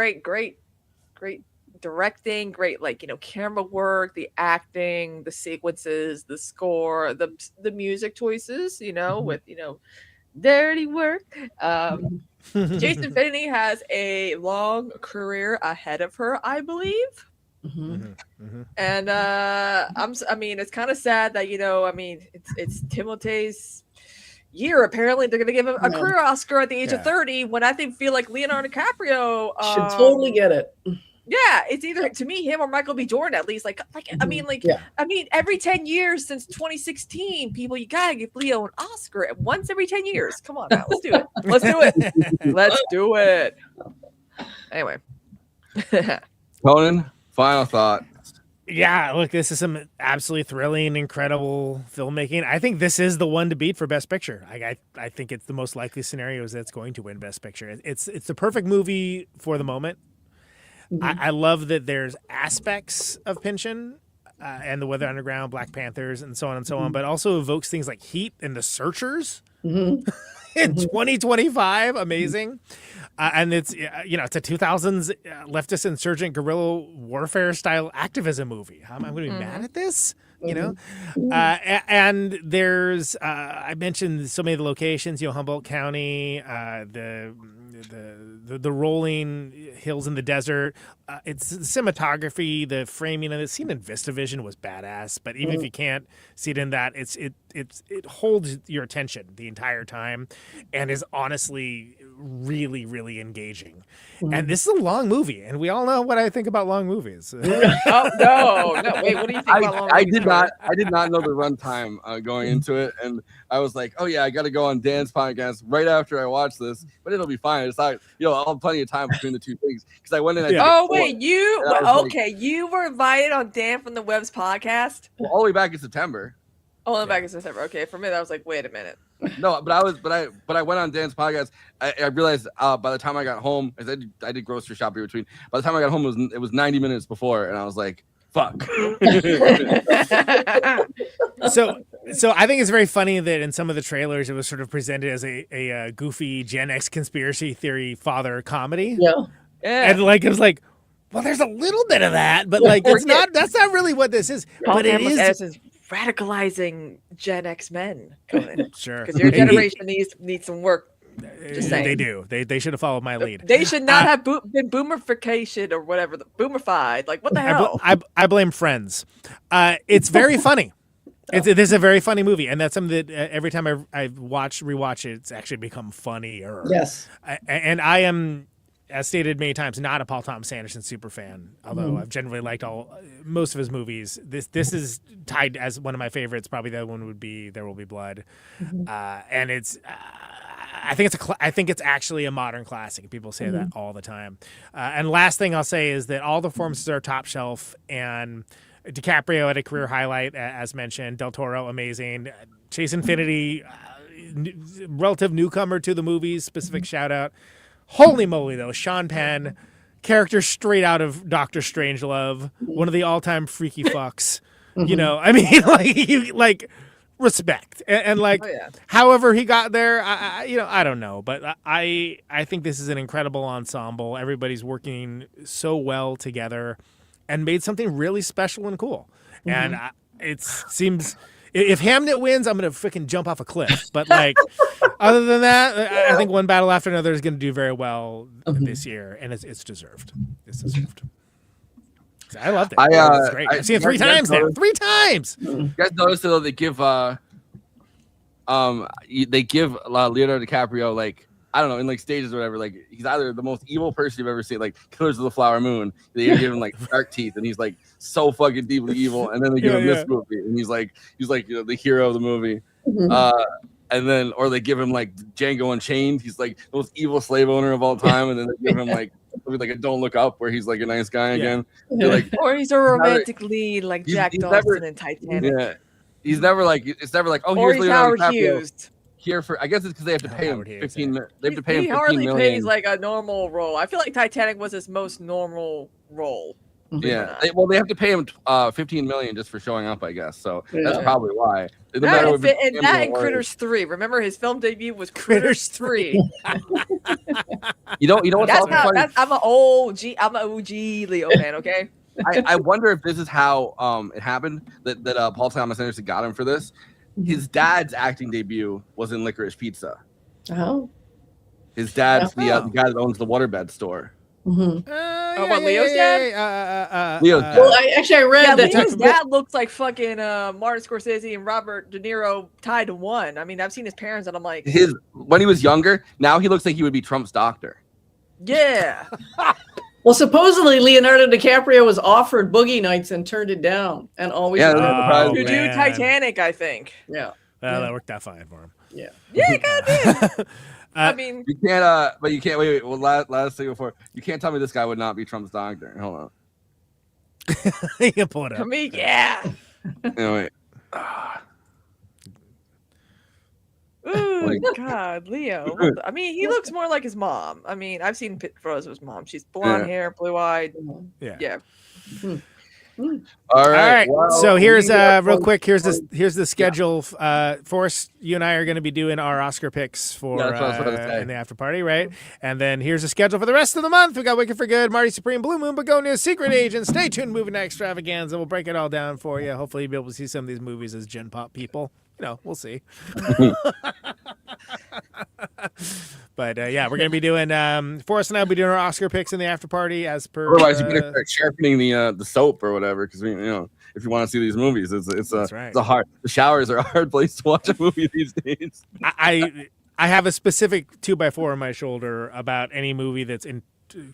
directing, great, like, you know, camera work, the acting, the sequences, the score, the music choices, you know, with, you know, dirty work. Jason Infiniti has a long career ahead of her, I believe. And I mean, it's kind of sad that, you know, I mean, it's Timothee's year. Apparently, they're going to give him a career Oscar at the age of 30. When I feel like Leonardo DiCaprio should totally get it. Yeah, it's either to me him or Michael B. Jordan at least. I mean, every 10 years since 2016, people, you gotta give Leo an Oscar once every 10 years. Come on now, let's do it. Let's do it. Anyway, Conan, final thought. Yeah, look, this is some absolutely thrilling, incredible filmmaking. I think this is the one to beat for Best Picture. I think it's the most likely scenarios that's going to win Best Picture. It's the perfect movie for the moment. I love that there's aspects of Pynchon and the Weather Underground, Black Panthers, and so on and so on, but also evokes things like Heat and The Searchers in 2025. Amazing. And it's, you know, it's a 2000s leftist insurgent guerrilla warfare style activism movie. I'm going to be mad at this, you know? And there's, I mentioned so many of the locations, you know, Humboldt County, the rolling hills in the desert. It's the cinematography, the framing of the scene in VistaVision was badass. But even if you can't see it in that, it holds your attention the entire time, and is honestly really, really engaging. And this is a long movie, and we all know what I think about long movies. No. Wait, what do you think about long movies? I did not know the runtime going into it, and I was like, oh yeah, I got to go on Dan's podcast right after I watch this, but it'll be fine. It's not, you know, I'll have plenty of time between the two things because I went in. You were invited on Dan from the Web's podcast? Well, all the way back in September. Oh, back in September. Okay, for me, that was like, wait a minute. No, but I went on Dan's podcast. I realized by the time I got home, I did grocery shopping between. By the time I got home, it was 90 minutes before, and I was like, fuck. So I think it's very funny that in some of the trailers it was sort of presented as a goofy Gen X conspiracy theory father comedy. Yeah. And like it was like, well, there's a little bit of that, but like it's not. That's not really what this is. But it is radicalizing Gen X men. Sure, because your generation needs some work. Just saying. They do. They should have followed my lead. They should not have been boomerification or whatever. Boomerfied. Like what the hell? I blame Friends. It's very funny. This is a very funny movie, and that's something that every time I rewatch it, it's actually become funnier. Yes. And I am, as stated many times, not a Paul Thomas Anderson super fan, although I've generally liked most of his movies. This is tied as one of my favorites. Probably the other one would be There Will Be Blood, and it's. I think it's actually a modern classic. People say that all the time. And last thing I'll say is that all the performances are top shelf, and DiCaprio had a career highlight, as mentioned. Del Toro, amazing. Chase Infiniti, relative newcomer to the movies. Specific shout out. Holy moly, though, Sean Penn, character straight out of Doctor Strangelove, one of the all-time freaky fucks. You know, I mean, respect and however he got there, I don't know, but I think this is an incredible ensemble. Everybody's working so well together and made something really special and cool. And it seems if Hamnet wins, I'm gonna freaking jump off a cliff. But other than that, I think One Battle After Another is gonna do very well this year, and it's deserved. It's deserved. I loved it. It's great. I've seen it 3 times now. 3 times. You guys notice though they give Leonardo DiCaprio I don't know, in stages or whatever, he's either the most evil person you've ever seen, like Killers of the Flower Moon. They give him shark teeth, and he's so fucking deeply evil. And then they give him this movie, and he's the hero of the movie. And then, or they give him Django Unchained. He's the most evil slave owner of all time. And then they give him like a Don't Look Up, where he's like a nice guy again. Like, or he's a romantic lead like Jack Dawson in Titanic. Yeah, he's never like it's never like, oh, or here's he's Leonardo Howard DiCaprio Hughes. here for. I guess it's because they have to pay him 15. They have to pay him He 15 hardly million. pays like a normal role. I feel like Titanic was his most normal role. Yeah, they have to pay him 15 million just for showing up, I guess. So that's probably why. That and Critters 3. Remember his film debut was Critters 3. You know what's also funny? I'm an OG Leo fan. Okay. I wonder if this is how it happened that Paul Thomas Anderson got him for this. His dad's acting debut was in Licorice Pizza. Oh. His dad's the guy that owns the waterbed store. Leo's dad? Leo's dad. Well, I read that Leo's dad looks like fucking Martin Scorsese and Robert De Niro tied to one. I mean, I've seen his parents, and I'm like, when he was younger, now he looks like he would be Trump's doctor. Yeah. Well, supposedly Leonardo DiCaprio was offered Boogie Nights and turned it down, and always to do Titanic, I think. Yeah. Well, that worked out fine for him. Yeah. Yeah, goddamn. I mean, you can't. But you can't. Wait. Well, last thing before, you can't tell me this guy would not be Trump's doctor. Hold on. You can pull it up. To me, yeah. Wait. Ooh, God, Leo. I mean, he looks more like his mom. I mean, I've seen photos of his mom. She's blonde hair, blue eyed. Yeah. All right. Well, so here's real quick. Here's the schedule. Forrest, you and I are going to be doing our Oscar picks for in the after party, right? And then here's the schedule for the rest of the month. We got Wicked for Good, Marty Supreme, Blue Moon, Begonia, Secret Agent. Stay tuned, Movie Night Extravaganza. We'll break it all down for you. Hopefully, you'll be able to see some of these movies as Gen Pop people. You know, we'll see. But yeah, we're gonna be doing Forrest and I will be doing our Oscar picks in the after party as per. Otherwise, you're gonna start sharpening the soap or whatever, because if you want to see these movies, it's a hard. The showers are a hard place to watch a movie these days. I have a specific 2x4 on my shoulder about any movie that's in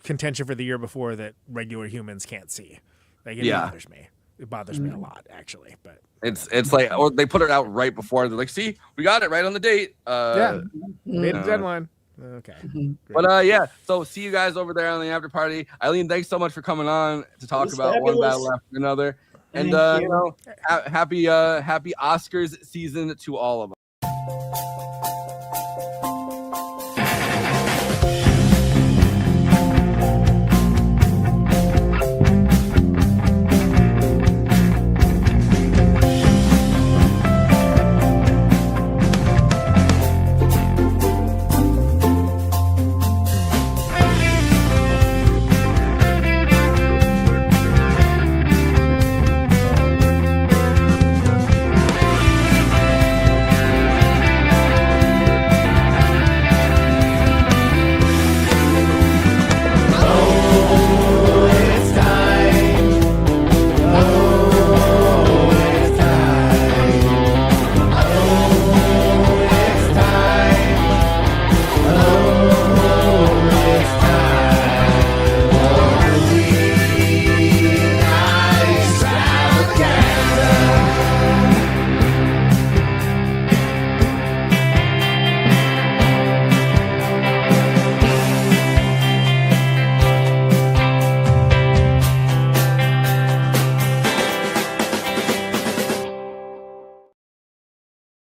contention for the year before that regular humans can't see. Like it bothers me. It bothers me a lot, actually. But it's like, or they put it out right before. They're like, "See, we got it right on the date." Made the deadline. Okay. But yeah, so see you guys over there on the after party. Eileen, thanks so much for coming on to talk about fabulous. One battle after another. And happy Oscars season to all of us.